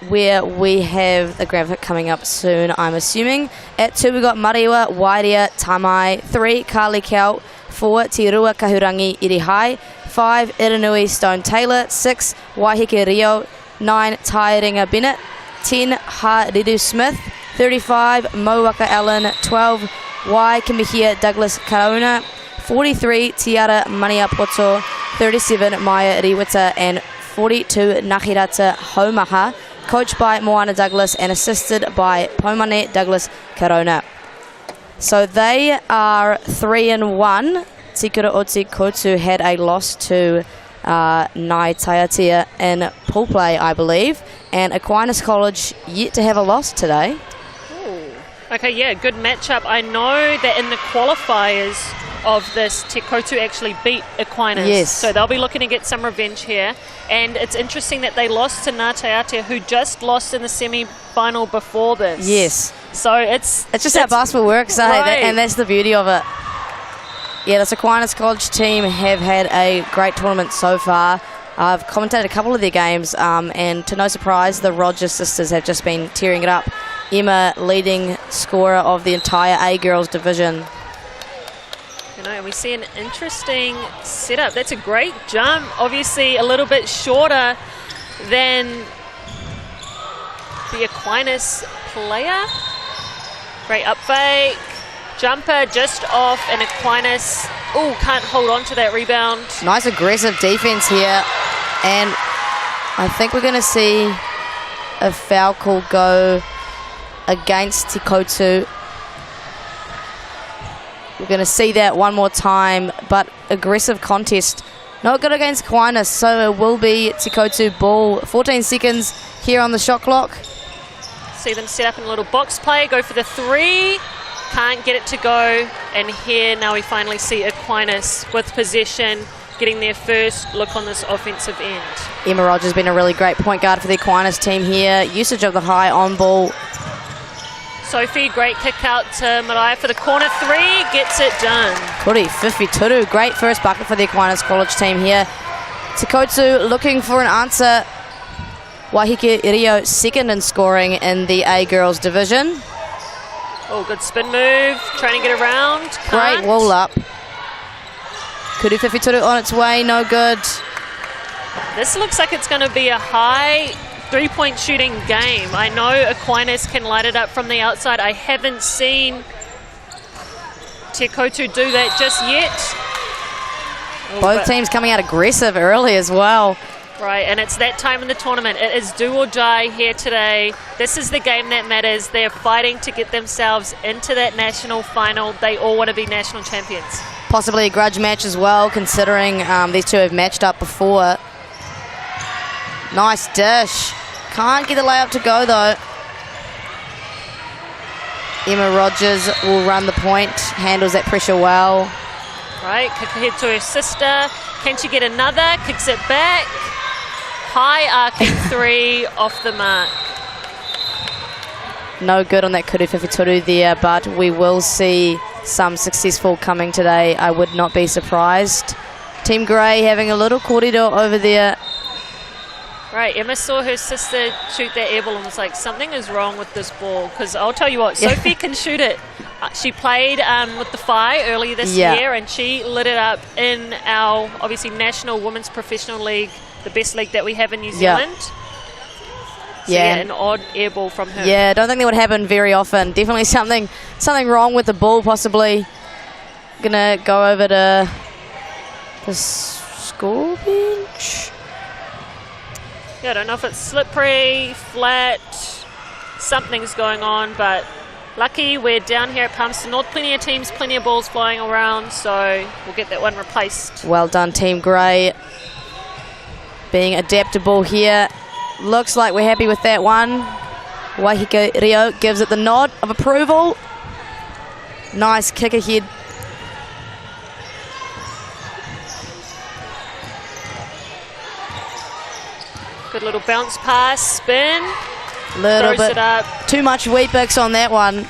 where we have the graphic coming up soon, I'm assuming. At 2, we got Mariwa Wairia Tamai. 3, Carly Kau. 4, Te Rua Kahurangi Irihai. 5, Iranui Stone Taylor. 6, Waiheke Rio. 9, Taiatea Bennett. 10, Ha Ridu Smith. 35, Mowaka Allen. 12, Waikimihia Douglas Karona. 43, Tiara Maniapoto. 37, Maya Riwita. And 42, Nakirata Homaha. Coached by Moana Douglas and assisted by Pomane Douglas Karona. So they are 3-1. Te Koutu had a loss to Taiatea in pool play, I believe. And Aquinas College yet to have a loss today. Ooh. Okay, yeah, good matchup. I know that in the qualifiers, of this, Te Koutu actually beat Aquinas. Yes. So they'll be looking to get some revenge here. And it's interesting that they lost to Taiatea, who just lost in the semi-final before this. Yes. So it's just how basketball works, right. And that's the beauty of it. Yeah, this Aquinas College team have had a great tournament so far. I've commentated a couple of their games, and to no surprise, the Rogers sisters have just been tearing it up. Emma leading scorer of the entire A girls division. And we see an interesting setup. That's a great jump. Obviously a little bit shorter than the Aquinas player. Great up fake. Jumper just off, and Aquinas, can't hold on to that rebound. Nice aggressive defense here. And I think we're going to see a foul call go against Te Koutu. We're going to see that one more time, but aggressive contest. Not good against Aquinas, so it will be Te Koutu ball. 14 seconds here on the shot clock. See them set up in a little box play, go for the three. Can't get it to go. And here now we finally see Aquinas with possession, getting their first look on this offensive end. Emma Rogers has been a really great point guard for the Aquinas team here. Usage of the high on ball. Sophie, great kick out to Mariah for the corner three, gets it done. Puri Whiwhituru, great first bucket for the Aquinas College team here. Te Koutu looking for an answer. Wahike Rio second in scoring in the A girls division. Oh, good spin move, trying to get around. Can't. Great wall up. Kuru Whiwhituru on its way, no good. This looks like it's going to be a high three-point shooting game. I know Aquinas can light it up from the outside. I haven't seen Te Koutu do that just yet. Both teams coming out aggressive early as well. Right, and it's that time in the tournament. It is do or die here today. This is the game that matters. They're fighting to get themselves into that national final. They all want to be national champions. Possibly a grudge match as well, considering these two have matched up before. Nice dish. Can't get the layup to go though. Emma Rogers will run the point, handles that pressure well. Right, kick ahead to her sister. Can she get another? Kicks it back. High arcing three off the mark. No good on that Kuru Whiwhituru there, but we will see some successful coming today. I would not be surprised. Team Grey having a little corridor over there. Right, Emma saw her sister shoot that air ball and was like, something is wrong with this ball. Because I'll tell you what, Sophie can shoot it. She played with the Phi earlier this year, and she lit it up in our, obviously, National Women's Professional League, the best league that we have in New Zealand. So an odd air ball from her. Yeah, I don't think that would happen very often. Definitely something wrong with the ball, possibly. Gonna go over to the score bench. Yeah, I don't know if it's slippery, flat, something's going on, but lucky we're down here at Palmerston North. Plenty of teams, plenty of balls flying around, so we'll get that one replaced. Well done, Team Grey. Being adaptable here. Looks like we're happy with that one. Wahike Rio gives it the nod of approval. Nice kick ahead. Good little bounce pass, spin. Little throws bit it up. too much Weet-Bix on that one.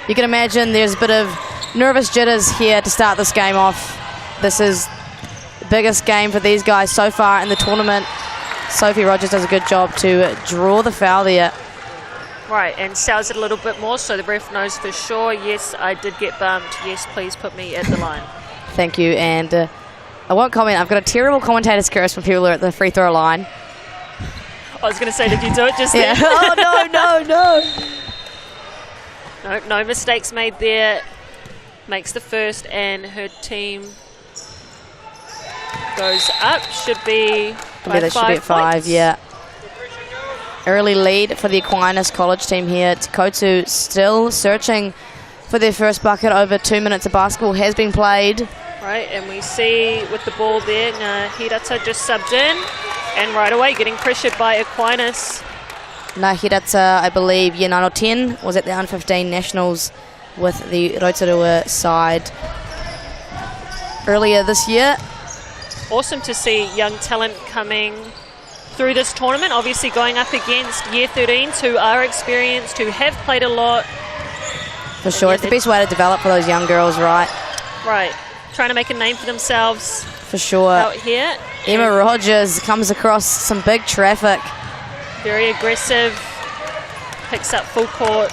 You can imagine there's a bit of nervous jitters here to start this game off. This is the biggest game for these guys so far in the tournament. Sophie Rogers does a good job to draw the foul there. Right, and sells it a little bit more so the ref knows for sure, yes, I did get bumped. Yes, please put me at the line. Thank you, and I won't comment. I've got a terrible commentator's curse when people are at the free throw line. I was going to say, did you do it just then? Oh, no. No mistakes made there. Makes the first, and her team goes up. Should be by They should be at 5, points. yeah. Early lead for the Aquinas College team here. Te Koutu still searching for their first bucket. Over 2 minutes of basketball has been played. Right, and we see with the ball there, Hirata just subbed in, and right away getting pressured by Aquinas. Hirata, I believe, year 9 or 10, was at the under-15 Nationals with the Rotorua side. earlier this year. Awesome to see young talent coming through this tournament, obviously going up against Year 13s who are experienced, who have played a lot. For sure, it's the best way to develop for those young girls, right? Right, trying to make a name for themselves. For sure. Out here. Emma Rogers comes across some big traffic. Very aggressive, picks up full court.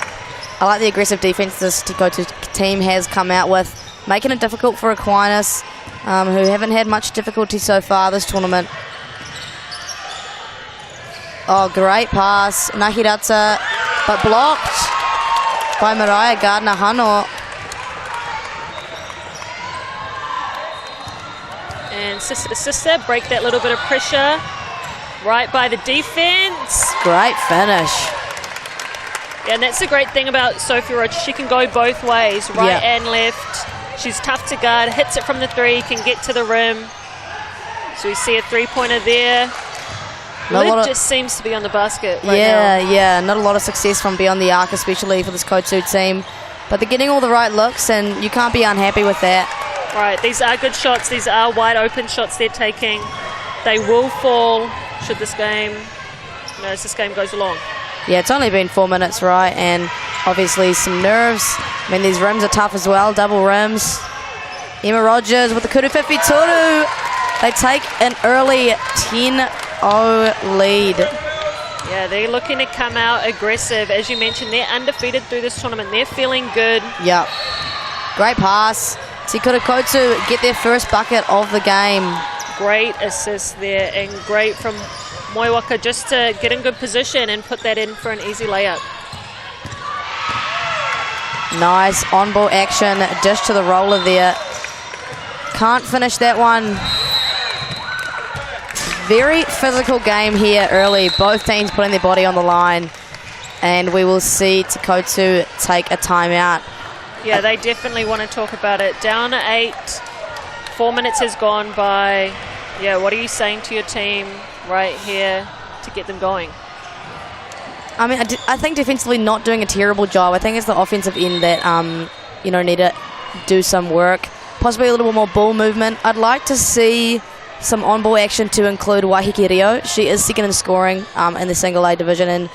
I like the aggressive defense this Te Koutu team has come out with, making it difficult for Aquinas, who haven't had much difficulty so far this tournament. Oh, great pass, Nahiratsa, but blocked by Mariah Gardner-Hano. And sister break that little bit of pressure right by the defense. Great finish. Yeah, and that's the great thing about Sophie Rogers. She can go both ways, right and left. She's tough to guard, hits it from the three, can get to the rim. So we see a three-pointer there. Liv just seems to be on the basket right now. Yeah, not a lot of success from beyond the arc, especially for this Koutu team. But they're getting all the right looks, and you can't be unhappy with that. Right, these are good shots. These are wide open shots they're taking. They will fall should this game, as this game goes along. Yeah, it's only been 4 minutes, right? And obviously some nerves. I mean, these rims are tough as well, double rims. Emma Rogers with the Kuru 50 Toru. They take an early 10-0 lead. Yeah, they're looking to come out aggressive. As you mentioned, they're undefeated through this tournament. They're feeling good. Yep. Great pass. Te Koutu get their first bucket of the game. Great assist there, and great from Moiwaka just to get in good position and put that in for an easy layup. Nice on-ball action, dish to the roller there. Can't finish that one. Very physical game here early. Both teams putting their body on the line. And we will see Te Koutu take a timeout. Yeah, they definitely want to talk about it. Down 8, 4 minutes has gone by. Yeah, what are you saying to your team right here to get them going? I mean, I think defensively not doing a terrible job. I think it's the offensive end that, need to do some work. Possibly a little bit more ball movement. I'd like to see some on-ball action to include Waiheke Rio. She is second in scoring in the single A division and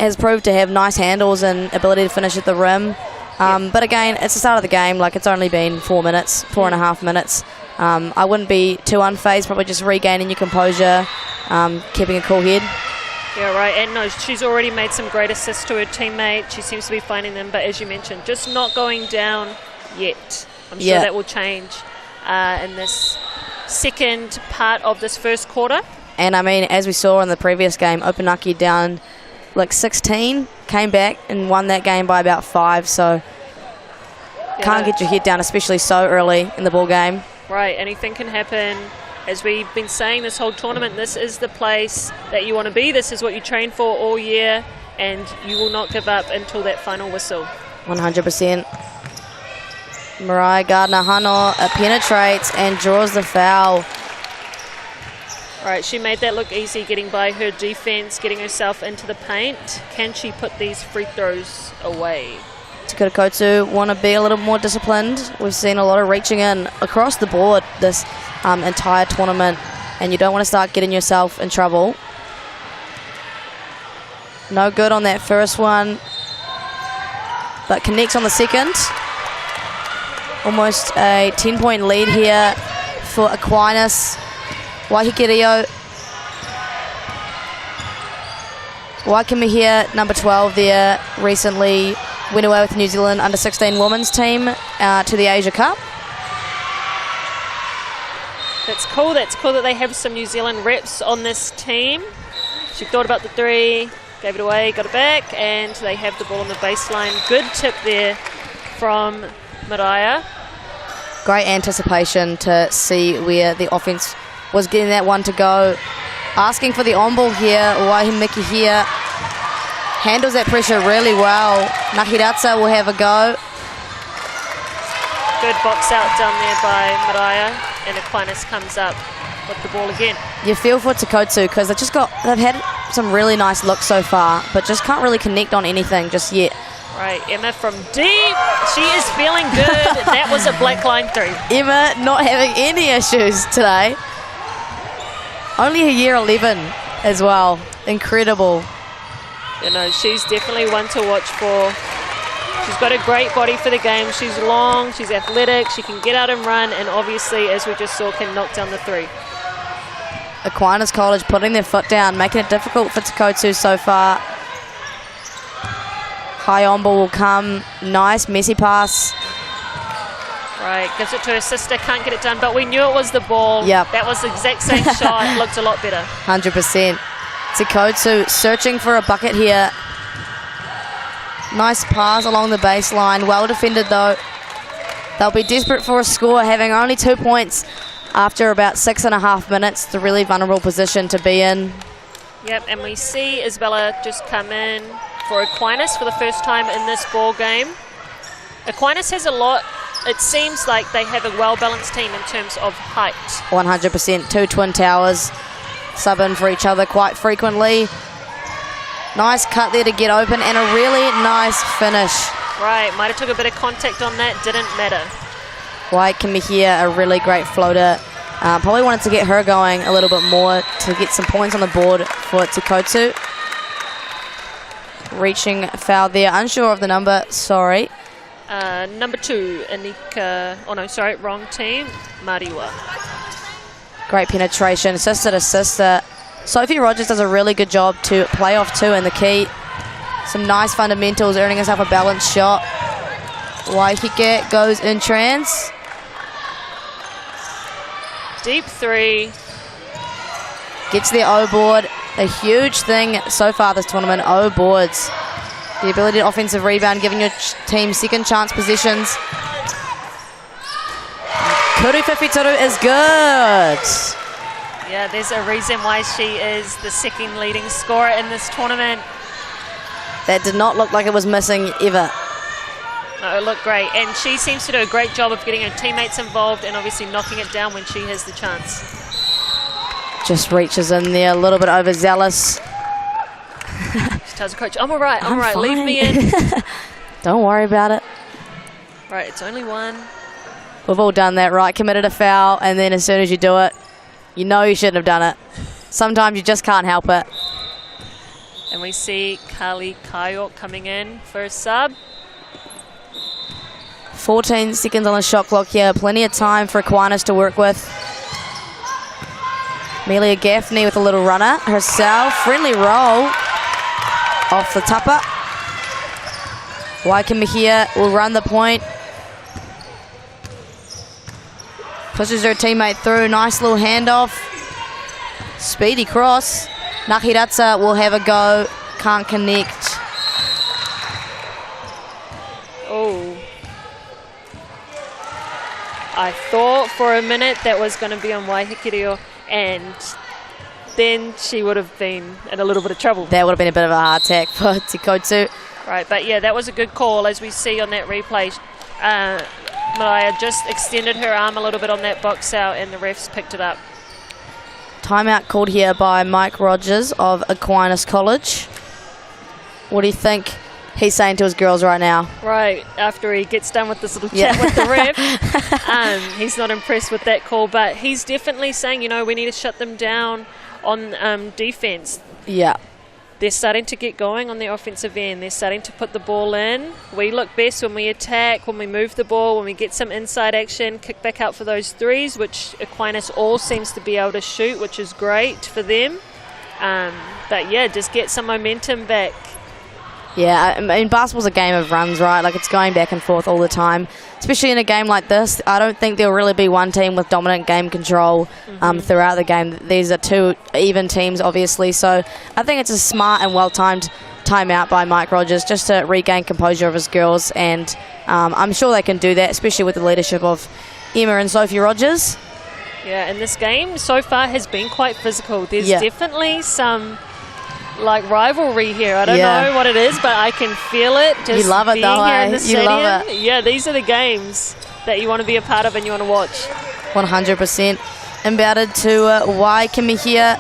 has proved to have nice handles and ability to finish at the rim. But again, it's the start of the game. Like, it's only been 4 minutes, 4.5 minutes. I wouldn't be too unfazed, probably just regaining your composure, keeping a cool head. Yeah, right. And no, she's already made some great assists to her teammate. She seems to be finding them, but as you mentioned, just not going down yet. I'm sure that will change in this second part of this first quarter. And I mean, as we saw in the previous game, Opunake down like 16, came back and won that game by about 5. So can't get your head down, especially so early in the ball game. Right, anything can happen. As we've been saying this whole tournament, this is the place that you want to be. This is what you train for all year, and you will not give up until that final whistle. 100%. Mariah Gardner-Hano penetrates and draws the foul. Right, she made that look easy, getting by her defense, getting herself into the paint. Can she put these free throws away? Te Koutu want to be a little more disciplined. We've seen a lot of reaching in across the board this entire tournament, and you don't want to start getting yourself in trouble. No good on that first one, but connects on the second. Almost a 10-point lead here for Aquinas. Waiheke Rio. Waikimi here, number 12 there, recently went away with New Zealand under-16 women's team to the Asia Cup. That's cool. That's cool that they have some New Zealand reps on this team. She thought about the three, gave it away, got it back, and they have the ball on the baseline. Good tip there from Mariah. Great anticipation to see where the offense was getting that one to go. Asking for the on-ball here, Waiheke here. Handles that pressure really well. Nahiratsa will have a go. Good box out down there by Mariah, and Aquinas comes up with the ball again. You feel for Te Koutu because they've had some really nice looks so far, but just can't really connect on anything just yet. Right, Emma from deep. She is feeling good. That was a black line 3. Emma not having any issues today. Only a year 11 as well. Incredible. You know, she's definitely one to watch for. She's got a great body for the game. She's long, she's athletic, she can get out and run, and obviously, as we just saw, can knock down the 3. Aquinas College putting their foot down, making it difficult for Te Koutu so far. High on ball will come. Nice, messy pass. Right, gives it to her sister, can't get it done, but we knew it was the ball. Yep. That was the exact same shot, looked a lot better. 100%. Te Koutu searching for a bucket here. Nice pass along the baseline. Well defended though. They'll be desperate for a score, having only 2 points after about 6.5 minutes. It's a really vulnerable position to be in. Yep, and we see Isabella just come in for Aquinas for the first time in this ball game. Aquinas has a lot. It seems like they have a well-balanced team in terms of height. 100%. 2 twin towers sub in for each other quite frequently. Nice cut there to get open and a really nice finish. Right, might have took a bit of contact on that, didn't matter. White can be here, a really great floater. Probably wanted to get her going a little bit more to get some points on the board for Te Koutu. Reaching foul there, unsure of the number, sorry. Number 2, Anika, oh no, sorry, wrong team, Mariwa. Great penetration, sister to sister. Sophie Rogers does a really good job to play off 2 in the key. Some nice fundamentals, earning herself a balanced shot. Waiheke goes in trans. Deep 3. Gets their O board. A huge thing so far this tournament, O boards. The ability to offensive rebound, giving your team second chance positions. Kuru Whiwhituru is good. Yeah, there's a reason why she is the second leading scorer in this tournament. That did not look like it was missing ever. No, it looked great. And she seems to do a great job of getting her teammates involved and obviously knocking it down when she has the chance. Just reaches in there, a little bit overzealous. She tells the coach, I'm all right, I'm fine. leave me in. Don't worry about it. Right, it's only 1. We've all done that, right? Committed a foul, and then as soon as you do it, you know you shouldn't have done it. Sometimes you just can't help it. And we see Kali Kayok coming in for a sub. 14 seconds on the shot clock here. Plenty of time for Aquinas to work with. Amelia Gaffney with a little runner herself. Friendly roll off the tupper. Waikimahia will run the point. Pushes her teammate through. Nice little handoff. Speedy cross. Nahiratsa will have a go. Can't connect. Oh. I thought for a minute that was going to be on Waiheke, and then she would have been in a little bit of trouble. That would have been a bit of a hard attack for Te Koutu. Right, but yeah, that was a good call, as we see on that replay. Mariah just extended her arm a little bit on that box out, and the refs picked it up. Timeout called here by Mike Rogers of Aquinas College. What do you think he's saying to his girls right now? Right, after he gets done with this little chat with the ref, he's not impressed with that call, but he's definitely saying, you know, we need to shut them down on defense. Yeah. They're starting to get going on the offensive end. They're starting to put the ball in. We look best when we attack, when we move the ball, when we get some inside action, kick back out for those threes, which Aquinas all seems to be able to shoot, which is great for them. But yeah, just get some momentum back. Yeah, I mean, basketball's a game of runs, right? Like, it's going back and forth all the time. Especially in a game like this, I don't think there'll really be one team with dominant game control throughout the game. These are 2 even teams, obviously. So I think it's a smart and well-timed timeout by Mike Rogers just to regain composure of his girls. And I'm sure they can do that, especially with the leadership of Emma and Sophie Rogers. Yeah, and this game so far has been quite physical. There's definitely some rivalry here. I don't know what it is, but I can feel it. Just you love it, being though. here in the stadium. You love it. Yeah, these are the games that you want to be a part of and you want to watch. 100%. Inbounded to Waikimahia,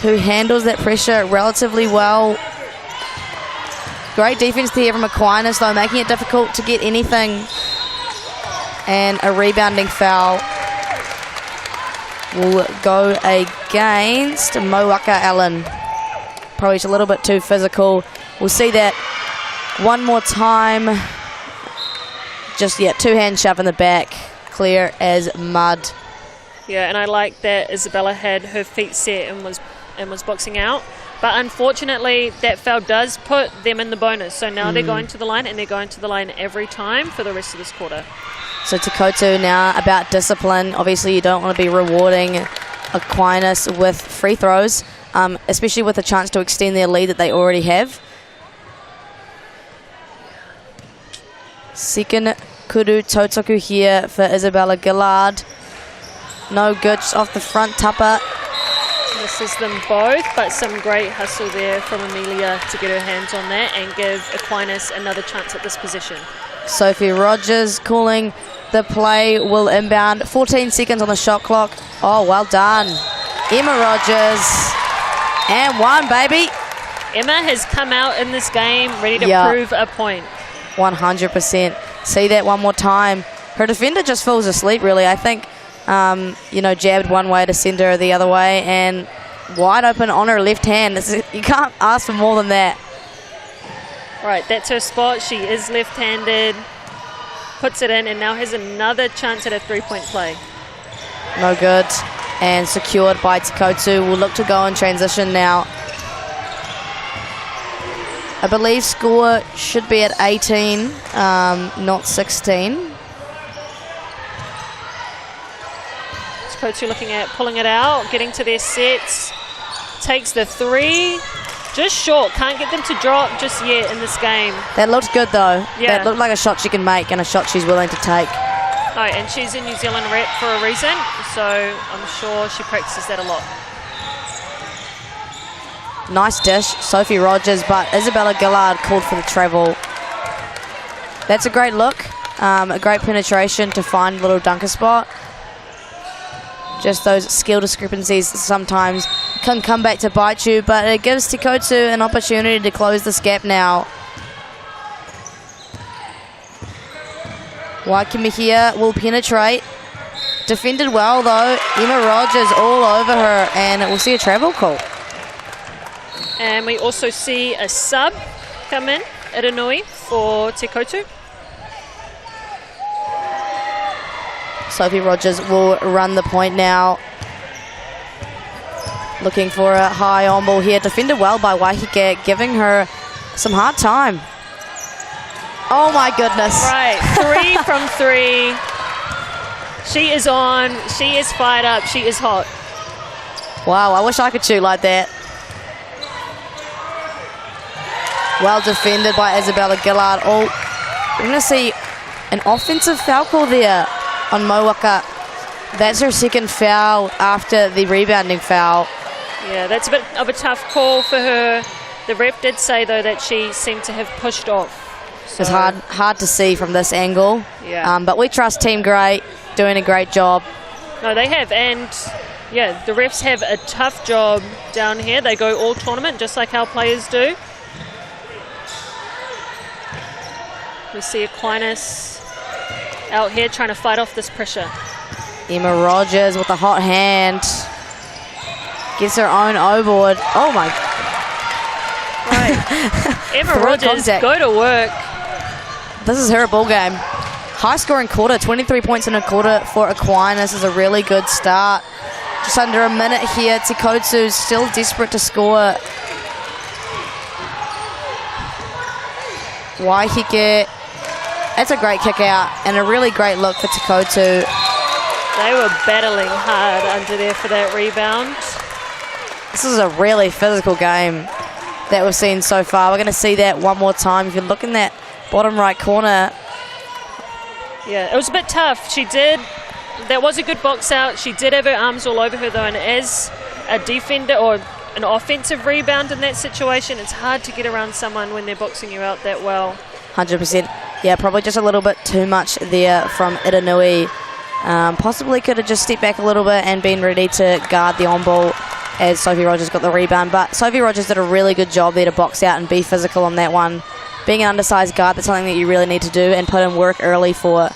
who handles that pressure relatively well. Great defence there from Aquinas, though, making it difficult to get anything. And a rebounding foul will go against Moaka Allen. Probably just a little bit too physical. We'll see that one more time. Just, yeah, two-hand shove in the back. Clear as mud. Yeah, and I like that Isabella had her feet set and was boxing out. But unfortunately, that foul does put them in the bonus. So now they're going to the line, and they're going to the line every time for the rest of this quarter. So Te Koutu now about discipline. Obviously, you don't want to be rewarding Aquinas with free throws, especially with a chance to extend their lead that they already have. Second Kuru Tautoku here for Isabella Gillard. No good, just off the front tupper. Misses them both, but some great hustle there from Amelia to get her hands on that and give Aquinas another chance at this position. Sophie Rogers calling the play, will inbound. 14 seconds on the shot clock. Oh, well done. Emma Rogers. And one, baby. Emma has come out in this game ready to prove a point. 100%. See that one more time. Her defender just falls asleep, really. I think, jabbed one way to send her the other way, and wide open on her left hand. You can't ask for more than that. Right, that's her spot. She is left-handed. Puts it in and now has another chance at a three-point play. No good. And secured by Te Koutu. Will look to go in transition now. I believe score should be at 18, not 16. Te Koutu looking at pulling it out, getting to their sets. Takes the three. Just short. Can't get them to drop just yet in this game. That looked good, though. Yeah. That looked like a shot she can make and a shot she's willing to take. Oh, and she's a New Zealand rep for a reason, so I'm sure she practices that a lot. Nice dish, Sophie Rogers, but Isabella Gillard called for the travel. That's a great look. A great penetration to find a little dunker spot. Just those skill discrepancies sometimes can come back to bite you, but it gives Te Koutu an opportunity to close this gap now. Waikimi here will penetrate. Defended well, though. Emma Rogers all over her, and we'll see a travel call. And we also see a sub come in, Iranui, for Te Koutu. Sophie Rogers will run the point now. Looking for a high on ball here. Defended well by Waiheke, giving her some hard time. Oh my goodness. Right, 3 from 3. She is on, she is fired up, she is hot. Wow, I wish I could shoot like that. Well defended by Isabella Gillard. Oh, we're going to see an offensive foul call there on Moaka. That's her second foul after the rebounding foul. Yeah, that's a bit of a tough call for her. The ref did say, though, that she seemed to have pushed off. So it's hard to see from this angle. Yeah. But we trust Team Grey, doing a great job. No, they have. And, yeah, the refs have a tough job down here. They go all tournament, just like our players do. We see Aquinas out here trying to fight off this pressure. Emma Rogers with a hot hand. Gets her own O-board. Oh, my. Right. Emma Rogers, go to work. This is her ball game. High scoring quarter, 23 points in a quarter for Aquinas is a really good start. Just under a minute here. Te Koutu still desperate to score. Waiheke. That's a great kick out and a really great look for Te Koutu. They were battling hard under there for that rebound. This is a really physical game that we've seen so far. We're going to see that one more time. If you look in that bottom right corner. Yeah, it was a bit tough. That was a good box out. She did have her arms all over her, though, and as a defender or an offensive rebound in that situation, it's hard to get around someone when they're boxing you out that well. 100%. Yeah, probably just a little bit too much there from Iranui. Possibly could have just stepped back a little bit and been ready to guard the on-ball as Sophie Rogers got the rebound. But Sophie Rogers did a really good job there to box out and be physical on that one. being an undersized guard, that's something that you really need to do and put in work early for.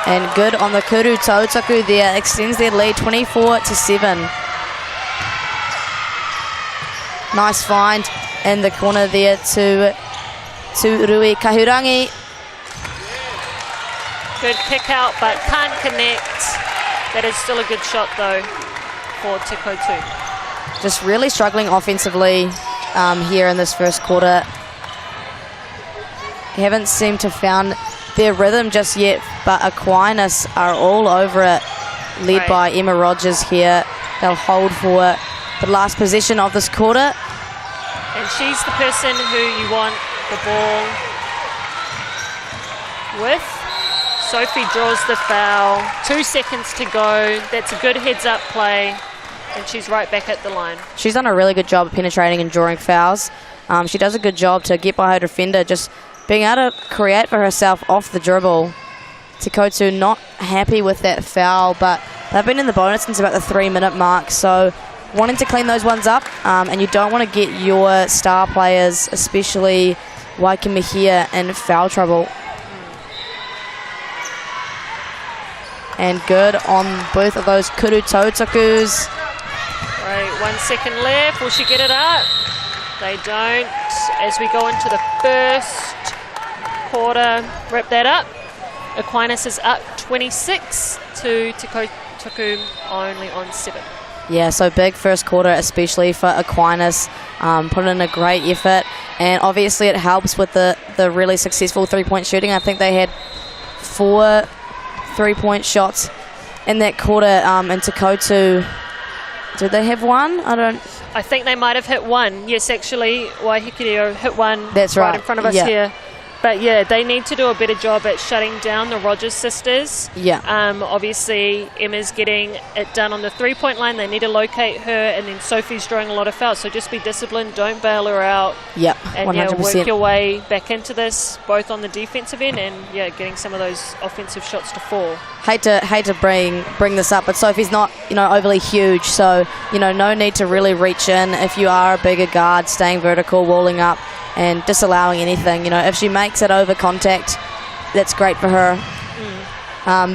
And good on the Kuru. Tautaku there extends their lead 24-7. Nice find in the corner there to Rui Kahurangi. Good kick out, but can't connect. That is still a good shot though for Te Koutu. Just really struggling offensively here in this first quarter. Haven't seemed to found their rhythm just yet, but Aquinas are all over it, led by Emma Rogers here. They'll hold for the last possession of this quarter. And she's the person who you want the ball with. Sophie draws the foul. 2 seconds to go. That's a good heads-up play, and she's right back at the line. She's done a really good job of penetrating and drawing fouls. She does a good job to get by her defender, just being able to create for herself off the dribble. Te Koutu not happy with that foul, but they've been in the bonus since about the 3-minute mark, so wanting to clean those ones up, and you don't want to get your star players, especially Waikimahia, in foul trouble. And good on both of those Kuru Tautakus. Right, 1 second left. Will she get it up? They don't. As we go into the first quarter, wrap that up. Aquinas is up 26 to Te Koutu only on 7. Yeah, so big first quarter, especially for Aquinas. Put in a great effort, and obviously it helps with the really successful three-point shooting. I think they had 4 3-point shots in that quarter, and Te Koutu, did they have 1? I think they might have hit 1. Yes, actually, Waihikireo hit 1. That's right in front of us here. But yeah, they need to do a better job at shutting down the Rogers sisters. Yeah. Obviously, Emma's getting it done on the 3-point line. They need to locate her, and then Sophie's drawing a lot of fouls. So just be disciplined. Don't bail her out. Yep, and 100%. Work your way back into this, both on the defensive end and getting some of those offensive shots to fall. Hate to bring this up, but Sophie's not overly huge, so no need to really reach in. If you are a bigger guard, staying vertical, walling up, and disallowing anything. If she makes it over contact, that's great for her.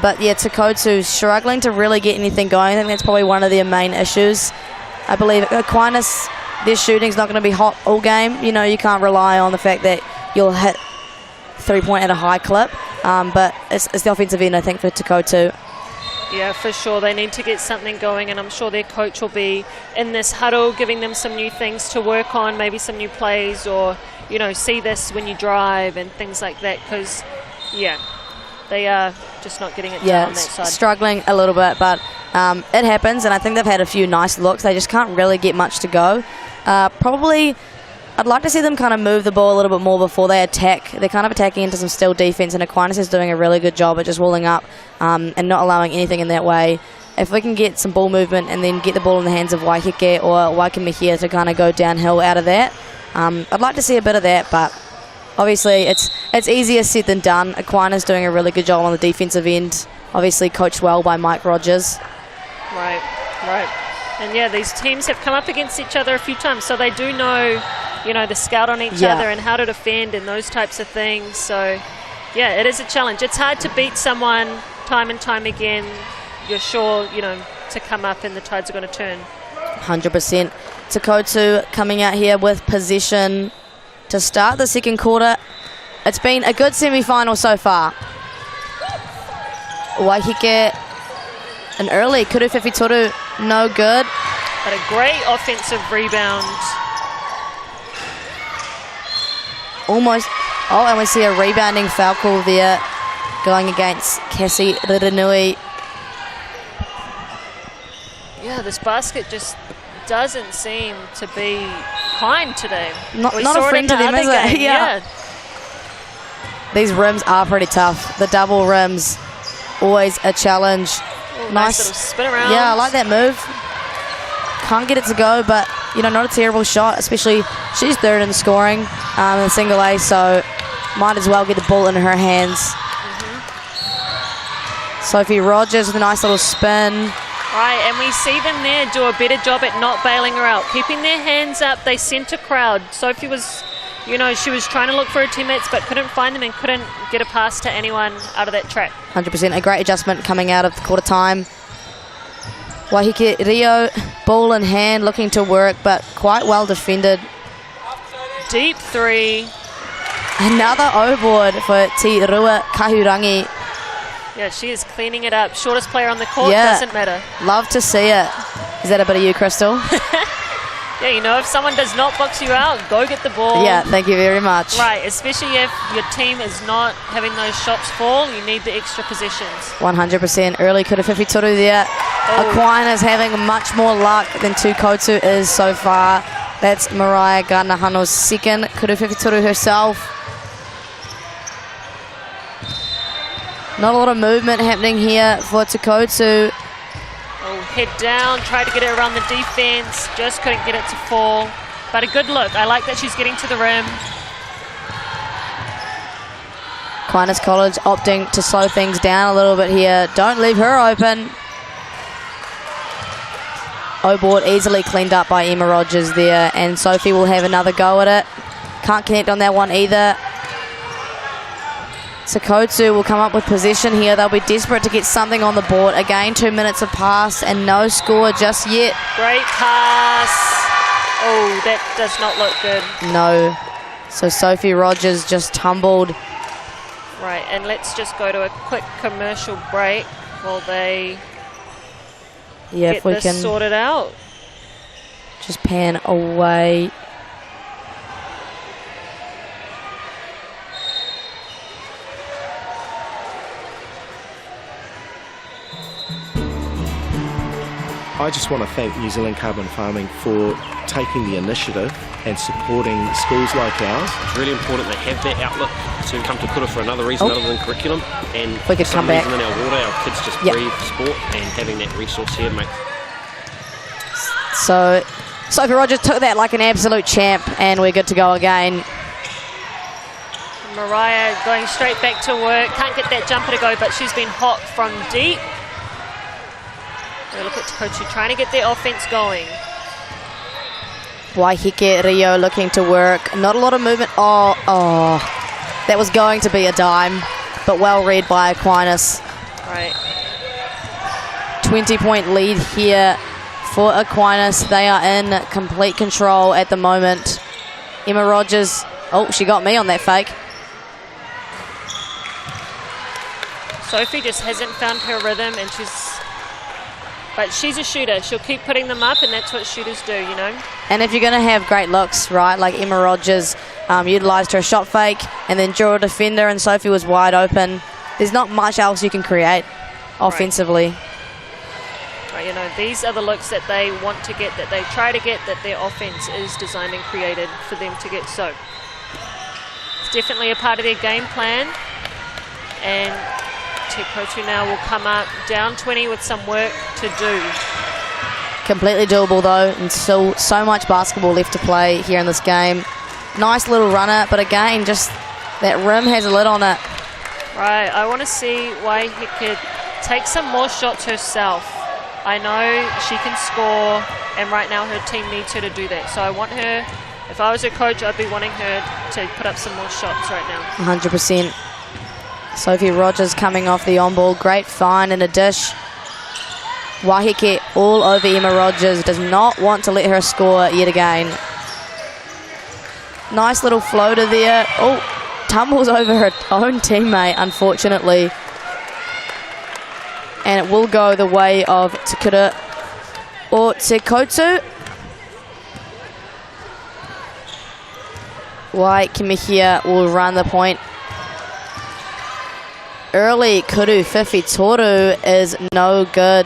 But yeah, Te Koutu struggling to really get anything going. I think that's probably one of their main issues. I believe Aquinas, their shooting's not going to be hot all game. You can't rely on the fact that you'll hit 3-point at a high clip. But it's the offensive end, I think, for Te Koutu. Yeah, for sure. They need to get something going, and I'm sure their coach will be in this huddle giving them some new things to work on, maybe some new plays, or, see this when you drive and things like that, because, they are just not getting it done on that side. Struggling a little bit, but it happens, and I think they've had a few nice looks. They just can't really get much to go. Probably, I'd like to see them kind of move the ball a little bit more before they attack. They're kind of attacking into some still defense, and Aquinas is doing a really good job at just walling up and not allowing anything in that way. If we can get some ball movement and then get the ball in the hands of Waiheke or Waikimahia to kind of go downhill out of that, I'd like to see a bit of that, but obviously it's easier said than done. Aquinas doing a really good job on the defensive end, obviously coached well by Mike Rogers. Right. And yeah, these teams have come up against each other a few times, so they do know, the scout on each other and how to defend and those types of things. So, yeah, it is a challenge. It's hard to beat someone time and time again. You're sure, to come up and the tides are going to turn. 100%. Te Koutu coming out here with possession to start the second quarter. It's been a good semi-final so far. Waiheke, an early Kuru Whiwhitoru, no good. But a great offensive rebound. Almost. Oh, and we see a rebounding foul call there going against Cassie Riranui. Yeah, this basket just doesn't seem to be kind today. Not a friend to them, is it? Yeah. These rims are pretty tough. The double rims, always a challenge. Ooh, nice little spin around. Yeah, I like that move. Can't get it to go, but not a terrible shot, especially she's third in scoring in the single A, so might as well get the ball in her hands. Sophie Rogers with a nice little spin. Right, and we see them there do a better job at not bailing her out, keeping their hands up. They sent a crowd. Sophie was You know, she was trying to look for her teammates but couldn't find them and couldn't get a pass to anyone out of that track. 100%. A great adjustment coming out of the quarter time. Waiheke Rio, ball in hand, looking to work, but quite well defended. Deep three. Another O-board for Te Rua Kahurangi. Yeah, she is cleaning it up. Shortest player on the court, doesn't matter. Love to see it. Is that a bit of you, Crystal? Yeah, you know, if someone does not box you out, go get the ball. Yeah, thank you very much. Right, especially if your team is not having those shots fall, you need the extra possessions. 100%. Early Kura Whiwhitoru there. Aquinas having much more luck than Te Koutu is so far. That's Mariah Garnahano's second Kura Whiwhitoru herself. Not a lot of movement happening here for Te Koutu. Oh, head down, tried to get it around the defense, just couldn't get it to fall. But a good look. I like that she's getting to the rim. Aquinas College opting to slow things down a little bit here. Don't leave her open. O-board easily cleaned up by Emma Rogers there, and Sophie will have another go at it. Can't connect on that one either. Te Koutu will come up with possession here. They'll be desperate to get something on the board. Again, 2 minutes have passed and no score just yet. Great pass. Oh, that does not look good. No. So Sophie Rogers just tumbled. Right, and let's just go to a quick commercial break while they get if we this can sorted out. Just pan away. I just want to thank New Zealand Carbon Farming for taking the initiative and supporting schools like ours. It's really important they have that outlet to come to Kura for another reason other than curriculum. And we could for some come back. reason in our water, our kids just breathe sport, and having that resource here makes. So Sophie Rogers took that like an absolute champ, and we're good to go again. Mariah going straight back to work. Can't get that jumper to go, but she's been hot from deep. Look at Te Koutu trying to get their offense going. Waiheke Rio looking to work. Not a lot of movement. Oh, that was going to be a dime, but well read by Aquinas. Right. 20-point lead here for Aquinas. They are in complete control at the moment. Emma Rogers. Oh, she got me on that fake. Sophie just hasn't found her rhythm, and but she's a shooter. She'll keep putting them up, and that's what shooters do, you know. And if you're going to have great looks, right, like Emma Rogers utilised her shot fake and then drew a defender, and Sophie was wide open. There's not much else you can create offensively. Right, you know, these are the looks that they want to get, that they try to get, that their offense is designed and created for them to get. So it's definitely a part of their game plan. And Te Koutu now will come up down 20 with some work to do. Completely doable though, and still so much basketball left to play here in this game. Nice little runner, but again, just that rim has a lid on it. Right, I want to see why he could take some more shots herself. I know she can score, and right now her team needs her to do that. So I want her, if I was her coach, I'd be wanting her to put up some more shots right now. 100%. Sophie Rogers coming off the on-ball. Great find and a dish. Waiheke all over Emma Rogers. Does not want to let her score yet again. Nice little floater there. Oh, tumbles over her own teammate, unfortunately. And it will go the way of Te Koutu or Te Koutu. Waikimihia will run the point. Early Kuru Whiwhitoru is no good.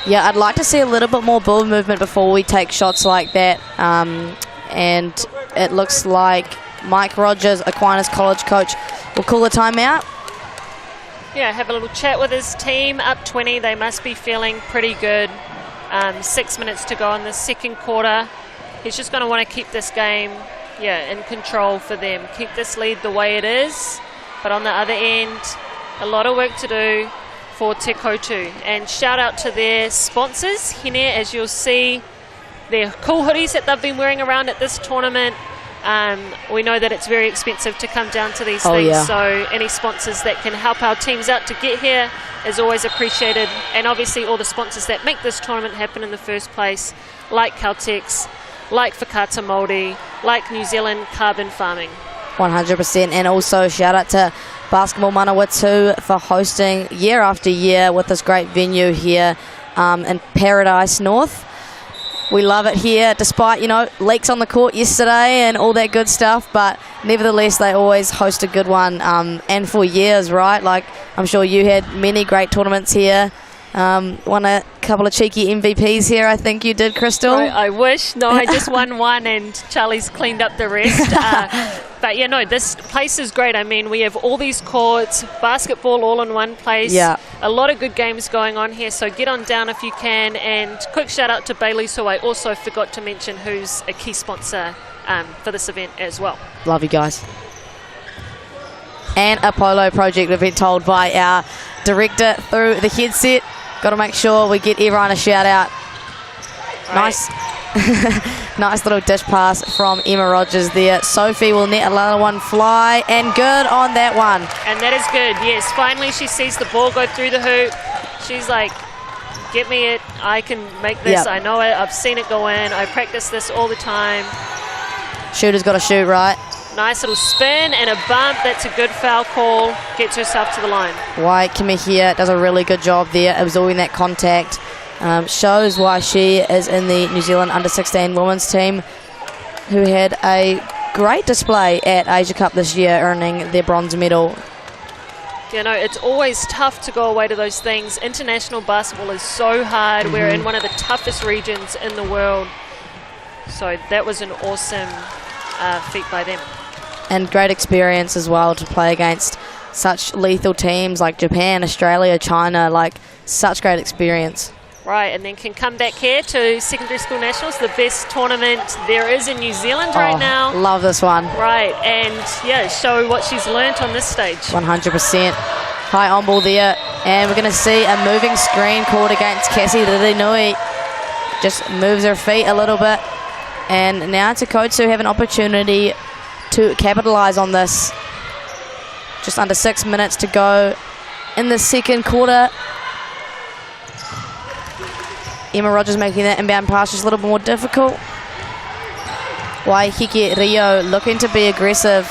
Yeah, I'd like to see a little bit more ball movement before we take shots like that. And it looks like Mike Rogers, Aquinas College coach, will call a timeout. Yeah, have a little chat with his team. Up 20, they must be feeling pretty good. 6 minutes to go in the second quarter. He's just going to want to keep this game, in control for them. Keep this lead the way it is. But on the other end, a lot of work to do for Te Koutu. And shout out to their sponsors, Hine, as you'll see, their cool hoodies that they've been wearing around at this tournament. We know that it's very expensive to come down to these Oh, things, yeah. so any sponsors that can help our teams out to get here is always appreciated. And obviously all the sponsors that make this tournament happen in the first place, like Caltex, like Whakata Māori, like New Zealand Carbon Farming. 100%. And also shout out to Basketball Manawatu for hosting year after year with this great venue here in Paradise North. We love it here, despite, you know, leaks on the court yesterday and all that good stuff, but nevertheless they always host a good one, and for years, right? Like, I'm sure you had many great tournaments here. Won a couple of cheeky MVPs here, I think you did, Crystal. I wish. No, I just won one and Charlie's cleaned up the rest. But yeah, no, this place is great. I mean, we have all these courts, basketball all in one place. Yeah. A lot of good games going on here, so get on down if you can. And quick shout out to Bailey's, who I also forgot to mention, who's a key sponsor for this event as well. Love you guys. And Apollo Project, we've been told by our director through the headset. Got to make sure we get everyone a shout out. Nice. Nice little dish pass from Emma Rogers there. Sophie will net another one fly, and good on that one. And that is good, yes. Finally she sees the ball go through the hoop. She's like, get me it. I can make this. Yep. I know it. I've seen it go in. I practice this all the time. Shooter's got to shoot, right? Nice little spin and a bump. That's a good foul call. Gets herself to the line. White Kimihia does a really good job there absorbing that contact. Shows why she is in the New Zealand under-16 women's team, who had a great display at Asia Cup this year, earning their bronze medal. You know, it's always tough to go away to those things. International basketball is so hard. We're in one of the toughest regions in the world. So that was an awesome feat by them. And great experience as well to play against such lethal teams like Japan, Australia, China. Like, such great experience. Right, and then can come back here to Secondary School Nationals, the best tournament there is in New Zealand right now. Love this one. Right, and yeah, show what she's learnt on this stage. 100%. High on ball there, and we're going to see a moving screen called against Cassie Ririnui. Just moves her feet a little bit, and now Te Koutu have an opportunity to capitalise on this. Just under 6 minutes to go in the second quarter. Emma Rogers making that inbound pass just a little bit more difficult. Waiheke Rio looking to be aggressive.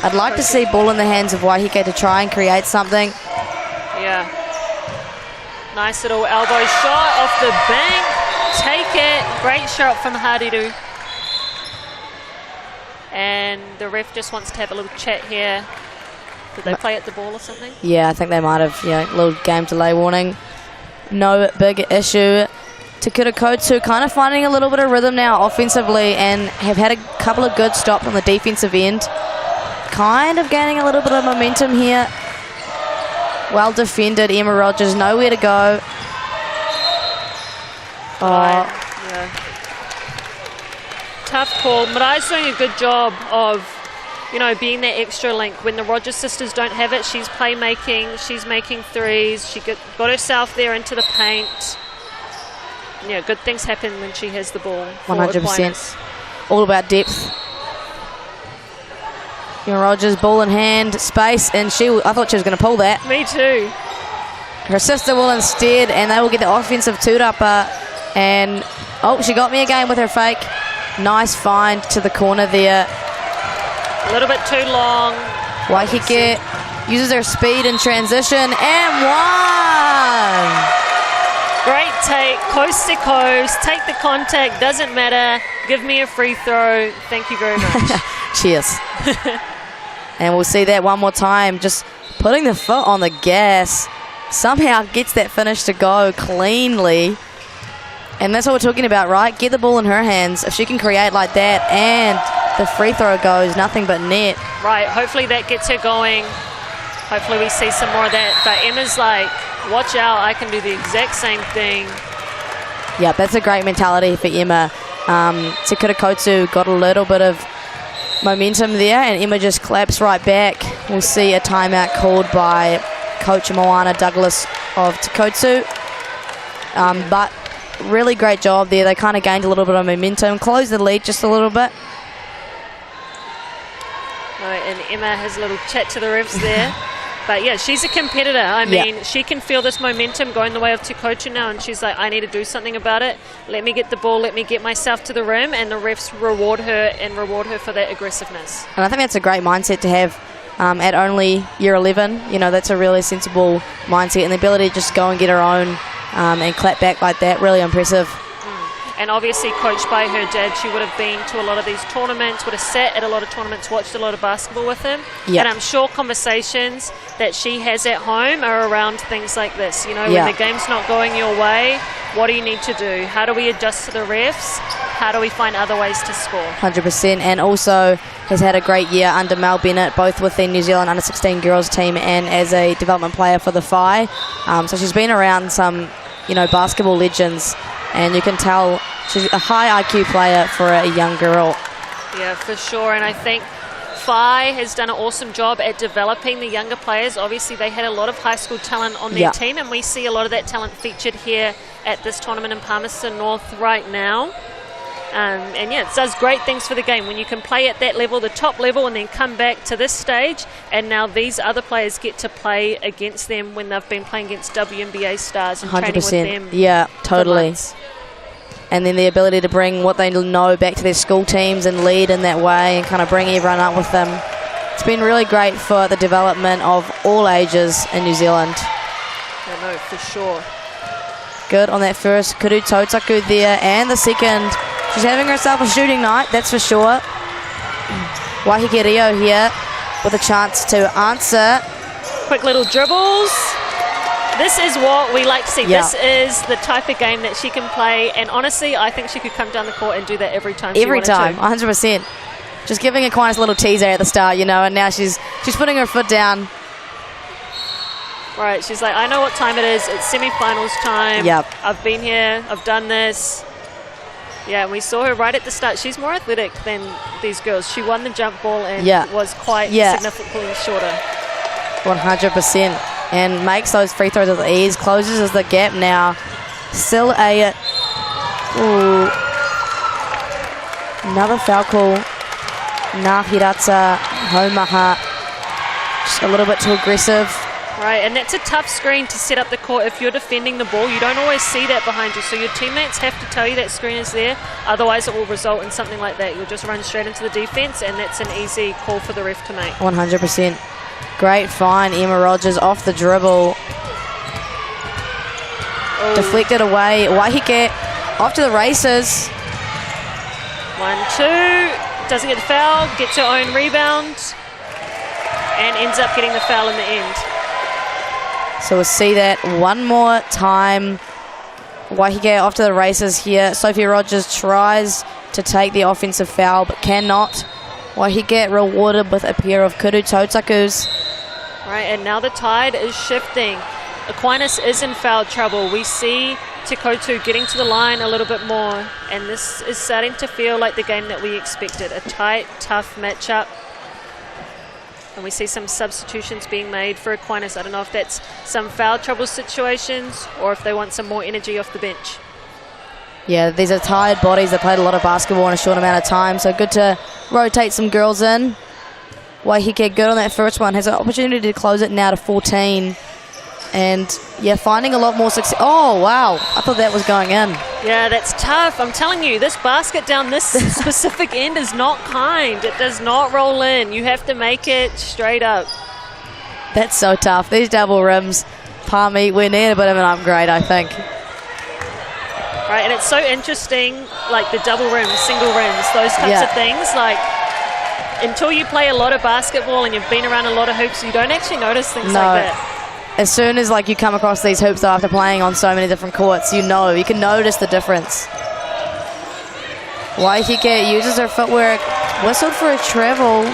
I'd like to see ball in the hands of Waiheke to try and create something. Yeah. Nice little elbow shot off the bank. Take it. Great shot from Hariru. And the ref just wants to have a little chat here. Did they play at the ball or something? Yeah, I think they might have. Yeah, little game delay warning. No big issue. Te Koutu kind of finding a little bit of rhythm now offensively and have had a couple of good stops on the defensive end. Kind of gaining a little bit of momentum here. Well defended. Emma Rogers, nowhere to go. Oh. Yeah. Tough call. Marai's doing a good job of, you know, being that extra link. When the Rogers sisters don't have it, she's playmaking, she's making threes, she got herself there into the paint. Yeah, good things happen when she has the ball. 100%. All about depth. Emma Rogers, ball in hand, space, and I thought she was going to pull that. Me too. Her sister will instead, and they will get the offensive two-upper. And, oh, she got me again with her fake. Nice find to the corner there. A little bit too long. Waiheke uses her speed in transition and one. Great take, coast to coast. Take the contact, doesn't matter. Give me a free throw. Thank you very much. Cheers. And we'll see that one more time. Just putting the foot on the gas. Somehow gets that finish to go cleanly. And that's what we're talking about, right? Get the ball in her hands. If she can create like that and the free throw goes nothing but net. Right, hopefully that gets her going. Hopefully we see some more of that. But Emma's like, watch out, I can do the exact same thing. Yeah, that's a great mentality for Emma. Te Koutu got a little bit of momentum there, and Emma just claps right back. We'll see a timeout called by Coach Moana Douglas of Te Koutu. But really great job there. They kind of gained a little bit of momentum, closed the lead just a little bit. Right, and Emma has a little chat to the refs there. But yeah, she's a competitor. I mean, she can feel this momentum going the way of Te Koutu now, and she's like, I need to do something about it. Let me get the ball, let me get myself to the rim, and the refs reward her for that aggressiveness. And I think that's a great mindset to have at only year 11. You know, that's a really sensible mindset, and the ability to just go and get her own and clap back like that, really impressive. And obviously coached by her dad, she would have been to a lot of these tournaments, would have sat at a lot of tournaments, watched a lot of basketball with him. Yep. And I'm sure conversations that she has at home are around things like this. You know, when the game's not going your way, what do you need to do? How do we adjust to the refs? How do we find other ways to score? 100%. And also has had a great year under Mel Bennett, both with the New Zealand under-16 girls team and as a development player for the Phi. So she's been around some, you know, basketball legends, and you can tell she's a high IQ player for a young girl. Yeah, for sure. And I think Phi has done an awesome job at developing the younger players. Obviously, they had a lot of high school talent on their team, and we see a lot of that talent featured here at this tournament in Palmerston North right now. And yeah, it does great things for the game when you can play at that level, the top level, and then come back to this stage, and now these other players get to play against them when they've been playing against WNBA stars and 100%. training with them. Yeah, totally. And then the ability to bring what they know back to their school teams and lead in that way and kind of bring everyone up with them. It's been really great for the development of all ages in New Zealand. I know, for sure. Good on that first Kuru Tautaku there, and the second. She's having herself a shooting night, that's for sure. Wahike Rio here with a chance to answer. Quick little dribbles. This is what we like to see. Yeah. This is the type of game that she can play, and honestly, I think she could come down the court and do that every time Every she wanted time, 100%. Just giving Aquinas a little teaser at the start, you know, and now she's putting her foot down. Right, she's like, I know what time it is. It's semi-finals time. Yep. I've been here. I've done this. Yeah, and we saw her right at the start. She's more athletic than these girls. She won the jump ball and was quite significantly shorter. 100%. And makes those free throws with ease. Closes the gap now. Still a... Ooh. Another foul call. Nahirata Homaha. Just a little bit too aggressive. Right, and that's a tough screen to set up the court. If you're defending the ball, you don't always see that behind you, so your teammates have to tell you that screen is there, otherwise it will result in something like that. You'll just run straight into the defense, and that's an easy call for the ref to make. 100%. Great find, Emma Rogers off the dribble. Deflected away. Wahike off to the races. 1-2, doesn't get the foul, gets her own rebound, and ends up getting the foul in the end. So we'll see that one more time. Wahike off to the races here. Sophie Rogers tries to take the offensive foul but cannot. Wahike rewarded with a pair of Kuru Tautakus. Right, and now the tide is shifting. Aquinas is in foul trouble. We see Te Koutu getting to the line a little bit more, and this is starting to feel like the game that we expected. A tight, tough matchup. And we see some substitutions being made for Aquinas. I don't know if that's some foul trouble situations or if they want some more energy off the bench. Yeah, these are tired bodies. They played a lot of basketball in a short amount of time, so good to rotate some girls in. Wahike good on that first one. Has an opportunity to close it now to 14. And, yeah, finding a lot more success. Oh, wow. I thought that was going in. Yeah, that's tough. I'm telling you, this basket down this specific end is not kind. It does not roll in. You have to make it straight up. That's so tough. These double rims, Palmy, we need a bit of an upgrade, I think. Right, and it's so interesting, like the double rims, single rims, those types of things. Like, until you play a lot of basketball and you've been around a lot of hoops, you don't actually notice things like that. As soon as you come across these hoops though, after playing on so many different courts, you can notice the difference. Wahike uses her footwork, whistled for a travel.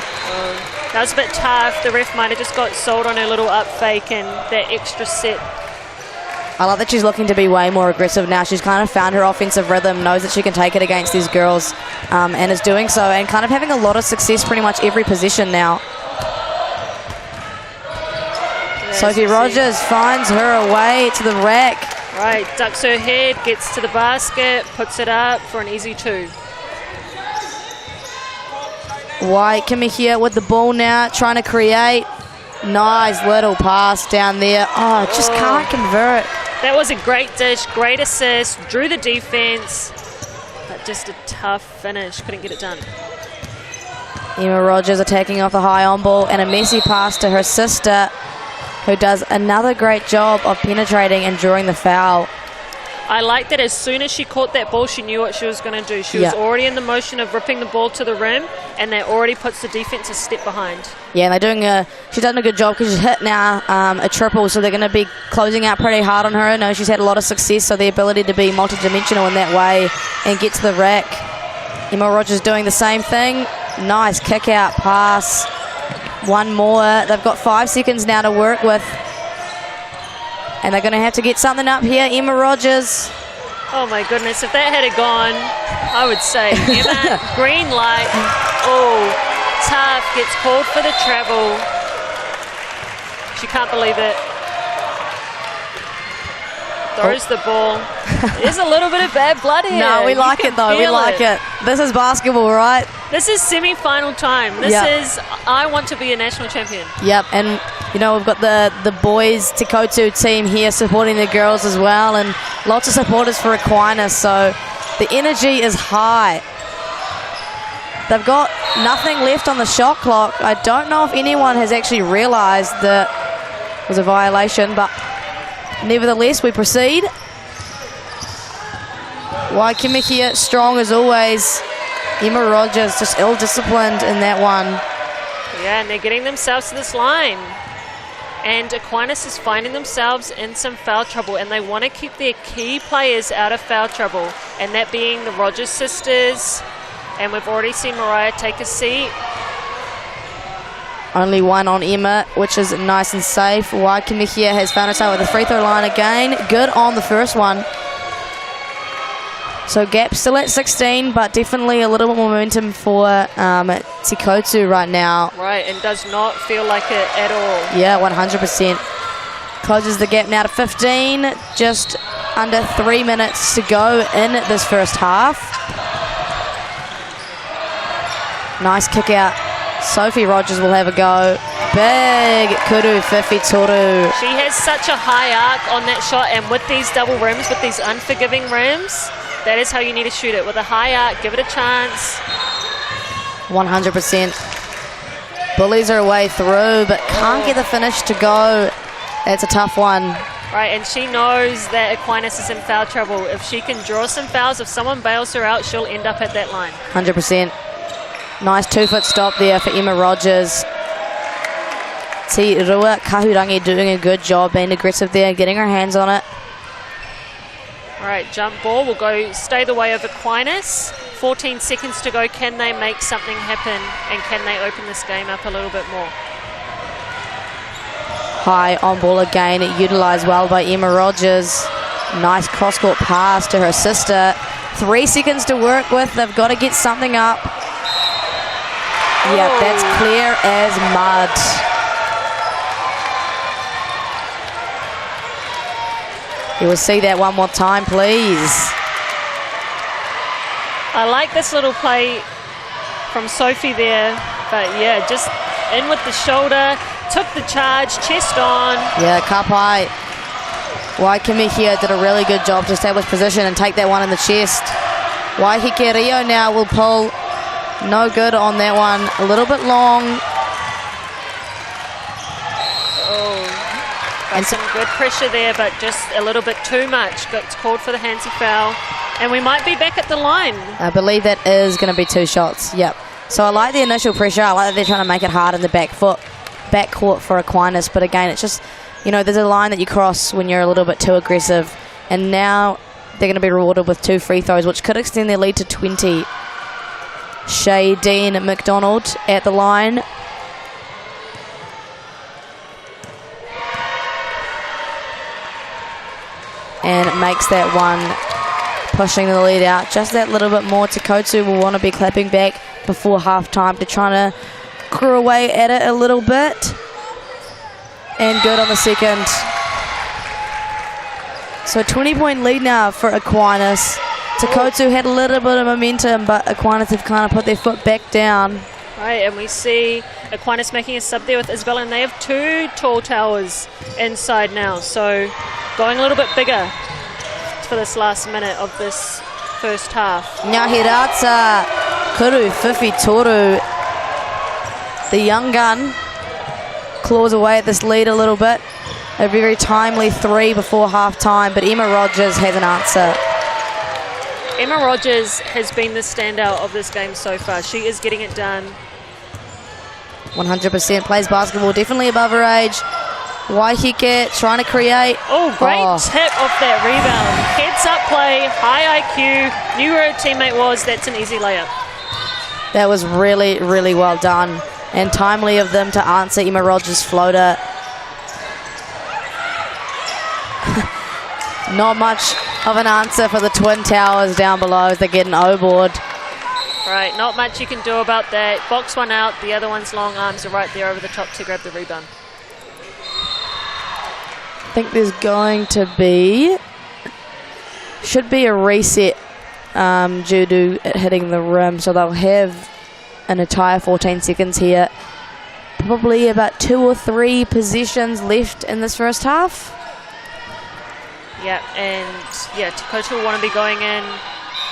That was a bit tough. The ref might have just got sold on her little up fake and that extra set. I love that she's looking to be way more aggressive now. She's kind of found her offensive rhythm, knows that she can take it against these girls, and is doing so, and kind of having a lot of success pretty much every position now. Sophie Rogers finds her away to the rack. Right, ducks her head, gets to the basket, puts it up for an easy 2. Waikimihia with the ball now, trying to create. Nice little pass down there. Oh, just can't convert. That was a great dish, great assist, drew the defense, but just a tough finish, couldn't get it done. Emma Rogers attacking off the high on ball, and a messy pass to her sister, who does another great job of penetrating and drawing the foul. I like that as soon as she caught that ball, she knew what she was going to do. She was already in the motion of ripping the ball to the rim, and that already puts the defense a step behind. Yeah, and she's done a good job because she's hit now a triple, so they're going to be closing out pretty hard on her. I know she's had a lot of success, so the ability to be multi-dimensional in that way and get to the rack. Emma Rogers doing the same thing. Nice kick-out pass. One more. They've got 5 seconds now to work with. And they're going to have to get something up here. Emma Rogers. Oh my goodness, if that had gone, I would say, Emma, green light. Oh, tough, gets called for the travel. She can't believe it. Throws the ball. There's a little bit of bad blood here. No, we like it though, we like it. This is basketball, right? This is semi-final time. This is, I want to be a national champion. Yep, and you know, we've got the boys Te Koutu team here supporting the girls as well, and lots of supporters for Aquinas, so the energy is high. They've got nothing left on the shot clock. I don't know if anyone has actually realised that it was a violation, but nevertheless, we proceed. Waikimihia strong as always. Emma Rogers just ill-disciplined in that one. Yeah, and they're getting themselves to this line. And Aquinas is finding themselves in some foul trouble, and they want to keep their key players out of foul trouble, and that being the Rogers sisters. And we've already seen Mariah take a seat. Only one on Emma, which is nice and safe. Waikimihia has found herself with the free throw line again. Good on the first one. So gap still at 16, but definitely a little bit more momentum for Te Koutu right now. Right, and does not feel like it at all. Yeah, 100%. Closes the gap now to 15. Just under 3 minutes to go in this first half. Nice kick out. Sophie Rogers will have a go. Big kuru whiwhi toru. She has such a high arc on that shot, and with these double rims, with these unforgiving rims, that is how you need to shoot it. With a high arc, give it a chance. 100%. Bullies her way through, but can't get the finish to go. That's a tough one. Right, and she knows that Aquinas is in foul trouble. If she can draw some fouls, if someone bails her out, she'll end up at that line. 100%. Nice 2-foot stop there for Emma Rogers. Te Rua Kahurangi doing a good job being aggressive there, getting her hands on it. All right, jump ball will go, stay the way of Aquinas. 14 seconds to go. Can they make something happen, and can they open this game up a little bit more? High on ball again, utilised well by Emma Rogers. Nice cross-court pass to her sister. 3 seconds to work with. They've got to get something up. Yeah, that's clear as mud. You will see that one more time, please. I like this little play from Sophie there, but yeah, just in with the shoulder, took the charge, chest on. Yeah, kapai. Waikimihia did a really good job to establish position and take that one in the chest. Waiheke Rio now will pull. No good on that one. A little bit long. And some good pressure there, but just a little bit too much. Got called for the handsy foul. And we might be back at the line. I believe that is going to be 2 shots. Yep. So I like the initial pressure. I like that they're trying to make it hard in the backcourt for Aquinas. But again, it's just, you know, there's a line that you cross when you're a little bit too aggressive. And now they're going to be rewarded with 2 free throws, which could extend their lead to 20. Shay Dean McDonald at the line. And makes that one, pushing the lead out just that little bit more. Te Koutu will want to be clapping back before half-time to try to crew away at it a little bit. And good on the second. So 20-point lead now for Aquinas. Te Koutu had a little bit of momentum, but Aquinas have kind of put their foot back down. Right, and we see Aquinas making a sub there with Isabella, and they have 2 tall towers inside now. So going a little bit bigger for this last minute of this first half. Ngahirata Kuru Fifi Toru. The young gun claws away at this lead a little bit. A very timely 3 before half time, but Emma Rogers has an answer. Emma Rogers has been the standout of this game so far. She is getting it done. 100% plays basketball, definitely above her age. Waiheke trying to create. Oh, great tip off that rebound. Heads up play, high IQ, knew where her teammate was. That's an easy layup. That was really, really well done. And timely of them to answer Emma Rogers' floater. Not much of an answer for the Twin Towers down below as they get an O-board. Right, not much you can do about that. Box one out, the other one's long arms are right there over the top to grab the rebound. I think there's going to be, should be a reset due to it hitting the rim, so they'll have an entire 14 seconds here. Probably about 2 or 3 possessions left in this first half. Yeah, and yeah, Te Koutu will want to be going in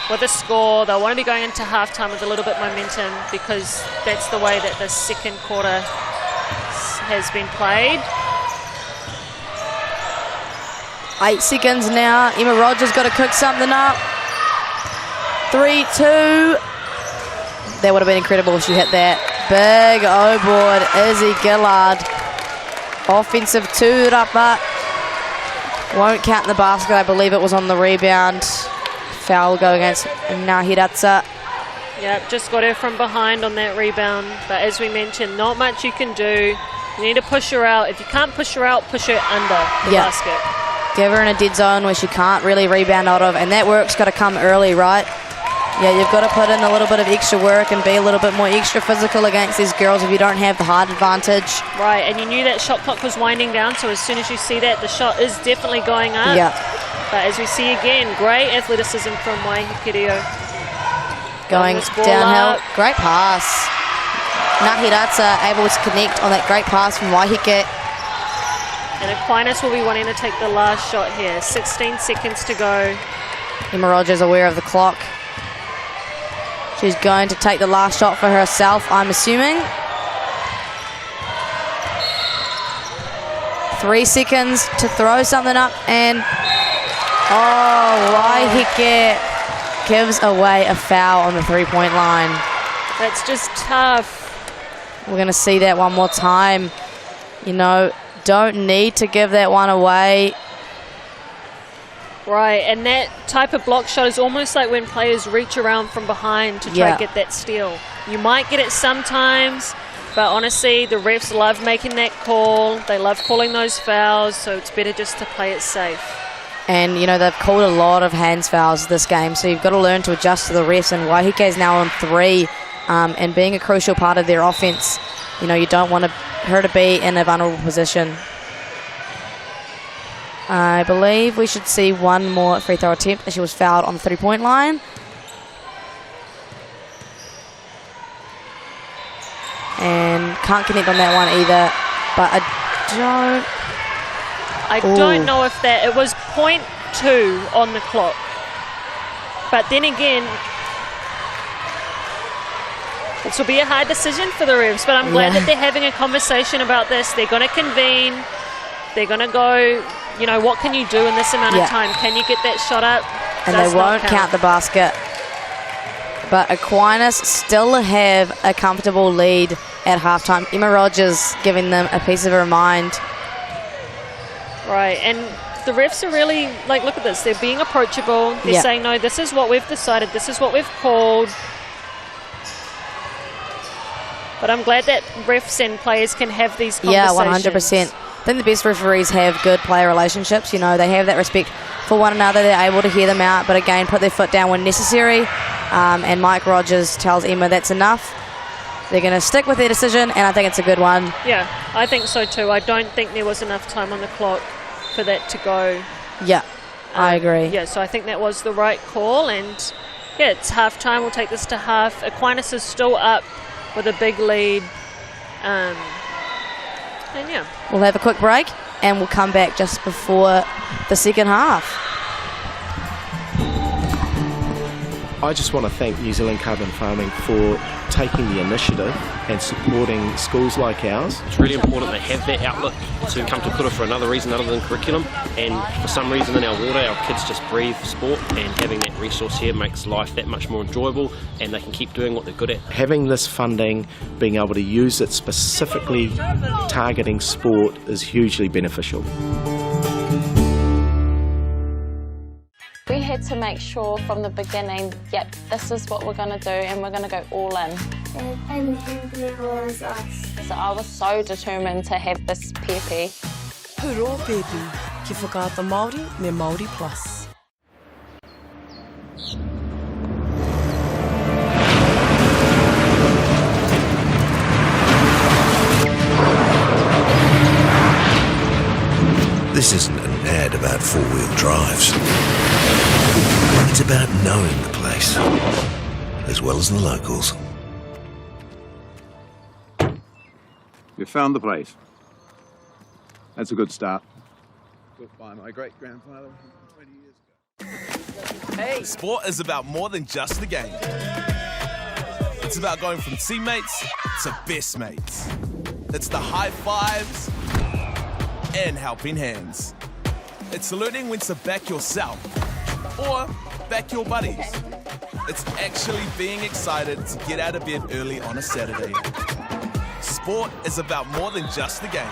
with a score. They'll want to be going into halftime with a little bit of momentum because that's the way that the second quarter has been played. 8 seconds now. Emma Rogers got to cook something up. 3-2. That would have been incredible if she hit that. Big O-board, Izzy Gillard. Offensive 2-rapa. Won't count in the basket. I believe it was on the rebound. Foul go against Ngahirata. Yep, just got her from behind on that rebound. But as we mentioned, not much you can do. You need to push her out. If you can't push her out, push her under the basket. Give her in a dead zone where she can't really rebound out of. And that work's got to come early, right? Yeah, you've got to put in a little bit of extra work and be a little bit more extra physical against these girls if you don't have the height advantage. Right, and you knew that shot clock was winding down, so as soon as you see that, the shot is definitely going up. Yeah. But as we see again, great athleticism from Waiheke. Going downhill. Great pass. Ngahirata able to connect on that great pass from Waiheke. And Aquinas will be wanting to take the last shot here. 16 seconds to go. Emma Rogers aware of the clock. She's going to take the last shot for herself, I'm assuming. 3 seconds to throw something up, and Waiheke gives away a foul on the 3-point line. That's just tough. We're going to see that one more time. You know, don't need to give that one away. Right, and that type of block shot is almost like when players reach around from behind to try to get that steal. You might get it sometimes, but honestly, the refs love making that call. They love calling those fouls, so it's better just to play it safe. And, you know, they've called a lot of hands fouls this game, so you've got to learn to adjust to the refs, and Waiheke is now on 3, and being a crucial part of their offense. You know, you don't want her to be in a vulnerable position. I believe we should see one more free throw attempt as she was fouled on the 3-point line. And can't connect on that one either. But I don't know if that, it was 0.2 on the clock. But then again, this will be a hard decision for the refs, but I'm glad that they're having a conversation about this. They're going to convene. They're going to go, you know, what can you do in this amount of time? Can you get that shot up? And they won't count the basket. But Aquinas still have a comfortable lead at halftime. Emma Rogers giving them a piece of her mind. Right, and the refs are really, like, look at this. They're being approachable. They're saying, no, this is what we've decided. This is what we've called. But I'm glad that refs and players can have these conversations. Yeah, 100%. I think the best referees have good player relationships. You know, they have that respect for one another. They're able to hear them out, but again, put their foot down when necessary. And Mike Rogers tells Emma that's enough. They're going to stick with their decision, and I think it's a good one. Yeah, I think so too. I don't think there was enough time on the clock for that to go. Yeah. I agree. Yeah, so I think that was the right call, and yeah, it's half time. We'll take this to half. Aquinas is still up with a big lead. And yeah. We'll have a quick break and we'll come back just before the second half. I just want to thank New Zealand Carbon Farming for taking the initiative and supporting schools like ours. It's really important they have that outlet to come to Kura for another reason other than curriculum, and for some reason in our water our kids just breathe sport, and having that resource here makes life that much more enjoyable and they can keep doing what they're good at. Having this funding, being able to use it specifically targeting sport is hugely beneficial. We had to make sure from the beginning, yep, this is what we're going to do and we're going to go all in. And it was us. So I was so determined to have this pepe. Puro pepe, ki whakaata Māori me Māori Plus. This isn't an ad about four-wheel drives. It's about knowing the place, as well as the locals. We found the place. That's a good start. Built by my great-grandfather 20 years ago. Hey. Sport is about more than just the game. It's about going from teammates to best mates. It's the high fives and helping hands. It's learning when to back yourself or back your buddies. It's actually being excited to get out of bed early on a Saturday. Sport is about more than just the game.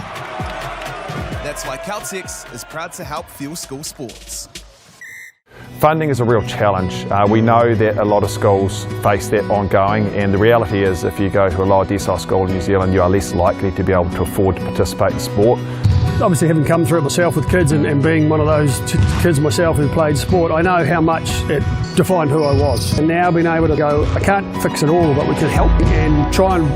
That's why Caltex is proud to help fuel school sports. Funding is a real challenge. We know that a lot of schools face that ongoing, and the reality is if you go to a lower decile school in New Zealand, you are less likely to be able to afford to participate in sport. Obviously, having come through it myself with kids and being one of those kids myself who played sport, I know how much it defined who I was. And now being able to go, I can't fix it all, but we can help and try and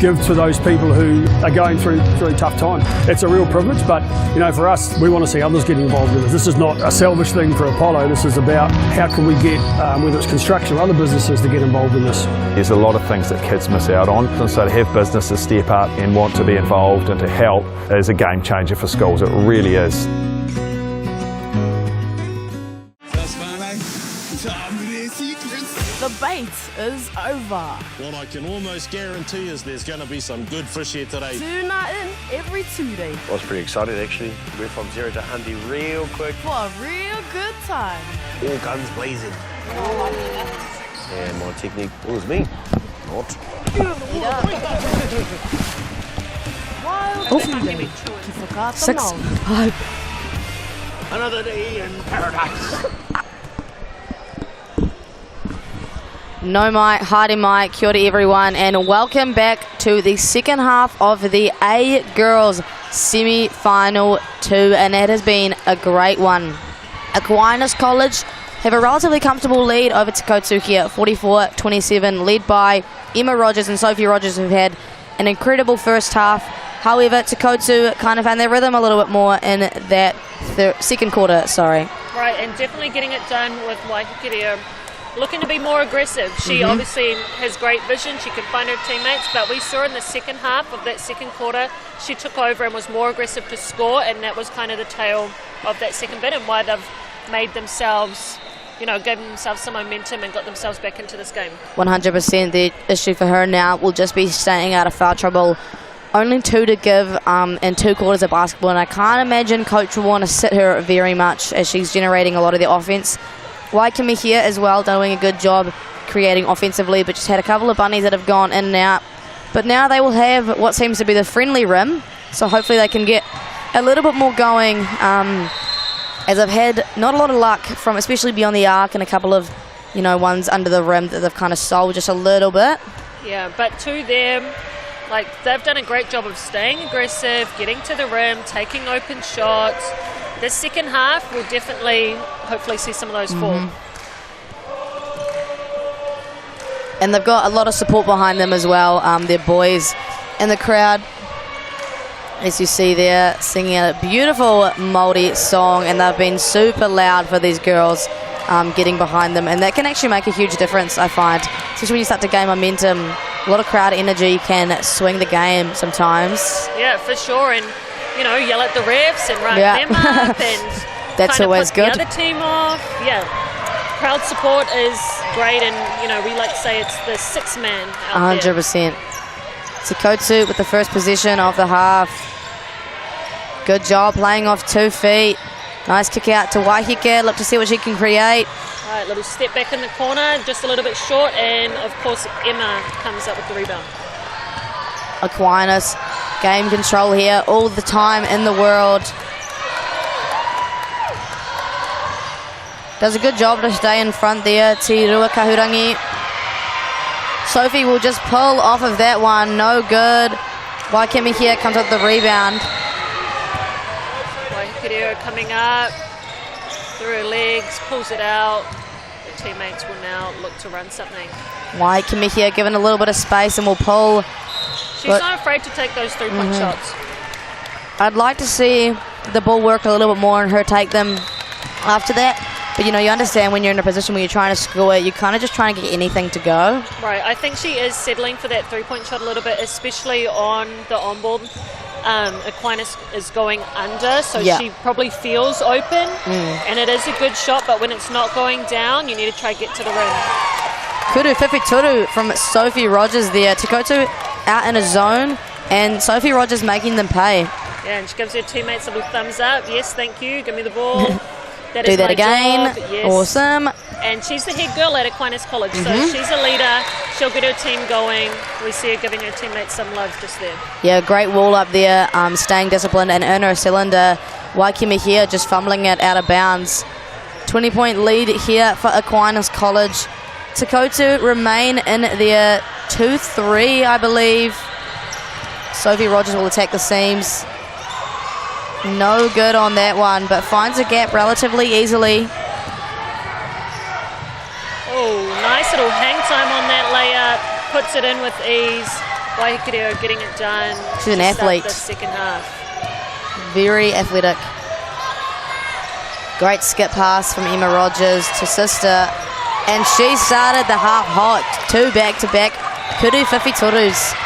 give to those people who are going through really tough time. It's a real privilege, but you know, for us, we want to see others get involved in this. This is not a selfish thing for Apollo. This is about how can we get, whether it's construction or other businesses, to get involved in this. There's a lot of things that kids miss out on, and so to have businesses step up and want to be involved and to help is a game changer for schools. It really is. The bait is over. What I can almost guarantee is there's going to be some good fish here today. Tuna in every 2 days. I was pretty excited actually. Went from 0 to 100 real quick. For a real good time. All guns blazing. And my technique was me. Not. Wild 2 days. Ki whakaata 6, Māori. 5. Another day in paradise. No Mike, Haere mai, kia ora everyone, and welcome back to the second half of the A Girls semi-final 2, and it has been a great one. Aquinas College have a relatively comfortable lead over Te Koutu here, 44-27, led by Emma Rogers and Sophie Rogers, who've had an incredible first half. However, Te Koutu kind of found their rhythm a little bit more in that second quarter. Right, and definitely getting it done with Waikakiria. Looking to be more aggressive. She obviously has great vision. She can find her teammates, but we saw in the second half of that second quarter, she took over and was more aggressive to score, and that was kind of the tail of that second bit and why they've made themselves, you know, gave themselves some momentum and got themselves back into this game. 100%. The issue for her now will just be staying out of foul trouble. Only 2 to give in 2 quarters of basketball, and I can't imagine coach will want to sit her very much as she's generating a lot of the offense. Waikimi here as well, doing a good job creating offensively, but just had a couple of bunnies that have gone in and out. But now they will have what seems to be the friendly rim, so hopefully they can get a little bit more going, as I've had not a lot of luck from, especially beyond the arc, and a couple of, you know, ones under the rim that they've kind of sold just a little bit. Yeah, but to them, like, they've done a great job of staying aggressive, getting to the rim, taking open shots. The second half will definitely, hopefully, see some of those fall. And they've got a lot of support behind them as well, their boys in the crowd. As you see there, singing a beautiful Māori song, and they've been super loud for these girls getting behind them, and that can actually make a huge difference, I find. Especially when you start to gain momentum, a lot of crowd energy can swing the game sometimes. Yeah, for sure, and you know, yell at the refs and run them up, and that's kind of always put good. The other team off. Yeah, crowd support is great, and you know, we like to say it's the six man out 100%. Te Koutu with the first possession of the half. Good job playing off 2 feet. Nice kick out to Waiheke. Look to see what she can create. All right, little step back in the corner, just a little bit short, and of course Emma comes up with the rebound. Aquinas, game control here all the time in the world. Does a good job to stay in front there, Te Rua Kahurangi. Sophie will just pull off of that one, no good. Waikemi here comes up with the rebound. Waiheke coming up, through her legs, pulls it out. The teammates will now look to run something. Waikemi here given a little bit of space and will pull. She's not afraid to take those three-point shots. I'd like to see the ball work a little bit more and her take them after that. But, you know, you understand when you're in a position where you're trying to score it, you're kind of just trying to get anything to go. Right, I think she is settling for that three-point shot a little bit, especially on the on-ball. Aquinas is going under, so she probably feels open, and it is a good shot, but when it's not going down, you need to try to get to the rim. Kuru Whiwhituru from Sophie Rogers there. Te Koutu out in a zone, and Sophie Rogers making them pay. Yeah, and she gives her teammates a little thumbs up. Yes, thank you, give me the ball. That Do is that my again. job. Yes. Awesome. And she's the head girl at Aquinas College, so she's a leader. She'll get her team going. We see her giving her teammates some love just there. Yeah, great wall up there, staying disciplined and earn her cylinder. Waikemi here just fumbling it out of bounds. 20-point lead here for Aquinas College. Te Koutu remain in their 2-3, I believe. Sophie Rogers will attack the seams. No good on that one, but finds a gap relatively easily. Oh, nice little hang time on that layup. Puts it in with ease. Waiheke getting it done. She's an athlete. The second half. Very athletic. Great skip pass from Emma Rogers to sister. And she started the half hot. 2 back-to-back Kuru Whiwhiturus.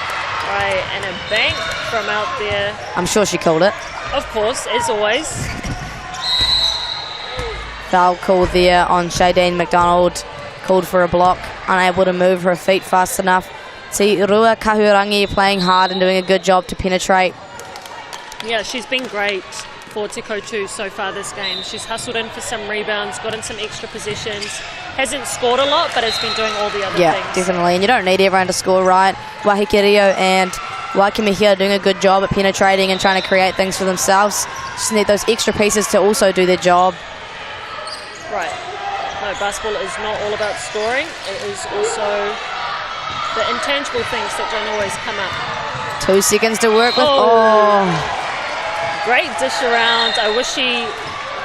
Right, and a bank from out there. I'm sure she called it. Of course, as always. Foul call there on Shadeen McDonald. Called for a block. Unable to move her feet fast enough. Te Rua Kahurangi playing hard and doing a good job to penetrate. Yeah, she's been great for Te Koutu so far this game. She's hustled in for some rebounds, got in some extra possessions. Hasn't scored a lot, but has been doing all the other things. Yeah, definitely. And you don't need everyone to score, right? Waiheke and Waikemi here doing a good job at penetrating and trying to create things for themselves. Just need those extra pieces to also do their job. Right. No, basketball is not all about scoring. It is also the intangible things that don't always come up. 2 seconds to work with. Great dish around. I wish she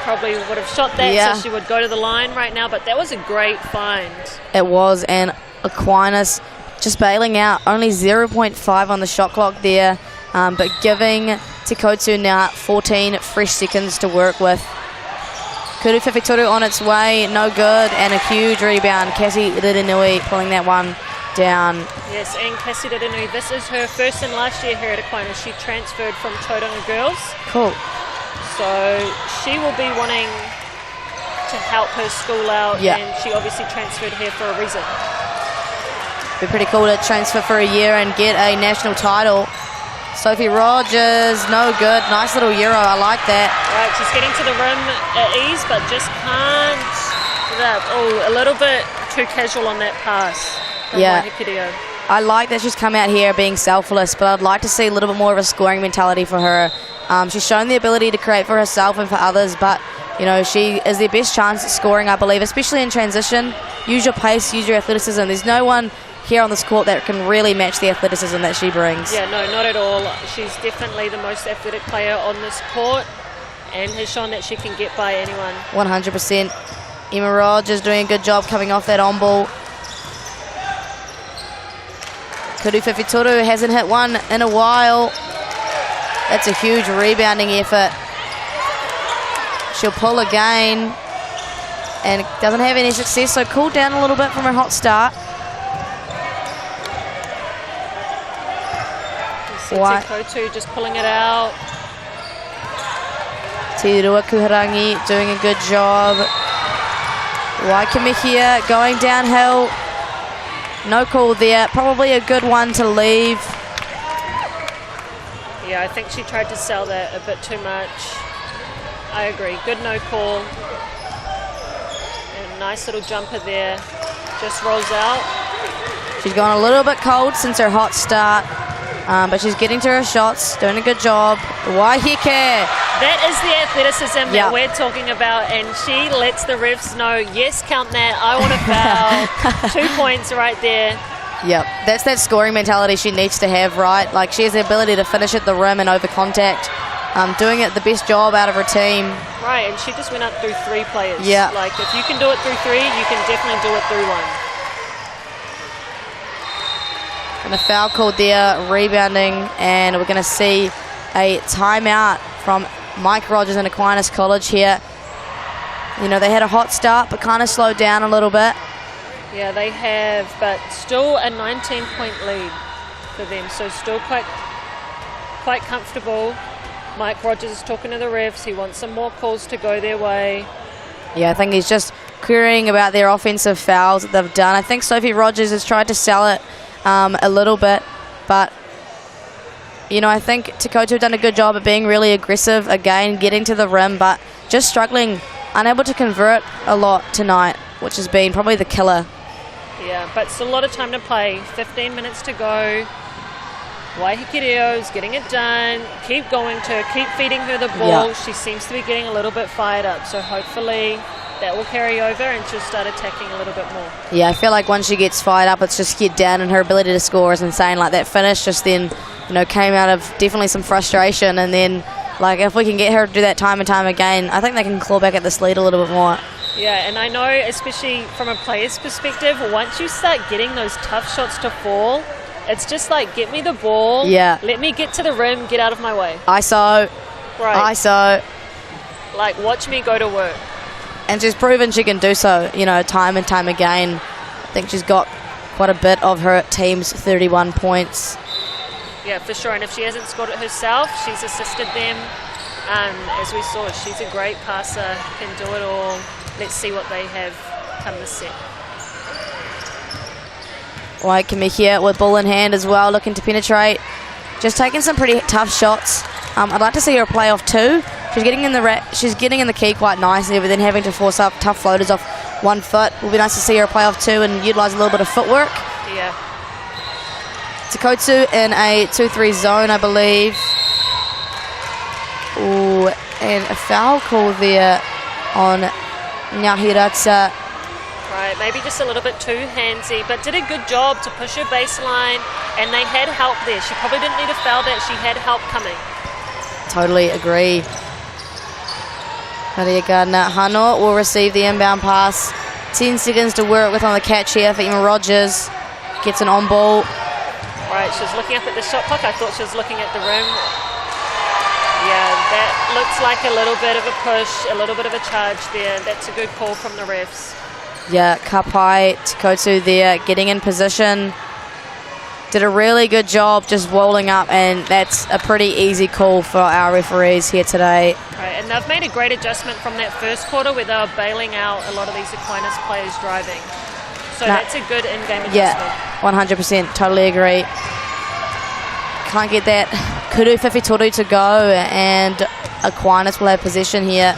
probably would have shot that so she would go to the line right now, but that was a great find. It was, and Aquinas just bailing out. Only 0.5 on the shot clock there, but giving Te Koutu now 14 fresh seconds to work with. Kuru Whiwhituru on its way, no good, and a huge rebound. Cassie Ririnui pulling that one down. Yes, and Cassie Ririnui, this is her first and last year here at Aquinas. She transferred from Tauranga Girls. Cool. So she will be wanting to help her school out, and she obviously transferred here for a reason. Be pretty cool to transfer for a year and get a national title. Sophie Rogers, no good. Nice little Euro, I like that. Right, she's getting to the rim at ease, but just can't get up. Oh, a little bit too casual on that pass from Waiheke. I like that she's come out here being selfless, but I'd like to see a little bit more of a scoring mentality for her. She's shown the ability to create for herself and for others, but you know, she is their best chance at scoring, I believe, especially in transition. Use your pace, use your athleticism. There's no one here on this court that can really match the athleticism that she brings. Yeah, no, not at all. She's definitely the most athletic player on this court and has shown that she can get by anyone. 100%. Emma Rogers doing a good job coming off that on ball. Kuru Whiwhituru hasn't hit one in a while. That's a huge rebounding effort. She'll pull again and doesn't have any success, so cooled down a little bit from her hot start. Te Koutu just pulling it out. Te Rua Kuharangi doing a good job. Waikimi here going downhill. No call there. Probably a good one to leave. Yeah, I think she tried to sell that a bit too much. I agree. Good no call. And nice little jumper there. Just rolls out. She's gone a little bit cold since her hot start. But she's getting to her shots, doing a good job. Waiheke. That is the athleticism that we're talking about, and she lets the refs know, yes, count that, I want to foul. 2 points right there. Yep, that's that scoring mentality she needs to have, right? Like, she has the ability to finish at the rim and over contact, doing it the best job out of her team. Right, and she just went up through 3 players. Yeah. Like, if you can do it through 3, you can definitely do it through 1. And a foul called there, rebounding, and we're going to see a timeout from Mike Rogers and Aquinas College here. You know, they had a hot start, but kind of slowed down a little bit. Yeah, they have, but still a 19-point lead for them, so still quite comfortable. Mike Rogers is talking to the refs. He wants some more calls to go their way. Yeah, I think he's just querying about their offensive fouls that they've done. I think Sophie Rogers has tried to sell it a little bit, but you know, I think Te Koutu have done a good job of being really aggressive again, getting to the rim, but just struggling, unable to convert a lot tonight, which has been probably the killer. Yeah, but still a lot of time to play. 15 minutes to go. Waiheke-Reo's getting it done. Keep going to her, keep feeding her the ball. Yeah. She seems to be getting a little bit fired up, so hopefully that will carry over and she'll start attacking a little bit more. Yeah, I feel like once she gets fired up, it's just get down, and her ability to score is insane. Like, that finish just then, you know, came out of definitely some frustration, and then, like, if we can get her to do that time and time again, I think they can claw back at this lead a little bit more. Yeah, and I know, especially from a player's perspective, once you start getting those tough shots to fall, it's just like, get me the ball, let me get to the rim, get out of my way. ISO. Right. ISO. Like, watch me go to work. And she's proven she can do so, you know, time and time again. I think she's got quite a bit of her team's 31 points. Yeah, for sure. And if she hasn't scored it herself, she's assisted them. As we saw, she's a great passer, can do it all. Let's see what they have come this set. Waikimi here with ball in hand as well, looking to penetrate. Just taking some pretty tough shots. I'd like to see her play off 2. She's getting in the key quite nicely, but then having to force up tough floaters off 1 foot. It will be nice to see her play off 2 and utilise a little bit of footwork. Yeah. Te Koutu in a 2-3 zone, I believe. Ooh, and a foul call there on Ngahiratsa. Right, maybe just a little bit too handsy, but did a good job to push her baseline, and they had help there. She probably didn't need a foul that, she had help coming. Totally agree. Maria Gardner Hano will receive the inbound pass. 10 seconds to work with on the catch here for Emma Rogers. Gets an on ball. Right, she's looking up at the shot clock. I thought she was looking at the rim. Yeah, that looks like a little bit of a push, a little bit of a charge there. That's a good call from the refs. Yeah, Kapai Te Koutu there, getting in position. Did a really good job just rolling up, and that's a pretty easy call for our referees here today. Right, and they've made a great adjustment from that first quarter where they were bailing out a lot of these Aquinas players driving. So that's a good in-game adjustment. Yeah, 100%, totally agree. Can't get that Kuru Whiwhitoru to go, and Aquinas will have possession here.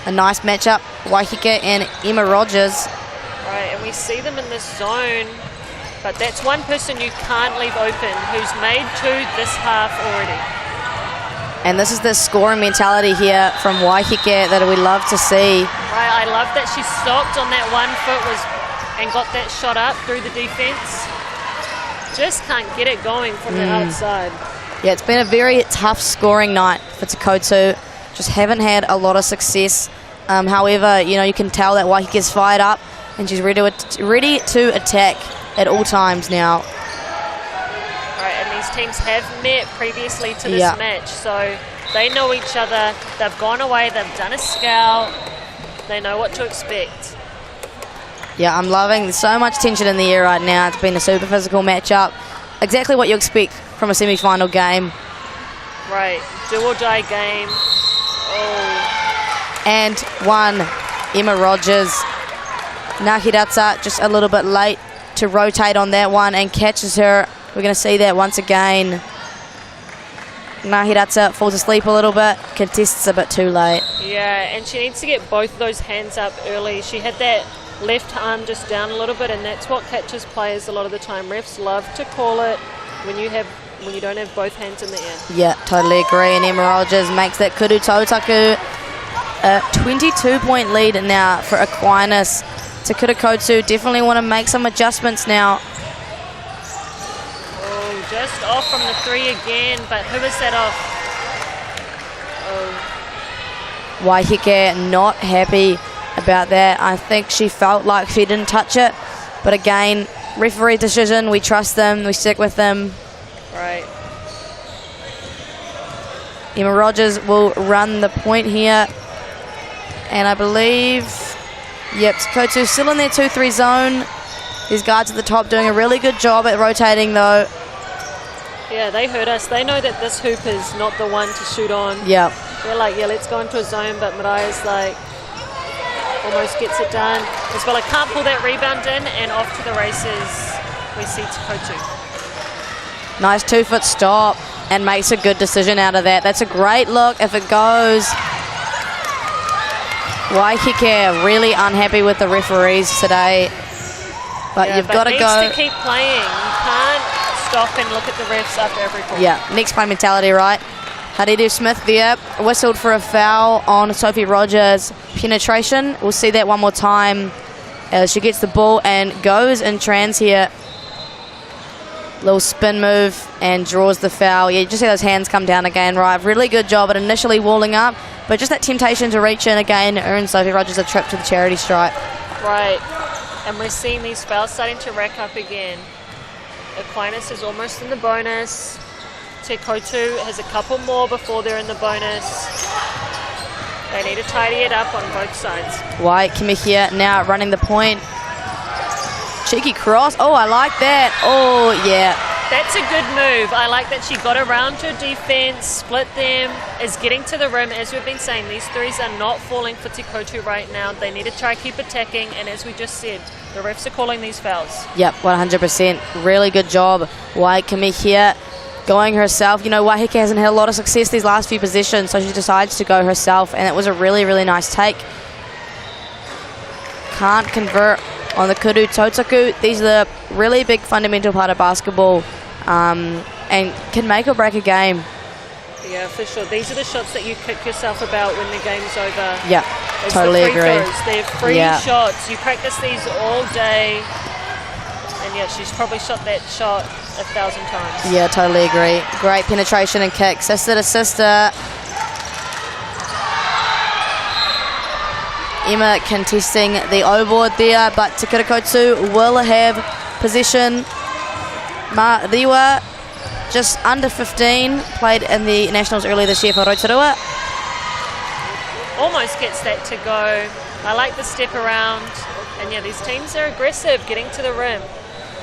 A nice matchup, Waiheke and Emma Rogers. Right, and we see them in this zone. But that's one person you can't leave open, who's made 2 this half already. And this is the scoring mentality here from Waiheke that we love to see. Right, I love that she stopped on that 1 foot and got that shot up through the defense. Just can't get it going from the outside. Yeah, it's been a very tough scoring night for Te Koutu. Just haven't had a lot of success. However, you know, you can tell that Waiheke's fired up and she's ready to attack at all times now. Right, and these teams have met previously to this Yeah. match, so they know each other. They've gone away, they've done a scout, they know what to expect. Yeah, I'm loving so much tension in the air right now. It's been a super physical matchup. Exactly what you expect from a semi-final game. Right, do or die game. Oh. And one, Emma Rogers. Nahiratsa just a little bit late to rotate on that one and catches her. We're going to see that once again. Nahiratsa falls asleep a little bit, contests a bit too late. Yeah, and she needs to get both of those hands up early. She had that left arm just down a little bit, and that's what catches players a lot of the time. Refs love to call it when you don't have both hands in the air. Yeah, totally agree. And Emma Rogers makes that Kuru Tautaku a 22-point lead now for Aquinas. Te Koutu definitely want to make some adjustments now. Oh, just off from the 3 again, but who is that off? Oh. Waiheke not happy about that. I think she felt like she didn't touch it. But again, referee decision, we trust them, we stick with them. Right. Emma Rogers will run the point here. And I believe, yep, Te Koutu still in their 2-3 zone. These guards at the top doing a really good job at rotating though. Yeah, they heard us. They know that this hoop is not the one to shoot on. Yeah. They're like, yeah, let's go into a zone, but Mariah's like, almost gets it done. As well, I can't pull that rebound in, and off to the races we see Te Koutu. Nice 2-foot stop and makes a good decision out of that. That's a great look if it goes. Waiheke really unhappy with the referees today. But yeah, you've got to go. Needs to keep playing. You can't stop and look at the refs after every call. Yeah, next play mentality, right? Haridu Smith there, whistled for a foul on Sophie Rogers' penetration. We'll see that one more time as she gets the ball and goes in trans here. Little spin move and draws the foul. Yeah, you just see those hands come down again, right? Really good job at initially walling up, but just that temptation to reach in again earns Sophie Rogers a trip to the charity stripe. Right, and we're seeing these fouls starting to rack up again. Aquinas is almost in the bonus. Te Koutu has a couple more before they're in the bonus. They need to tidy it up on both sides. White Kimihia now running the point. Cheeky cross. Oh, I like that. Oh, yeah. That's a good move. I like that she got around her defense, split them, is getting to the rim. As we've been saying, these threes are not falling for Te Koutu right now. They need to try keep attacking, and as we just said, the refs are calling these fouls. Yep, 100%. Really good job. White Kimihia going herself. You know, Waiheke hasn't had a lot of success these last few positions, so she decides to go herself, and it was a really, really nice take. Can't convert on the Kuru Tautaku. These are the really big fundamental part of basketball, and can make or break a game. Yeah, for sure. These are the shots that you kick yourself about when the game's over. Yeah, It's totally the free agree. throws. They're free shots. You practice these all day, and yeah, she's probably shot that shot 1,000 times. Yeah, totally agree. Great penetration and kick. Sister to sister. Emma contesting the O-board there, but Te Koutu will have position. Mariwa, just under 15, played in the Nationals earlier this year for Rotorua. Almost gets that to go. I like the step around, and yeah, these teams are aggressive, getting to the rim.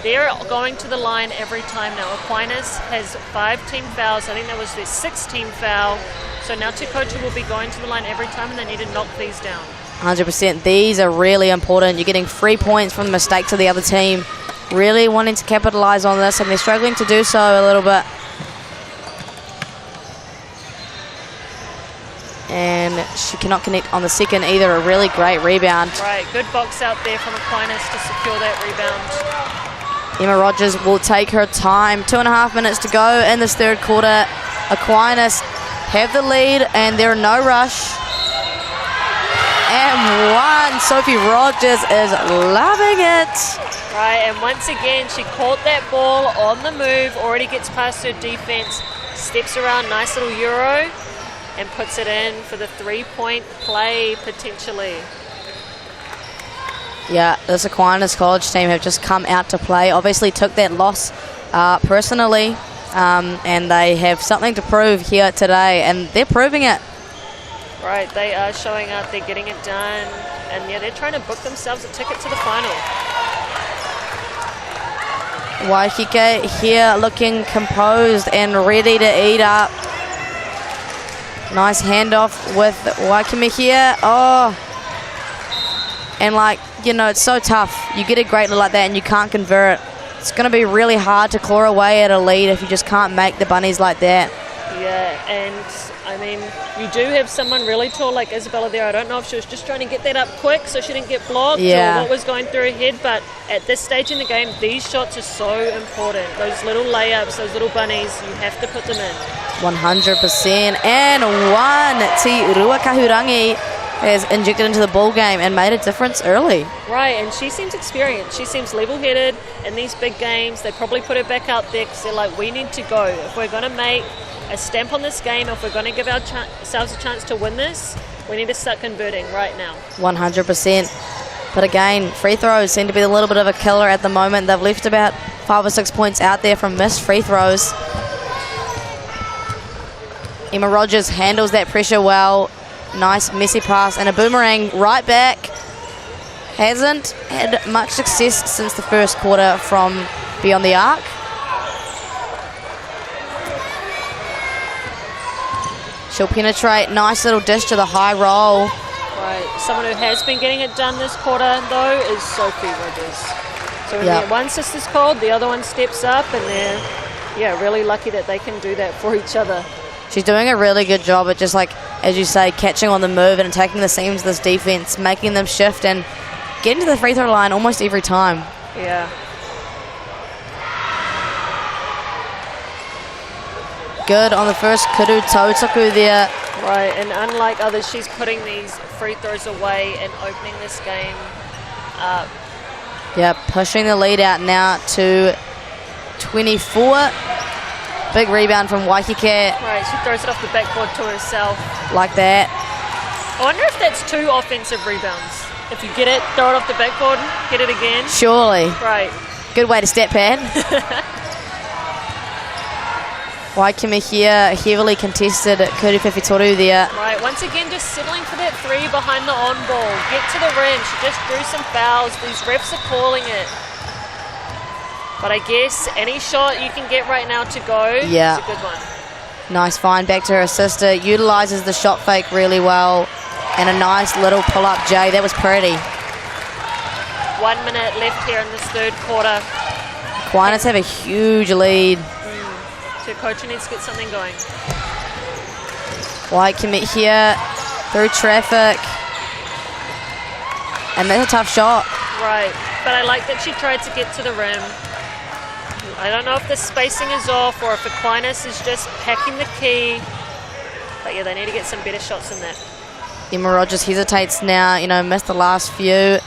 They're going to the line every time now. Aquinas has 5 team fouls. I think that was their 6th team foul. So now Te Koutu will be going to the line every time, and they need to knock these down. 100%. These are really important. You're getting 3 points from the mistakes of the other team. Really wanting to capitalize on this, and they're struggling to do so a little bit. And she cannot connect on the second either. A really great rebound. Right, good box out there from Aquinas to secure that rebound. Emma Rogers will take her time. 2.5 minutes to go in this third quarter. Aquinas have the lead, and they're in no rush. And one, Sophie Rogers is loving it. Right, and once again, she caught that ball on the move, already gets past her defense, steps around, nice little Euro, and puts it in for the 3-point play, potentially. Yeah, this Aquinas college team have just come out to play. Obviously took that loss personally and they have something to prove here today, and they're proving it. Right, they are showing up, they're getting it done, and yeah, they're trying to book themselves a ticket to the final. Waikike here looking composed and ready to eat up. Nice handoff with Waikime here. Oh, and like, you know, it's so tough. You get a great lead like that and you can't convert it. It's going to be really hard to claw away at a lead if you just can't make the bunnies like that. Yeah, and I mean, you do have someone really tall like Isabella there. I don't know if she was just trying to get that up quick so she didn't get blocked or what was going through her head, but at this stage in the game, these shots are so important. Those little layups, those little bunnies, you have to put them in. 100%. And one, Te Ruakahurangi has injected into the ball game and made a difference early. Right, and she seems experienced. She seems level-headed in these big games. They probably put her back out there because they're like, we need to go. If we're going to make a stamp on this game, if we're going to give ourselves a chance to win this, we need to start converting right now. 100%. But again, free throws seem to be a little bit of a killer at the moment. They've left about 5 or 6 points out there from missed free throws. Emma Rogers handles that pressure well. Nice messy pass and a boomerang right back. Hasn't had much success since the first quarter from beyond the arc. She'll penetrate. Nice little dish to the high roll. Right. Someone who has been getting it done this quarter, though, is Sophie Rogers. So when that one sister's called, the other one steps up, and they're really lucky that they can do that for each other. She's doing a really good job at just, like, as you say, catching on the move and attacking the seams of this defense, making them shift and getting to the free throw line almost every time. Yeah. Good on the first Kuru Tautaku there. Right, and unlike others, she's putting these free throws away and opening this game up. Yeah, pushing the lead out now to 24. Big rebound from Waikike. Right, she throws it off the backboard to herself. Like that. I wonder if that's 2 offensive rebounds. If you get it, throw it off the backboard, get it again. Surely. Right. Good way to step pad. Waikime here, heavily contested at Kuru Whiwhitoru there. Right, once again just settling for that 3 behind the on ball. Get to the rim, she just drew some fouls. These refs are calling it. But I guess any shot you can get right now to go is a good one. Nice find back to her sister. Utilises the shot fake really well. And a nice little pull-up J. That was pretty. 1 minute left here in this third quarter. Aquinas have a huge lead. Te Koutu needs to get something going. Waikime here through traffic. And that's a tough shot. Right, but I like that she tried to get to the rim. I don't know if the spacing is off or if Aquinas is just packing the key. But yeah, they need to get some better shots than that. Emma Rogers hesitates now, missed the last few.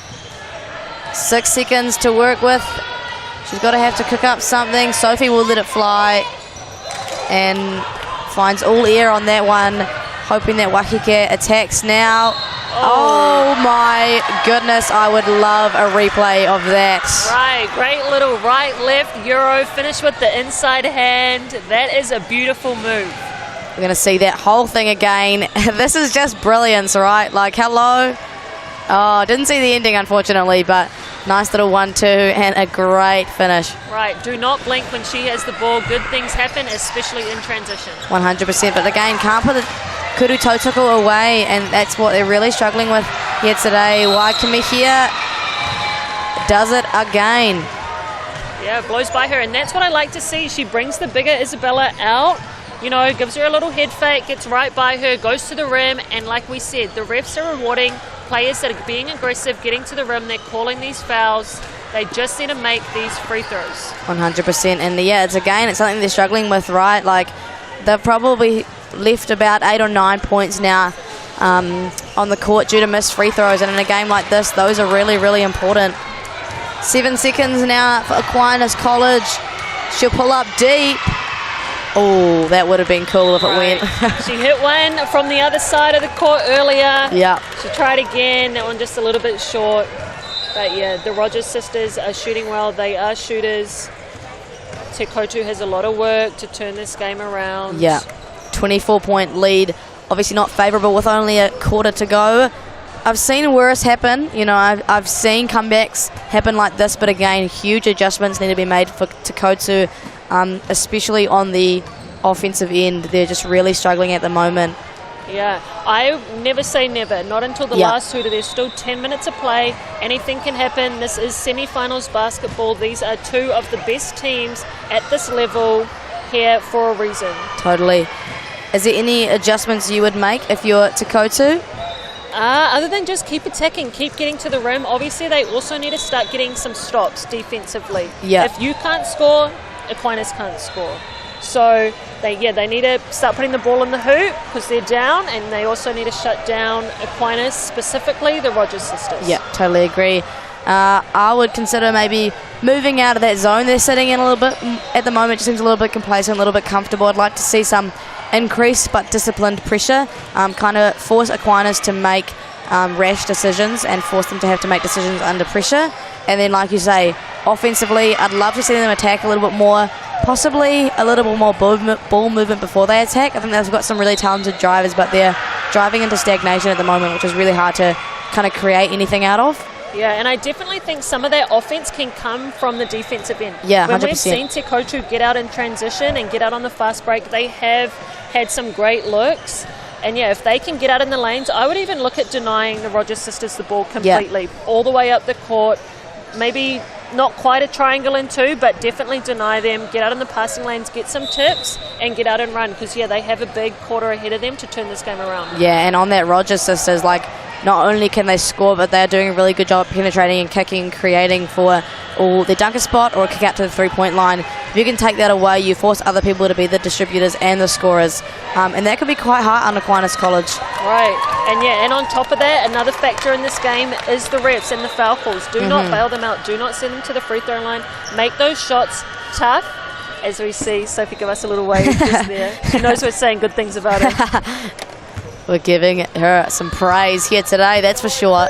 6 seconds to work with. She's got to have to cook up something. Sophie will let it fly. And finds all air on that one, hoping that Waikike attacks now. Oh my goodness, I would love a replay of that. Right, great little right-left Euro finish with the inside hand. That is a beautiful move. We're going to see that whole thing again. This is just brilliance, right? Like, hello. Oh, didn't see the ending, unfortunately, but nice little 1-2 and a great finish. Right, do not blink when she has the ball. Good things happen, especially in transition. 100%, but again, can't put the Kuru Tautaku away, and that's what they're really struggling with here today. Waikime here does it again. Yeah, blows by her, and that's what I like to see. She brings the bigger Isabella out, gives her a little head fake, gets right by her, goes to the rim, and like we said, the refs are rewarding players that are being aggressive, getting to the rim. They're calling these fouls. They just need to make these free throws. 100%. And it's something they're struggling with, right? Like, they've probably left about 8 or 9 points now on the court due to missed free throws. And in a game like this, those are really, really important. 7 seconds now for Aquinas College. She'll pull up deep. Oh, that would have been cool if it went. She hit one from the other side of the court earlier. Yeah. She tried again. That one just a little bit short. But yeah, the Rogers sisters are shooting well. They are shooters. Te Koutu has a lot of work to turn this game around. Yeah, 24-point lead. Obviously not favourable with only a quarter to go. I've seen worse happen. You know, I've seen comebacks happen like this, but again, huge adjustments need to be made for Te Koutu, especially on the offensive end. They're just really struggling at the moment. Yeah, I never say never, not until the last hooter. There's still 10 minutes of play. Anything can happen. This is semi-finals basketball. These are two of the best teams at this level here for a reason. Totally. Is there any adjustments you would make if you're Te Koutu? Other than just keep attacking, keep getting to the rim. Obviously, they also need to start getting some stops defensively. Yeah. If you can't score, Aquinas can't score. So they need to start putting the ball in the hoop because they're down, and they also need to shut down Aquinas, specifically the Rogers sisters. Yeah, totally agree. I would consider maybe moving out of that zone they're sitting in a little bit. At the moment, it just seems a little bit complacent, a little bit comfortable. I'd like to see some increased but disciplined pressure, kind of force Aquinas to make rash decisions and force them to have to make decisions under pressure. And then, like you say, offensively, I'd love to see them attack a little bit more, possibly a little bit more ball movement before they attack. I think they've got some really talented drivers, but they're driving into stagnation at the moment, which is really hard to kind of create anything out of. Yeah, and I definitely think some of their offense can come from the defensive end. Yeah, 100%. When we've seen Te Koutu get out in transition and get out on the fast break, they have had some great looks. And yeah, if they can get out in the lanes, I would even look at denying the Rogers sisters the ball completely, all the way up the court. Maybe not quite a triangle in two, but definitely deny them, get out in the passing lanes, get some tips, and get out and run. Because, yeah, they have a big quarter ahead of them to turn this game around. Yeah, and on that Rogers sisters, like, not only can they score, but they're doing a really good job penetrating and kicking, creating for their dunker spot or a kick out to the three-point line. If you can take that away, you force other people to be the distributors and the scorers. And that could be quite hard on Aquinas College. Right. And yeah, and on top of that, another factor in this game is the refs and the foul calls. Do not bail them out. Do not send them to the free throw line. Make those shots tough. As we see, Sophie give us a little wave just there. She knows we're saying good things about her. We're giving her some praise here today, that's for sure.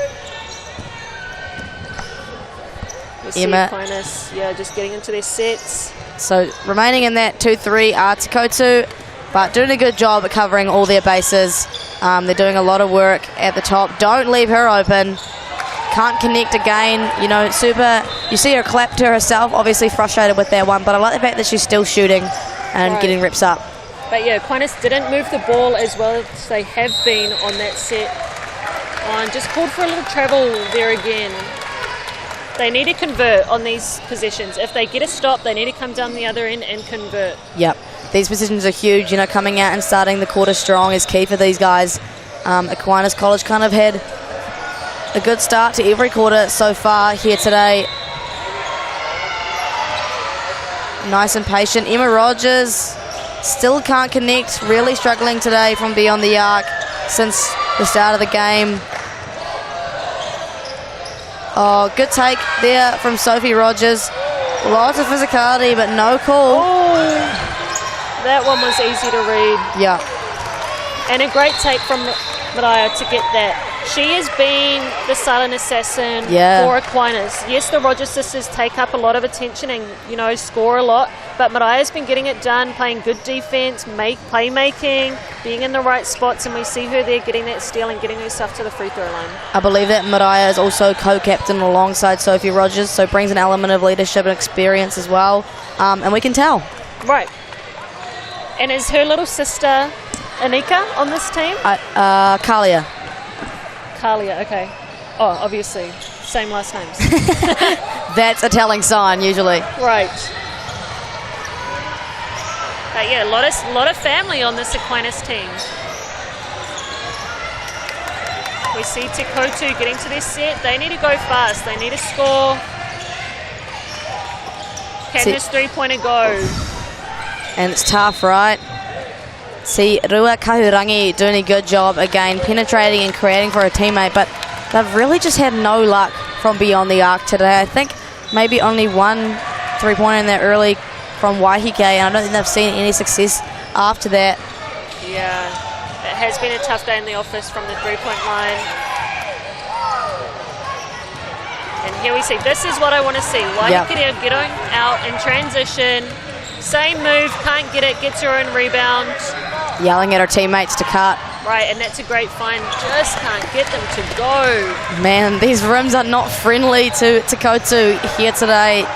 We see Aquinas, just getting into their sets. So remaining in that 2-3 are Te Koutu, but doing a good job at covering all their bases. They're doing a lot of work at the top. Don't leave her open. Can't connect again. You know, you see her clap to herself, obviously frustrated with that one, but I like the fact that she's still shooting and getting rips up. But yeah, Aquinas didn't move the ball as well as they have been on that set. And just called for a little travel there again. They need to convert on these possessions. If they get a stop, they need to come down the other end and convert. Yep, these positions are huge. You know, coming out and starting the quarter strong is key for these guys. Aquinas College kind of had a good start to every quarter so far here today. Nice and patient. Emma Rogers still can't connect, really struggling today from beyond the arc since the start of the game. Oh, good take there from Sophie Rogers. Lots of physicality, but no call. Oh, that one was easy to read. Yeah. And a great take from Mariah to get that. She has been the silent assassin for Aquinas. Yes, the Rogers sisters take up a lot of attention and, you know, score a lot, but Mariah's been getting it done, playing good defense, playmaking, being in the right spots, and we see her there getting that steal and getting herself to the free throw line. I believe that Mariah is also co-captain alongside Sophie Rogers, so brings an element of leadership and experience as well, and we can tell. Right. And is her little sister Anika on this team? Kalia. Kalia, okay. Oh, obviously, same last names. That's a telling sign, usually. Right. But yeah, a lot of family on this Aquinas team. We see Te Koutu getting to their set. They need to go fast. They need to score. Can this three-pointer go? And it's tough, right? See, Rua Kahurangi doing a good job again, penetrating and creating for a teammate, but they've really just had no luck from beyond the arc today. I think maybe only one three-pointer in there early from Waiheke, and I don't think they've seen any success after that. Yeah, it has been a tough day in the office from the three-point line. And here we see, this is what I want to see. Waiheke getting out in transition, Same move, can't get it, gets her own rebound. Yelling at her teammates to cut. Right, and that's a great find. Just can't get them to go. Man, these rims are not friendly to Te Koutu here today.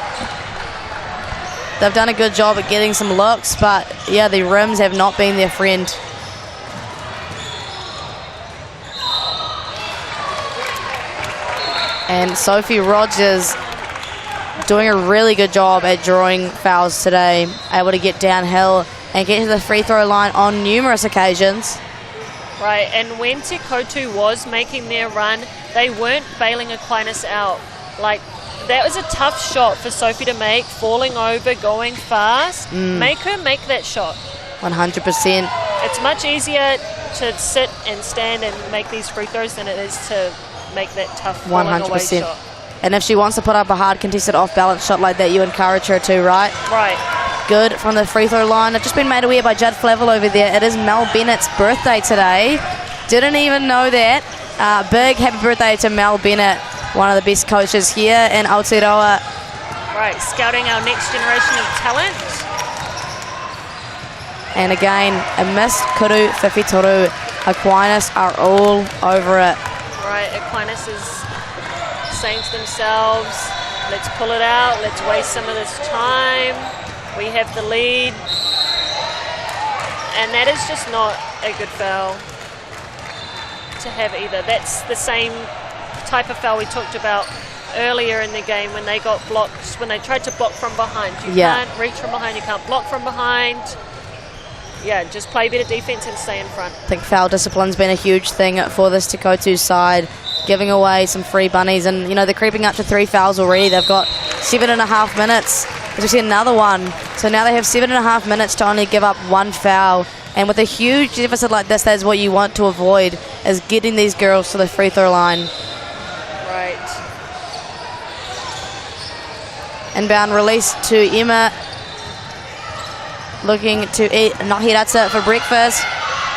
They've done a good job at getting some looks, but yeah, the rims have not been their friend. And Sophie Rogers doing a really good job at drawing fouls today, able to get downhill and get to the free throw line on numerous occasions. Right, and when Te Koutu was making their run, they weren't bailing Aquinas out. Like, that was a tough shot for Sophie to make, falling over, going fast. Make her make that shot. 100%. It's much easier to sit and stand and make these free throws than it is to make that tough falling away shot. And if she wants to put up a hard contested off-balance shot like that, you encourage her to, right? Right. Good from the free throw line. I've just been made aware by Judd Flavel over there. It is Mel Bennett's birthday today. Didn't even know that. Big happy birthday to Mel Bennett, one of the best coaches here in Aotearoa. Right, scouting our next generation of talent. And again, a missed kuru whiwhitoru. Aquinas are all over it. Right, Aquinas is saying to themselves, let's pull it out, let's waste some of this time. We have the lead. And that is just not a good foul to have either. That's the same type of foul we talked about earlier in the game when they got blocked, when they tried to block from behind. You can't reach from behind, you can't block from behind. Yeah, just play better defense and stay in front. I think foul discipline's been a huge thing for this Te Koutu side, giving away some free bunnies, and you know they're creeping up to 3 fouls already. They've got 7.5 minutes. There's actually another one, so now they have 7.5 minutes to only give up 1 foul. And with a huge deficit like this, that's what you want to avoid, is getting these girls to the free throw line. Right. Inbound release to Emma. Looking to eat Nahiratsa for breakfast.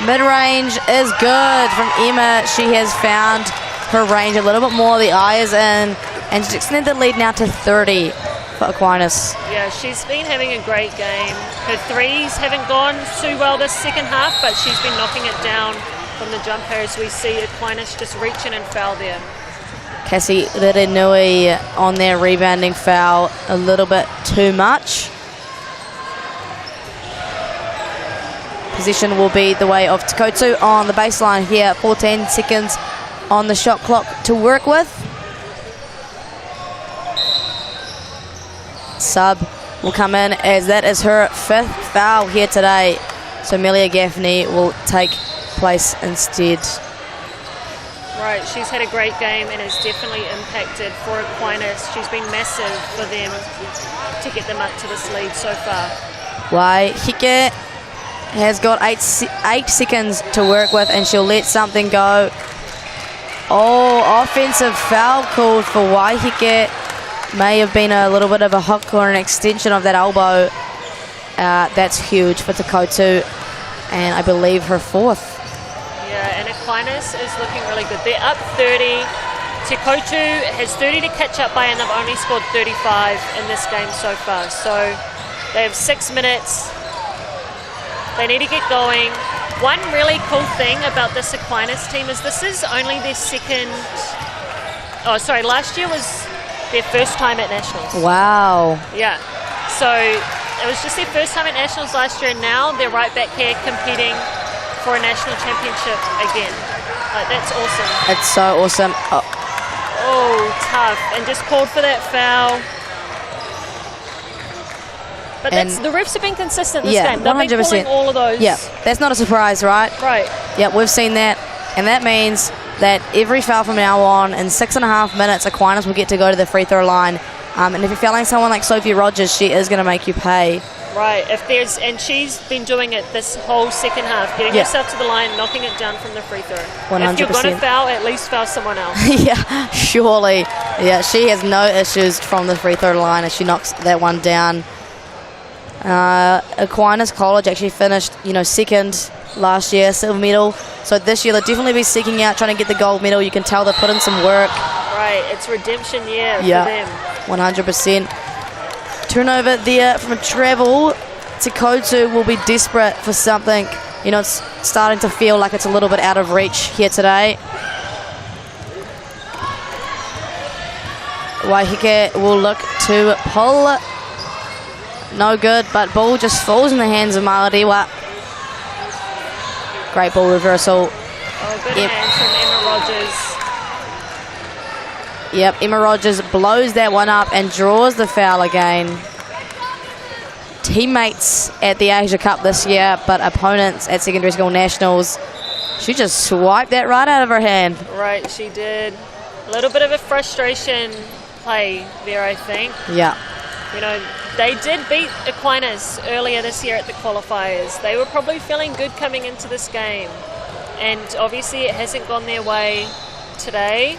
Mid-range is good from Emma. She has found her range a little bit more. The eye is in. And she's extended the lead now to 30 for Aquinas. Yeah, she's been having a great game. Her threes haven't gone too well this second half, but she's been knocking it down from the jumper as we see Aquinas just reach in and foul there. Cassie Rerenui on their rebounding foul a little bit too much. Possession will be the way of Te Koutu on the baseline here. 14 seconds on the shot clock to work with. Sub will come in as that is her 5th foul here today. So Melia Gaffney will take place instead. Right, she's had a great game and has definitely impacted for Aquinas. She's been massive for them to get them up to this lead so far. Waiheke has got 8 seconds to work with, and she'll let something go. Oh, offensive foul called for Waiheke. May have been a little bit of a hook or an extension of that elbow. That's huge for Te Koutu, and I believe her 4th. Yeah, and Aquinas is looking really good. They're up 30. Te Koutu has 30 to catch up by, and they've only scored 35 in this game so far. So they have 6 minutes. They need to get going. One really cool thing about this Aquinas team is this is only their last year was their first time at Nationals. Wow. Yeah. So it was just their first time at Nationals last year, and now they're right back here competing for a national championship again. That's awesome. It's so awesome. Oh, tough. And just called for that foul. But the refs have been consistent this game. They've 100%. Been calling all of those. Yeah, that's not a surprise, right? Right. Yeah, we've seen that. And that means that every foul from now on, in 6.5 minutes, Aquinas will get to go to the free throw line. And if you're fouling someone like Sophie Rogers, she is going to make you pay. Right. And she's been doing it this whole second half, getting herself to the line, knocking it down from the free throw. 100%. If you're going to foul, at least foul someone else. Yeah, surely. Yeah, she has no issues from the free throw line as she knocks that one down. Aquinas College actually finished, second last year, silver medal. So this year they'll definitely be seeking out, trying to get the gold medal. You can tell they put in some work. Right, it's redemption year for them. 100%. Turnover there from a travel Te Koutu will be desperate for something. You know, it's starting to feel like it's a little bit out of reach here today. Waiheke will look to pull. No good, but ball just falls in the hands of Maladiwa. Great ball reversal. Oh, good hands from Emma Rogers. Yep, Emma Rogers blows that one up and draws the foul again. Teammates at the Asia Cup this year, but opponents at secondary school nationals. She just swiped that right out of her hand. Right, she did. A little bit of a frustration play there, I think. Yeah. You know, they did beat Aquinas earlier this year at the qualifiers. They were probably feeling good coming into this game. And obviously it hasn't gone their way today.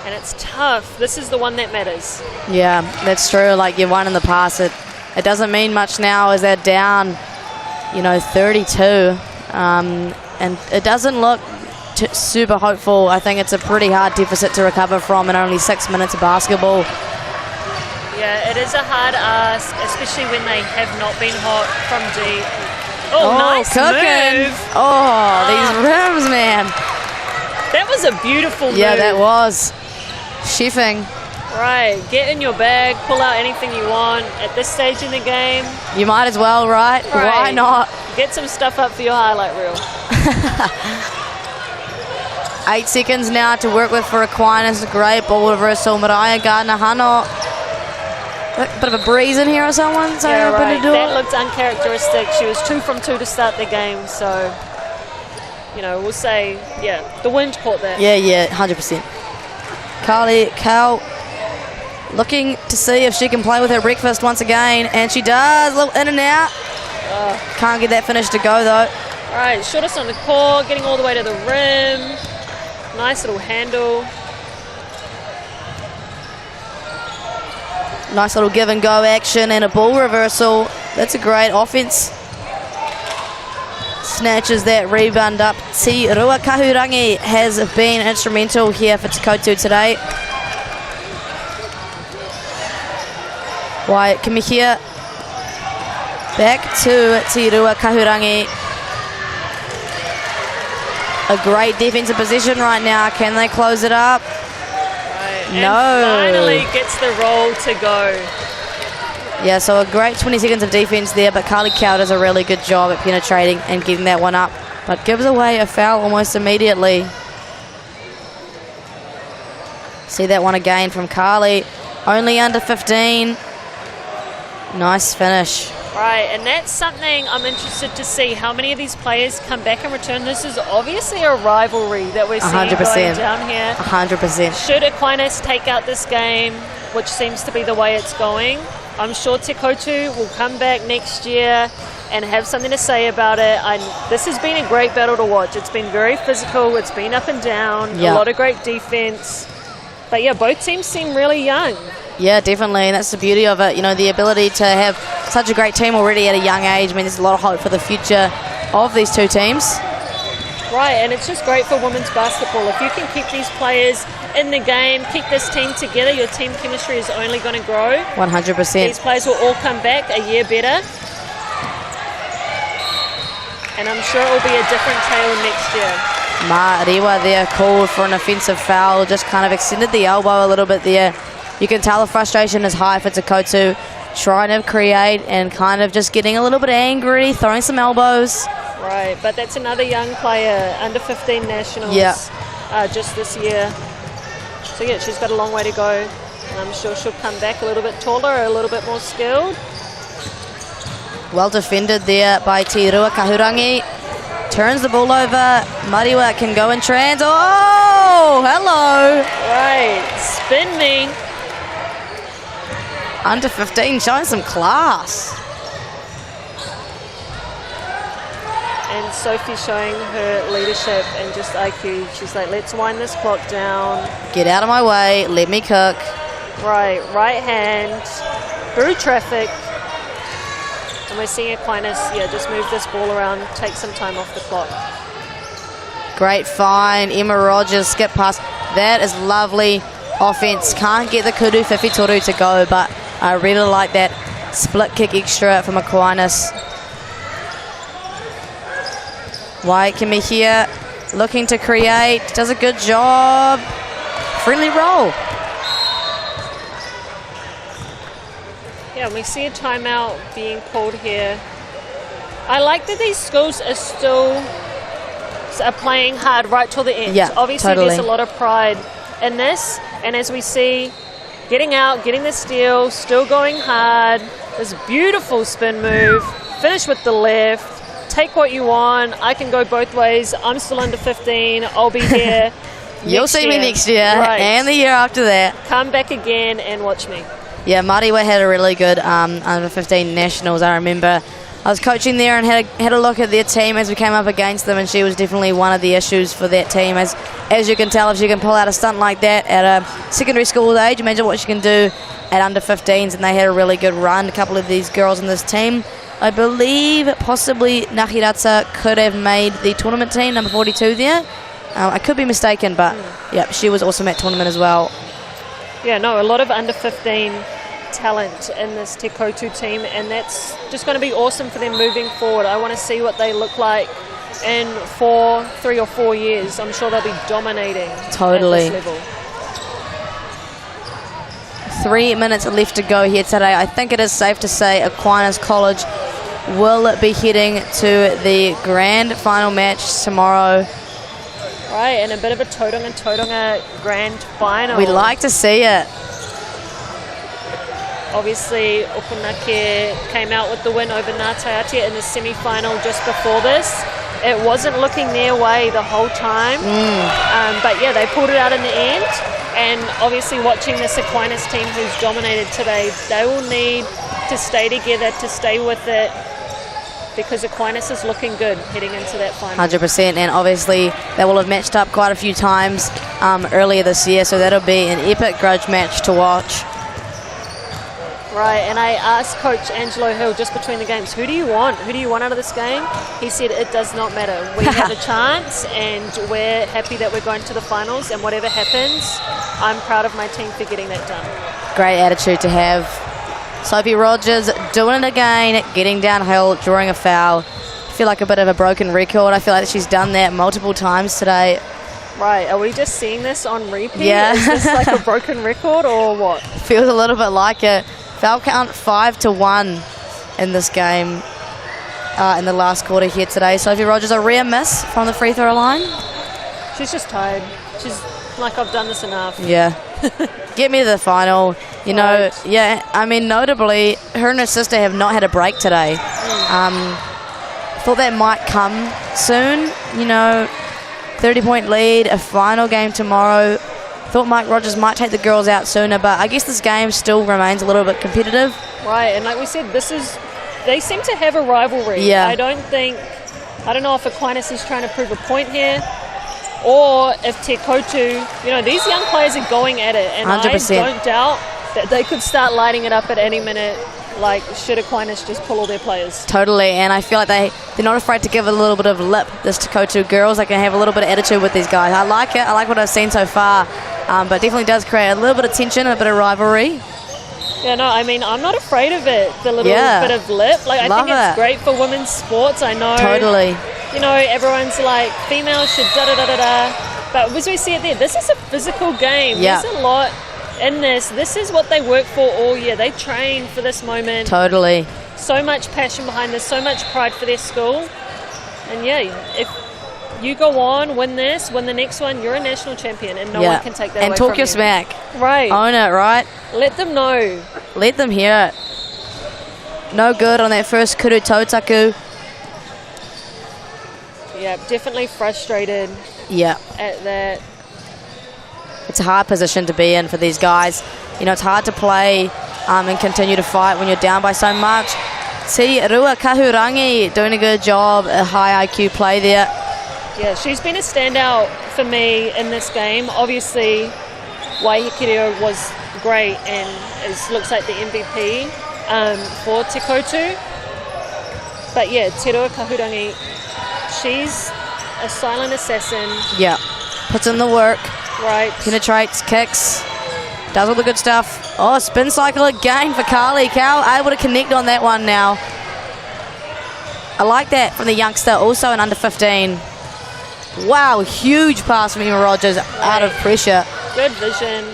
And it's tough. This is the one that matters. Yeah, that's true. Like, you've won in the past. It doesn't mean much now as they're down, you know, 32. And it doesn't look super hopeful. I think it's a pretty hard deficit to recover from in only 6 minutes of basketball. Yeah, it is a hard ask, especially when they have not been hot from deep. Oh, nice cooking. move. Oh, these rims, man. That was a beautiful move. Yeah, that was. Chefing. Right, get in your bag, pull out anything you want at this stage in the game. You might as well, right? Why not? Get some stuff up for your highlight reel. 8 seconds now to work with for Aquinas. Great ball reversal. Mariah Gardner-Hano. Bit of a breeze in here or someone? Yeah, right. That looked uncharacteristic. She was 2 from 2 to start the game, so, you know, we'll say, yeah, the wind caught that. Yeah, 100%. Carly Cow looking to see if she can play with her breakfast once again, and she does. A little in and out. Can't get that finish to go, though. All right, shortest on the court, getting all the way to the rim. Nice little handle. Nice little give and go action and a ball reversal. That's a great offense. Snatches that rebound up. Te Rua Kahurangi has been instrumental here for Te Koutu today. Wyatt Kimihia back to Te Rua Kahurangi. A great defensive position right now. Can they close it up? And no. Finally gets the roll to go. Yeah, so a great 20 seconds of defense there, but Carly Cow does a really good job at penetrating and getting that one up, but gives away a foul almost immediately. See that one again from Carly. Only under 15. Nice finish. Right, and that's something I'm interested to see. How many of these players come back and return? This is obviously a rivalry that we're seeing 100%. going down here. 100%. Should Aquinas take out this game, which seems to be the way it's going, I'm sure Te Koutu will come back next year and have something to say about it. This has been a great battle to watch. It's been very physical. It's been up and down. Yeah. A lot of great defense. But yeah, both teams seem really young. Yeah, definitely, and that's the beauty of it. You know, the ability to have such a great team already at a young age. I mean, there's a lot of hope for the future of these two teams. Right, and it's just great for women's basketball. If you can keep these players in the game, keep this team together, your team chemistry is only going to grow. 100%. These players will all come back a year better. And I'm sure it will be a different tale next year. Ma'ariwa there called for an offensive foul, just kind of extended the elbow a little bit there. You can tell the frustration is high for Te Koutu, trying to create and kind of just getting a little bit angry, throwing some elbows. Right, but that's another young player, under 15 nationals, just this year. So yeah, she's got a long way to go. And I'm sure she'll come back a little bit taller, a little bit more skilled. Well defended there by Te Rua Kahurangi. Turns the ball over. Mariwa can go in trans. Oh, hello. Right, spin me. Under 15, showing some class. And Sophie showing her leadership and just IQ. She's like, let's wind this clock down. Get out of my way, let me cook. Right, right hand, through traffic. And we're seeing Aquinas, just move this ball around, take some time off the clock. Great find, Emma Rogers, skip pass. That is lovely offense. Can't get the kudu whiwhitoru to go, but I really like that split kick extra from Aquinas. White can be here, looking to create, does a good job. Friendly roll. Yeah, we see a timeout being pulled here. I like that these schools are still playing hard right till the end. Yeah, obviously totally. There's a lot of pride in this, and as we see, getting out, getting the steal, still going hard. This beautiful spin move, finish with the left. Take what you want. I can go both ways. I'm still under 15. I'll be here. You'll see me next year Right. and the year after that. Come back again and watch me. Yeah, Mariwa had a really good under 15 nationals. I remember I was coaching there and had a look at their team as we came up against them, and she was definitely one of the issues for that team. As you can tell, if she can pull out a stunt like that at a secondary school age, imagine what she can do at under 15s. And they had a really good run. A couple of these girls in this team, I believe possibly Nahiratsa could have made the tournament team, number 42 there. I could be mistaken, but yeah, she was awesome at tournament as well. Yeah, no, a lot of under 15 talent in this Te Koutu team, and that's just going to be awesome for them moving forward. I want to see what they look like in 3 or 4 years. I'm sure they'll be dominating Totally. at this level. 3 minutes left to go here today. I think it is safe to say Aquinas College will be heading to the grand final match tomorrow. Right, and a bit of a Tauranga grand final. We'd like to see it. Obviously, Opunake came out with the win over Taiatea in the semi-final just before this. It wasn't looking their way the whole time, but yeah, they pulled it out in the end. And obviously watching this Aquinas team who's dominated today, they will need to stay together, to stay with it, because Aquinas is looking good heading into that final. 100%, and obviously they will have matched up quite a few times earlier this year, so that'll be an epic grudge match to watch. Right, and I asked Coach Angelo Hill just between the games, who do you want? Who do you want out of this game? He said it does not matter. We have a chance, and we're happy that we're going to the finals, and whatever happens, I'm proud of my team for getting that done. Great attitude to have. Sophie Rogers doing it again, getting downhill, drawing a foul. I feel like a bit of a broken record. I feel like she's done that multiple times today. Right, are we just seeing this on repeat? Yeah. Is this like a broken record or what? Feels a little bit like it. Foul count 5-1 in this game in the last quarter here today. Sophie Rogers, a rare miss from the free throw line. She's just tired. She's like, I've done this enough. Yeah. Get me to the final. You know, yeah, I mean, notably, her and her sister have not had a break today. Thought that might come soon, you know, 30-point lead, a final game tomorrow. Thought Mike Rogers might take the girls out sooner, but I guess this game still remains a little bit competitive. Right, and like we said, they seem to have a rivalry. Yeah. I don't know if Aquinas is trying to prove a point here, or if Te Koutu, you know, these young players are going at it, and 100%. I don't doubt that they could start lighting it up at any minute, like should Aquinas just pull all their players. Totally, and I feel like they're not afraid to give a little bit of lip, this Te Koutu girls. They can have a little bit of attitude with these guys. I like it. I like what I've seen so far, but definitely does create a little bit of tension, a bit of rivalry. Yeah, no, I mean, I'm not afraid of it, the little bit of lip. Like, I think it's great for women's sports. I know. Totally. You know, everyone's like, females should da-da-da-da-da. But as we see it there, this is a physical game. Yeah. There's a lot in this. This is what they work for all year. They train for this moment. Totally. So much passion behind this, so much pride for their school. And yeah, if you go on, win this, win the next one, you're a national champion, and no one can take that away from you. And talk your smack. Right. Own it, right? Let them know. Let them hear it. No good on that first kuru tautaku. Yeah, definitely frustrated at that. It's a hard position to be in for these guys. You know, it's hard to play and continue to fight when you're down by so much. Te Rua Kahurangi doing a good job, a high IQ play there. Yeah, she's been a standout for me in this game. Obviously, Waihikireo was great and looks like the MVP for Te Koutu. But yeah, Te Rua Kahurangi, she's a silent assassin. Yeah, puts in the work. Right. Penetrates, kicks, does all the good stuff. Oh, spin cycle again for Carly Cow, able to connect on that one now. I like that from the youngster, also an under 15. Wow, huge pass from Emma Rogers out of pressure. Good vision.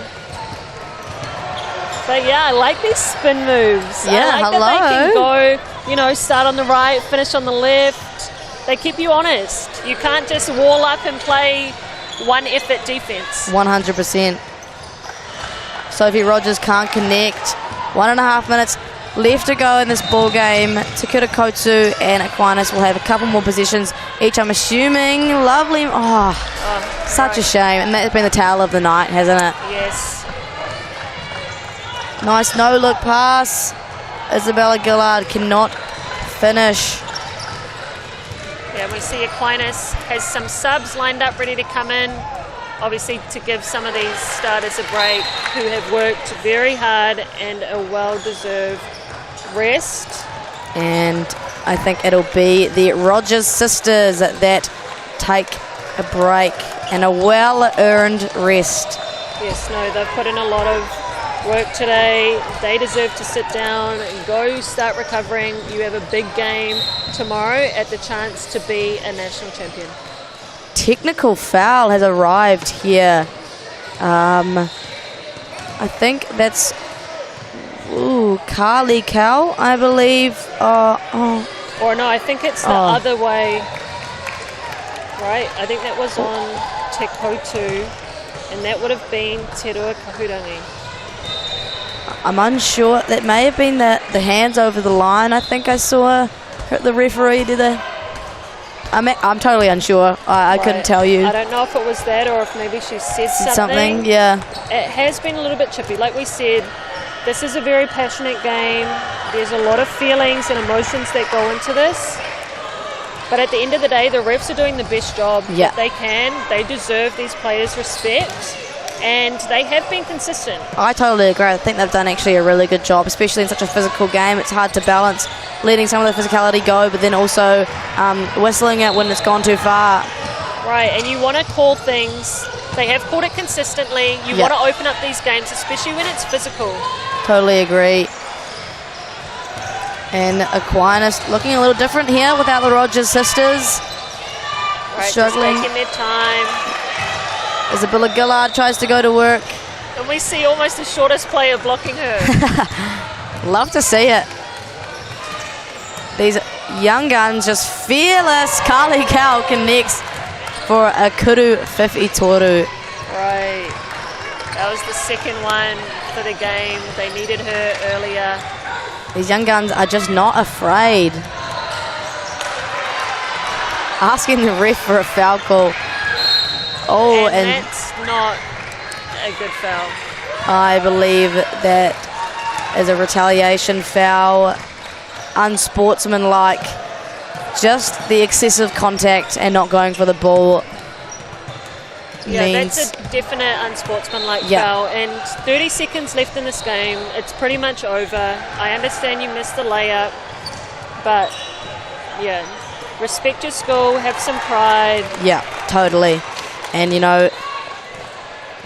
But yeah, I like these spin moves. Yeah, I like that they can go, you know, start on the right, finish on the left. They keep you honest. You can't just wall up and play one effort defense. 100%. Sophie Rogers can't connect. 1.5 minutes left to go in this ball game. Te Koutu and Aquinas will have a couple more positions each, I'm assuming. Lovely. Oh, such a shame. And that's been the tale of the night, hasn't it? Yes. Nice no-look pass. Isabella Gillard cannot finish. Yeah, we see Aquinas has some subs lined up ready to come in. Obviously to give some of these starters a break who have worked very hard and a well-deserved rest. And I think it'll be the Rogers sisters that take a break and a well-earned rest. Yes, no, they've put in a lot of work today. They deserve to sit down and go start recovering. You have a big game tomorrow at the chance to be a national champion. Technical foul has arrived here. I think that's Carly Cow, I believe. Or no, I think it's the other way. Right, I think that was on Te Koutu, and that would have been Te Rua Kahurangi. I'm unsure. That may have been the hands over the line. I think I saw the referee do the... I'm totally unsure. I couldn't tell you. I don't know if it was that or if maybe she said something. Yeah. It has been a little bit chippy. Like we said, this is a very passionate game. There's a lot of feelings and emotions that go into this. But at the end of the day, the refs are doing the best job that they can. They deserve these players' respect. And they have been consistent. I totally agree. I think they've done actually a really good job, especially in such a physical game. It's hard to balance letting some of the physicality go, but then also whistling it when it's gone too far. Right, and you want to call things. They have called it consistently. You want to open up these games, especially when it's physical. Totally agree. And Aquinas looking a little different here without the Rogers sisters. Right, struggling. Just taking their time. Isabella Gillard tries to go to work. And we see almost the shortest player blocking her. Love to see it. These young guns just fearless. Carly Cow connects for a Kuru Whiwhi Toru. Right. That was the second one for the game. They needed her earlier. These young guns are just not afraid. Asking the ref for a foul call. Oh, and that's not a good foul. I believe that is a retaliation foul, unsportsmanlike, just the excessive contact and not going for the ball. Yeah, means that's a definite unsportsmanlike foul. And 30 seconds left in this game. It's pretty much over. I understand you missed the layup, but yeah, respect your school, have some pride. Yeah, totally. And, you know,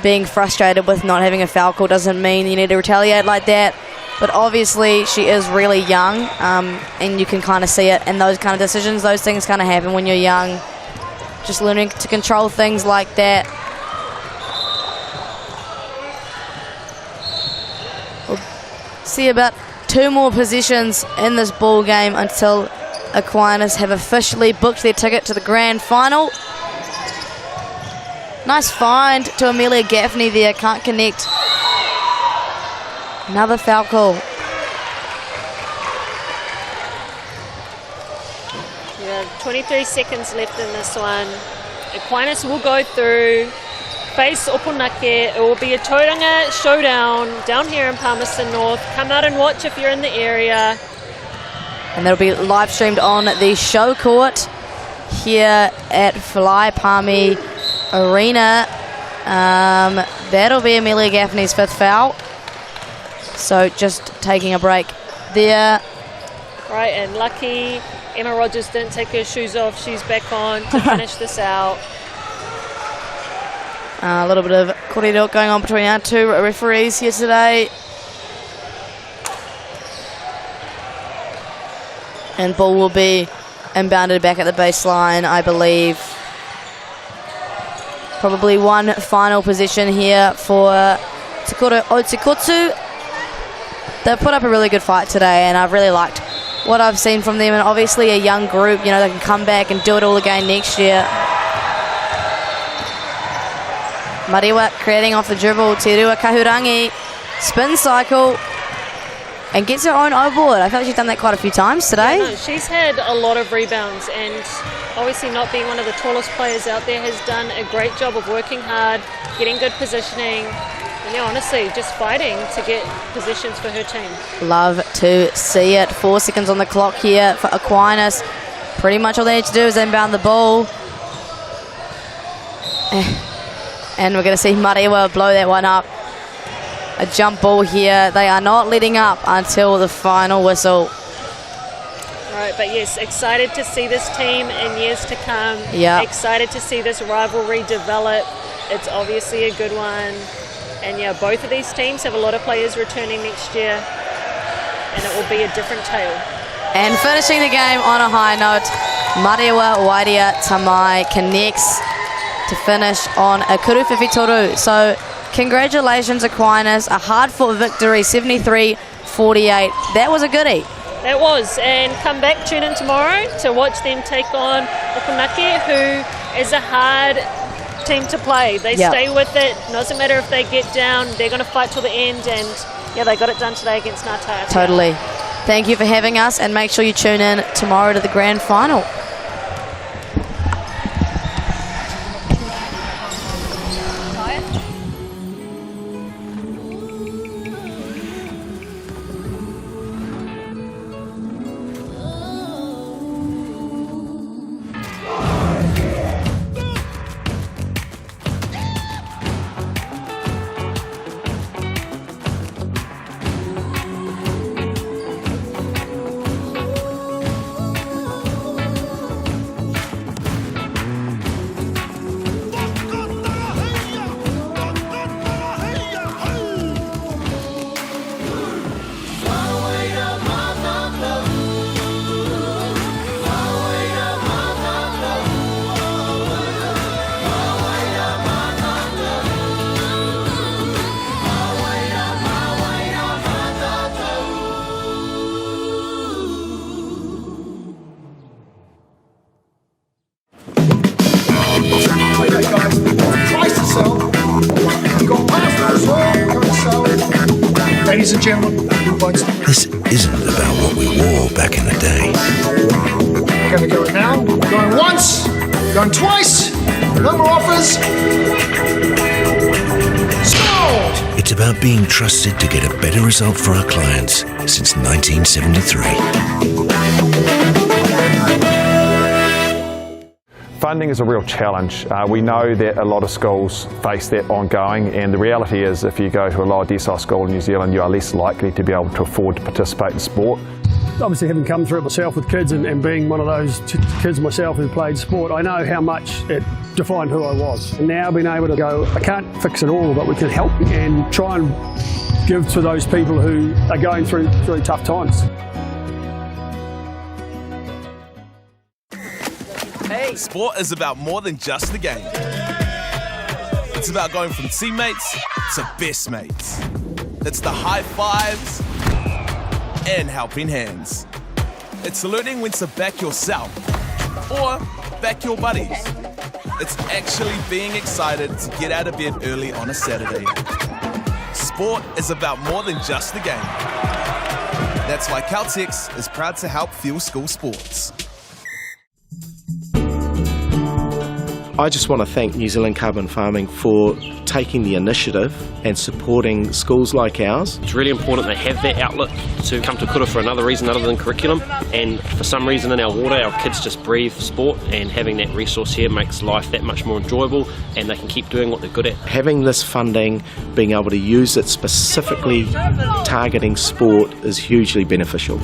being frustrated with not having a foul call doesn't mean you need to retaliate like that. But obviously she is really young, and you can kind of see it. And those kind of decisions, those things kind of happen when you're young. Just learning to control things like that. We'll see about 2 more possessions in this ball game until Aquinas have officially booked their ticket to the grand final. Nice find to Amelia Gaffney there, can't connect. Another foul call. Yeah, 23 seconds left in this one. Aquinas will go through, face Opunake. It will be a tauranga showdown down here in Palmerston North. Come out and watch if you're in the area. And that'll be live streamed on the show court here at Fly Palmy Arena. That'll be Amelia Gaffney's 5th foul. So just taking a break there. Right, and lucky Emma Rogers didn't take her shoes off. She's back on to finish this out. A little bit of corridor going on between our 2 referees here today. And ball will be inbounded back at the baseline, I believe. Probably one final possession here for Te Koutu. They've put up a really good fight today, and I've really liked what I've seen from them. And obviously a young group, you know, they can come back and do it all again next year. Mariwa creating off the dribble. Te Rua Kahurangi, spin cycle, and gets her own O-board. I feel like she's done that quite a few times today. Yeah, no, she's had a lot of rebounds, and obviously not being one of the tallest players out there has done a great job of working hard, getting good positioning, and yeah, honestly, just fighting to get positions for her team. Love to see it. 4 seconds on the clock here for Aquinas. Pretty much all they need to do is inbound the ball. And we're going to see Mariwa blow that one up. A jump ball here. They are not letting up until the final whistle. Right, but yes, excited to see this team in years to come. Yeah. Excited to see this rivalry develop. It's obviously a good one. And yeah, both of these teams have a lot of players returning next year, and it will be a different tale. And finishing the game on a high note, Mariwa Wairia Tamai connects to finish on a kuru whiwhitoru. So congratulations, Aquinas. A hard-fought victory, 73-48. That was a goodie. It was, and come back, tune in tomorrow to watch them take on Opunake, who is a hard team to play. They stay with it. Doesn't matter if they get down, they're going to fight till the end, and yeah, they got it done today against Taiatea. Totally. Thank you for having us, and make sure you tune in tomorrow to the grand final. Ladies and gentlemen, this isn't about what we wore back in the day. We're going to go now. Going once, going twice, no more offers. Sold! It's about being trusted to get a better result for our clients since 1973. Funding is a real challenge. We know that a lot of schools face that ongoing, and the reality is if you go to a lower decile school in New Zealand, you are less likely to be able to afford to participate in sport. Obviously, having come through it myself with kids and being one of those kids myself who played sport, I know how much it defined who I was. And now being able to go, I can't fix it all, but we can help and try and give to those people who are going through really tough times. Sport is about more than just the game. It's about going from teammates to best mates. It's the high fives and helping hands. It's learning when to back yourself or back your buddies. It's actually being excited to get out of bed early on a Saturday. Sport is about more than just the game. That's why Caltex is proud to help fuel school sports. I just want to thank New Zealand Carbon Farming for taking the initiative and supporting schools like ours. It's really important they have that outlet to come to kura for another reason other than curriculum, and for some reason in our water our kids just breathe sport, and having that resource here makes life that much more enjoyable and they can keep doing what they're good at. Having this funding, being able to use it specifically targeting sport is hugely beneficial.